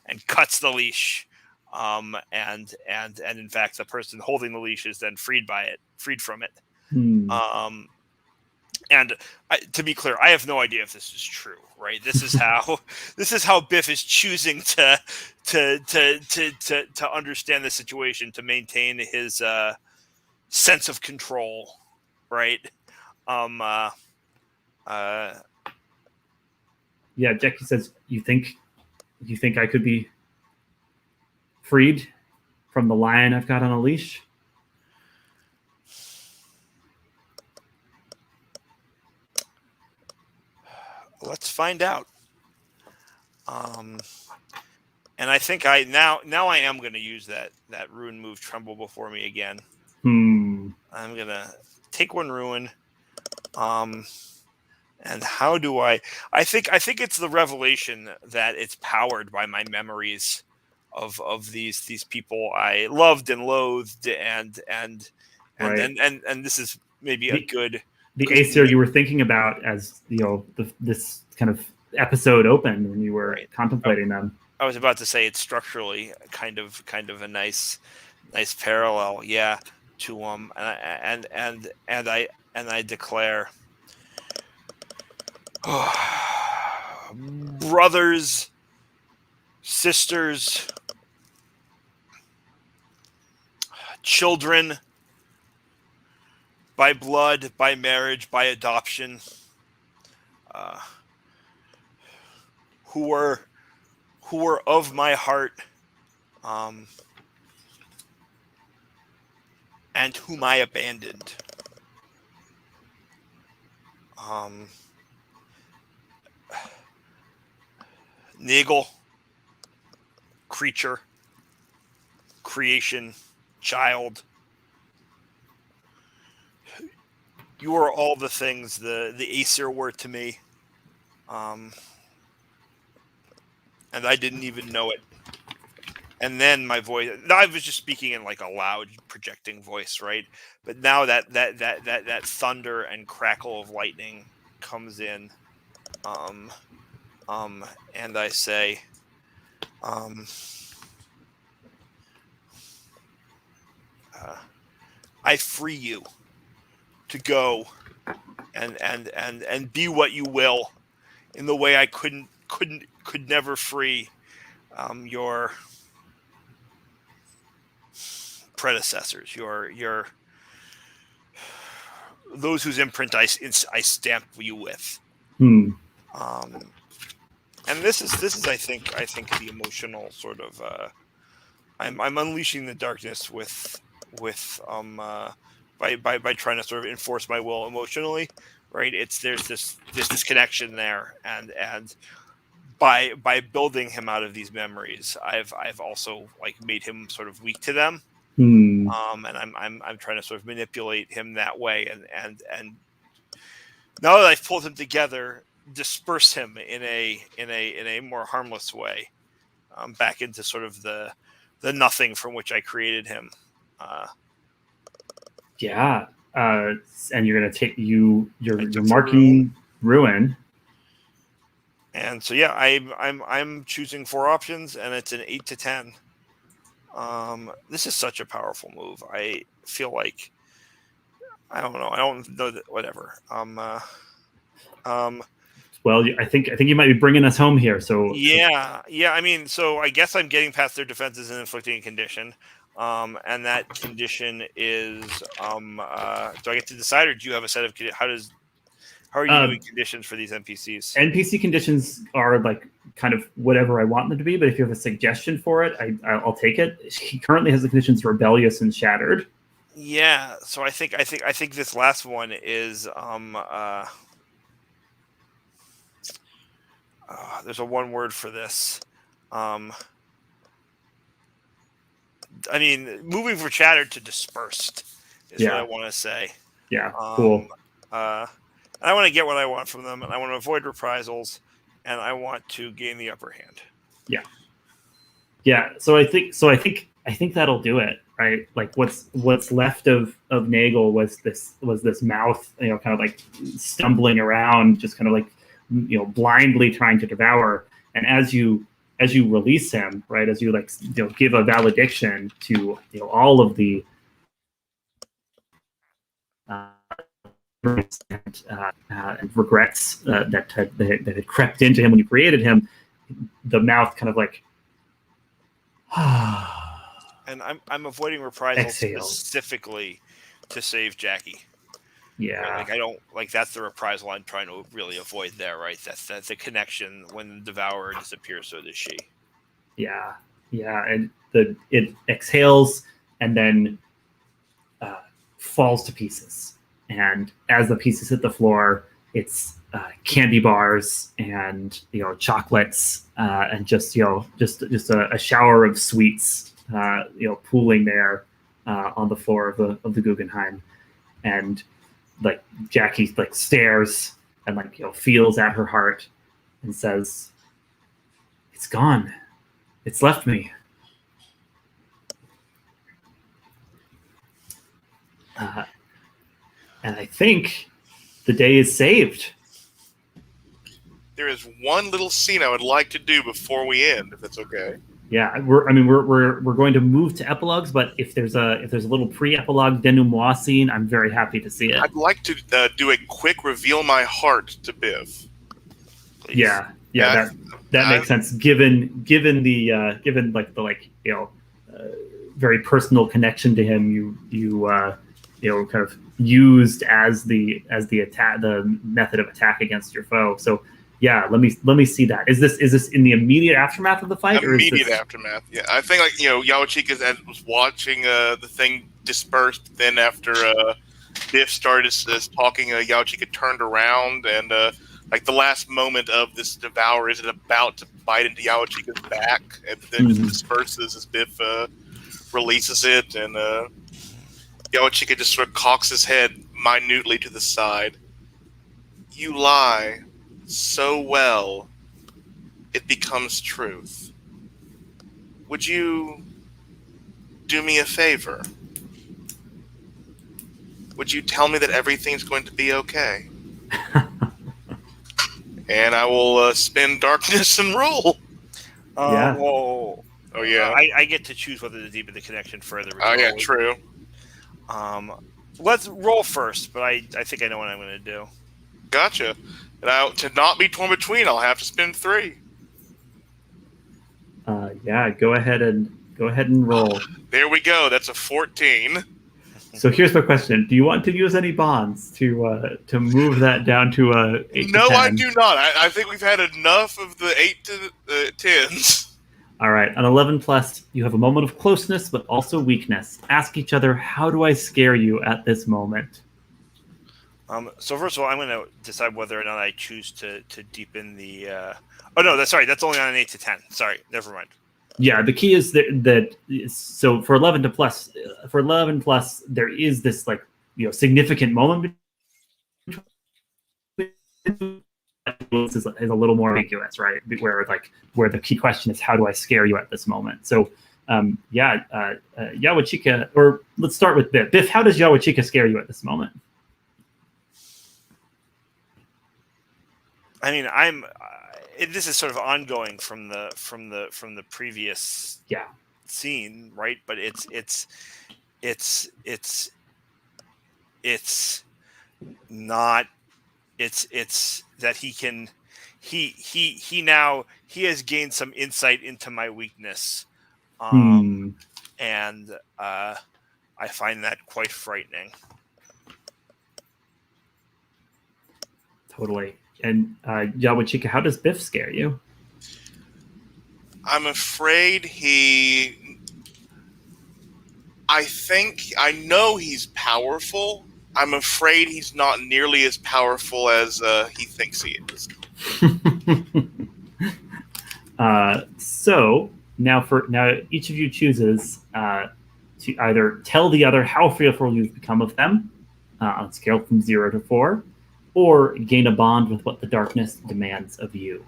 and cuts the leash. And in fact, the person holding the leash is then freed from it. And to be clear, I have no idea if this is true, right? This is how Biff is choosing to understand the situation, to maintain his sense of control, right? Yeah, Jackie says, you think I could be freed from the lion I've got on a leash? Let's find out. And I think now I am going to use that rune move, Tremble Before Me, again. I'm going to take one rune. And how do I think it's the revelation that it's powered by my memories of these people I loved and loathed, and this is maybe a good. The Aesir you were thinking about as this kind of episode opened when you were contemplating them. I was about to say it's structurally kind of a nice parallel, yeah, to and I declare, brothers, sisters, children, by blood, by marriage, by adoption, who were of my heart, and whom I abandoned. Nagel, creature, creation, child. You are all the things the Aesir were to me. And I didn't even know it. and then my voice. I was just speaking in like a loud, projecting voice, right? But now that thunder and crackle of lightning comes in, and I say, I free you to go and be what you will, in the way I could never free your predecessors, your those whose imprint I stamp you with. Hmm. And this is I think the emotional sort of I'm unleashing the darkness with by trying to sort of enforce my will emotionally, right? There's this connection there, and by building him out of these memories, I've also like made him sort of weak to them. Hmm. And I'm trying to sort of manipulate him that way, and now that I've pulled him together, disperse him in a more harmless way, back into sort of the nothing from which I created him. Yeah. And you're gonna take you're marking ruin. And so yeah, I'm choosing 4 options, and it's an 8 to 10. This is such a powerful move. I feel like I don't know that, whatever. Well, I think you might be bringing us home here. So yeah. I mean, so I guess I'm getting past their defenses and inflicting a condition. And that condition is do I get to decide, or do you have a set of how are you doing conditions for these NPCs? NPC conditions are like kind of whatever I want them to be, but if you have a suggestion for it, I'll take it. He currently has the conditions rebellious and shattered. Yeah, so I think this last one is there's a one word for this. I mean, moving from shattered to dispersed is what I want to say. Yeah, cool. I want to get what I want from them, and I want to avoid reprisals, and I want to gain the upper hand. Yeah. So I think that'll do it, right? Like what's left of Nagel was this mouth, kind of like stumbling around, just kind of like blindly trying to devour. And as you release him, right, as you give a valediction to all of the and regrets that had crept into him when you created him, the mouth kind of like and I'm avoiding reprisals exhale. Specifically to save Jackie. Yeah, right? Like I don't like that's the reprisal I'm trying to really avoid there, right? That's the connection. When the devourer disappears, so does she. Yeah, and it exhales and then falls to pieces. And as the pieces hit the floor, it's candy bars and chocolates and just a shower of sweets pooling there on the floor of the Guggenheim. And like Jackie stares and feels at her heart and says, "It's gone. It's left me." And I think the day is saved. There is one little scene I would like to do before we end, if that's okay. Yeah, we're going to move to epilogues, but if there's a little pre-epilogue denouement scene, I'm very happy to see it. I'd like to do a quick reveal my heart to Biff. Please. Yeah, that makes sense. Given very personal connection to him, you kind of used as the attack, the method of attack against your foe. So yeah, let me see that. Is this in the immediate aftermath of the fight? Immediate aftermath. Yeah, I think Yawachika was watching the thing dispersed. Then after Biff started talking, Yawachika turned around and the last moment of this devour is about to bite into Yawachika's back, and then just disperses as Biff releases it, and Yawachika just sort of cocks his head minutely to the side. "You lie so well, it becomes truth." would you do me a favor? Would you tell me that everything's going to be okay? And I will spin darkness and roll. Yeah. Whoa. Oh, yeah. I get to choose whether to deepen the connection further. Oh, yeah, true. Let's roll first, but I think I know what I'm going to do. Gotcha. And to not be torn between, I'll have to spin 3. Yeah, go ahead and roll. There we go. That's a 14. So here's my question: do you want to use any bonds to move that down to a 8 No, to 10? I do not. I think we've had enough of the 8 to 10s. All right, on 11 plus, you have a moment of closeness, but also weakness. Ask each other, how do I scare you at this moment? So first of all, I'm going to decide whether or not I choose to deepen the. Oh no, that's only on an 8 to 10. Sorry, never mind. Yeah, the key is that so for 11 plus, there is this significant moment between is a little more ambiguous, right? Where the key question is, how do I scare you at this moment? So Yawachika, or let's start with Biff. Biff, how does Yawachika scare you at this moment? I mean, this is sort of ongoing from the previous scene, right? But it's not. It's that he has gained some insight into my weakness, and I find that quite frightening. Totally. And Yawachika, how does Biff scare you? I'm afraid I know he's powerful. I'm afraid he's not nearly as powerful as he thinks he is. So now each of you chooses to either tell the other how fearful you've become of them on a scale from 0 to 4, or gain a bond with what the darkness demands of you.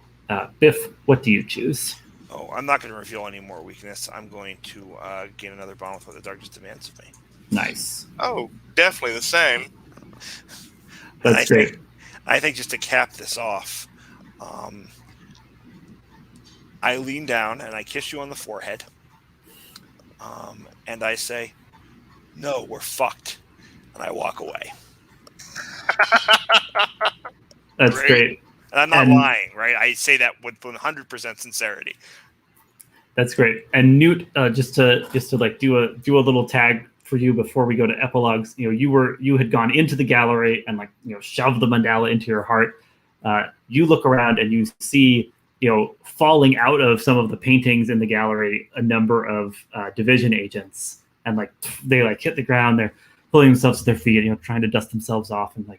Biff, what do you choose? Oh, I'm not going to reveal any more weakness. I'm going to gain another bond with what the darkness demands of me. Nice. Oh, definitely the same. That's great. I think just to cap this off, I lean down and I kiss you on the forehead, and I say, "No, we're fucked," and I walk away. That's great. And I'm not lying, right? I say that with 100% sincerity. That's great. And Newt, just to do a little tag for you before we go to epilogues. You had gone into the gallery and shoved the mandala into your heart. You look around and you see falling out of some of the paintings in the gallery a number of division agents, and they hit the ground. They're pulling themselves to their feet, trying to dust themselves off, and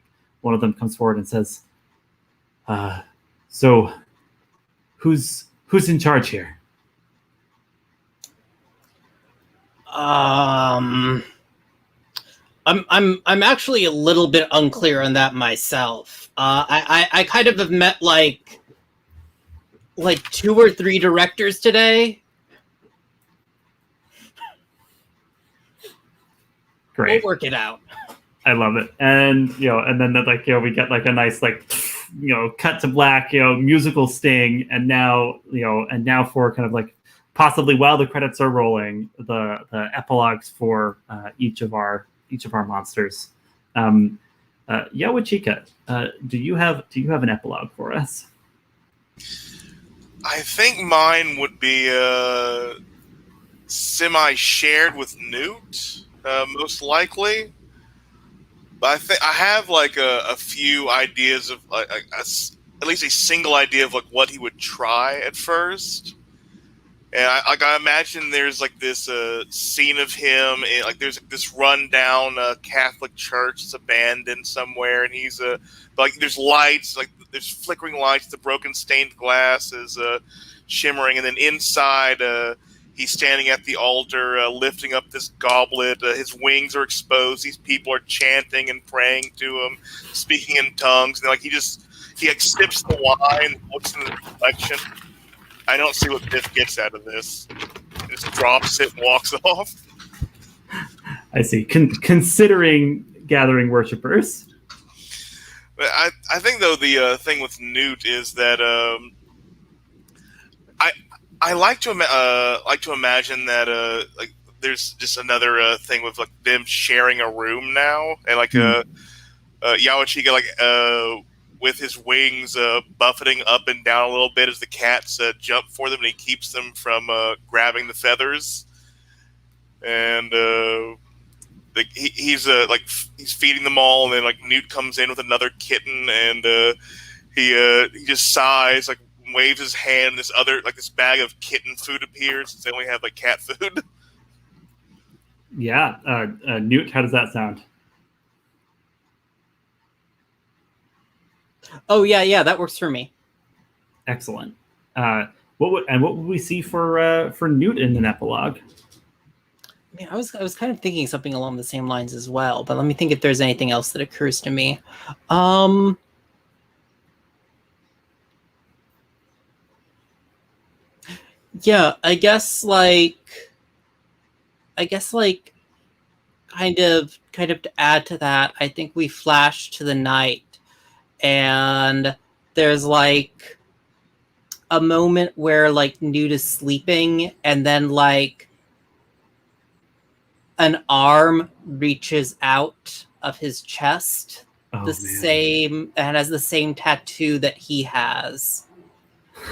one of them comes forward and says, "So, who's in charge here?" I'm actually a little bit unclear on that myself. I kind of have met like 2 or 3 directors today. Great. We'll work it out. I love it. And and then we get a nice cut to black, musical sting, and now for kind of possibly while the credits are rolling, the epilogues for each of our monsters. Yawachika, do you have an epilogue for us? I think mine would be semi-shared with Newt, most likely. But I have a few ideas of at least a single idea of what he would try at first. And I imagine there's this scene of him in, there's this rundown Catholic church that's abandoned somewhere, and he's there's lights, there's flickering lights, the broken stained glass is shimmering, and then inside he's standing at the altar lifting up this goblet. His wings are exposed. These people are chanting and praying to him, speaking in tongues, and he sips the wine, looks in the reflection. I don't see what Biff gets out of this. just drops it and walks off. I see. Considering gathering worshippers. But I think though the thing with Newt is that I like to imagine that like there's just another thing with like them sharing a room now, and like Yawachika like with his wings buffeting up and down a little bit as the cats jump for them, and he keeps them from grabbing the feathers, and he's feeding them all, and then like Newt comes in with another kitten, and he just sighs, like waves his hand, and this bag of kitten food appears since they only have like cat food. Yeah, Newt, how does that sound? Oh yeah, that works for me. Excellent. What would we see for Newt in an epilogue? I mean, I was kind of thinking something along the same lines as well, but let me think if there's anything else that occurs to me. Yeah, I guess like kind of to add to that, I think we flash to the night, and there's like a moment where like Newt is sleeping, and then like an arm reaches out of his chest, same, and has the same tattoo that he has.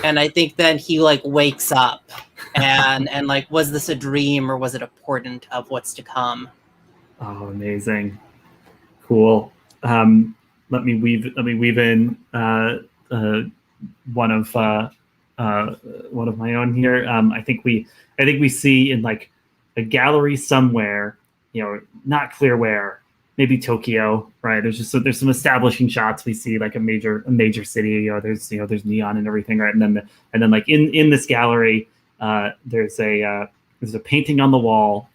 And I think then he like wakes up and like, was this a dream or was it a portent of what's to come? Oh, amazing. Cool. Let me weave in one of my own here. I think we see in like a gallery somewhere, not clear where, maybe Tokyo, right? There's some establishing shots. We see like a major city. There's neon and everything, right? And then like in this gallery, there's a painting on the wall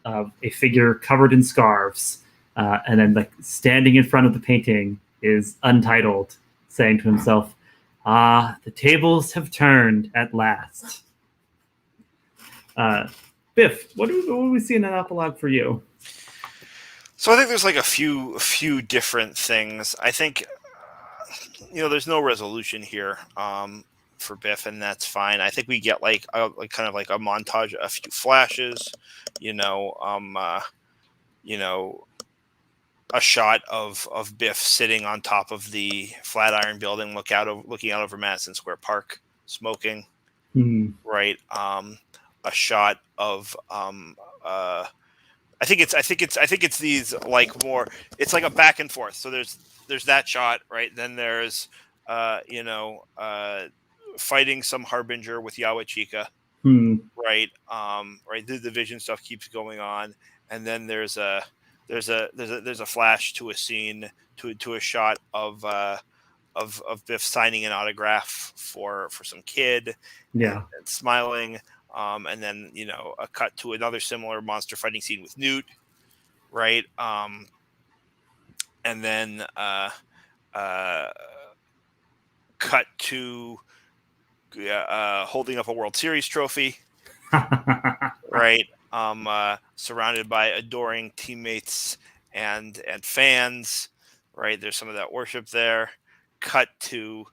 of a figure covered in scarves, and then like standing in front of the painting is Untitled, saying to himself, "Ah, the tables have turned at last." Biff, what do we see in an epilogue for you? So I think there's like a few different things. I think there's no resolution here for Biff, and that's fine. I think we get like kind of like a montage, a few flashes, a shot of Biff sitting on top of the Flatiron Building, looking out over Madison Square Park, smoking, right? A shot of I think it's these like more. It's like a back and forth. So there's that shot, right? Then there's fighting some harbinger with Yawachika, right? Right. The vision stuff keeps going on, and then there's a flash to a scene to a shot of Biff signing an autograph for some kid, and smiling. And then a cut to another similar monster fighting scene with Newt, right? And then cut to holding up a World Series trophy, right? Surrounded by adoring teammates and fans, right? There's some of that worship there. Cut to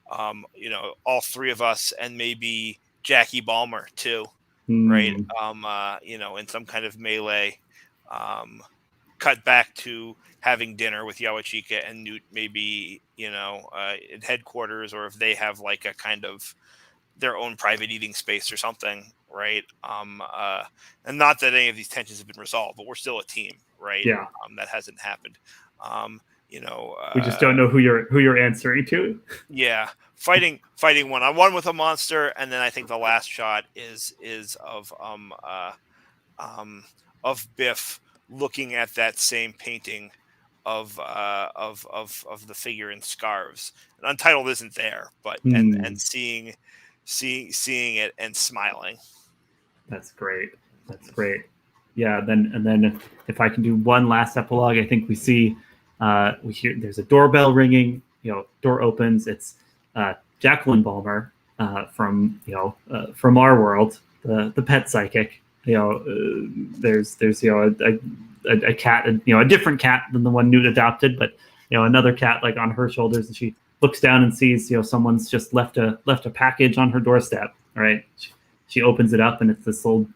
all three of us and maybe Jackie Balmer too, right? In some kind of melee. Cut back to having dinner with Yawachika and Newt, maybe in headquarters, or if they have like a kind of their own private eating space or something, right? And not that any of these tensions have been resolved, but we're still a team, right? Yeah. That hasn't happened. We just don't know who you're answering to. Yeah. Fighting one-on-one with a monster, and then I think the last shot is of Biff looking at that same painting of the figure in scarves. And Untitled isn't there, but and seeing it and smiling. That's great. Yeah. Then if I can do one last epilogue, I think we hear there's a doorbell ringing. Door opens. It's Jacqueline Balmer from our world, the pet psychic. There's a cat, a different cat than the one Newt adopted, but another cat like on her shoulders, and she looks down and sees someone's just left a package on her doorstep. Right, she opens it up, and it's this old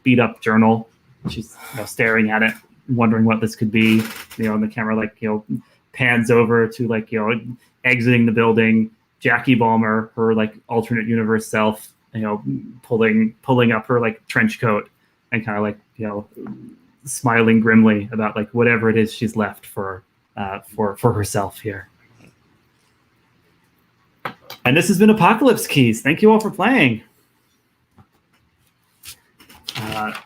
beat up journal. She's staring at it, wondering what this could be. And the camera pans over to exiting the building. Jackie Balmer, her alternate universe self, pulling up her trench coat and kind of smiling grimly about whatever it is she's left for herself here. And this has been Apocalypse Keys. Thank you all for playing.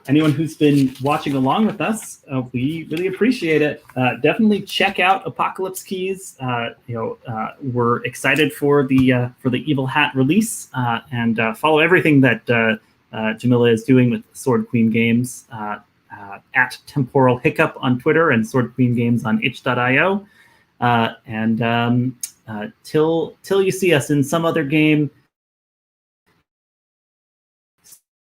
Anyone who's been watching along with us, we really appreciate it. Definitely check out Apocalypse Keys. We're excited for the Evil Hat release, and follow everything that Jamila is doing with Sword Queen Games at Temporal Hiccup on Twitter and Sword Queen Games on itch.io. Till you see us in some other game,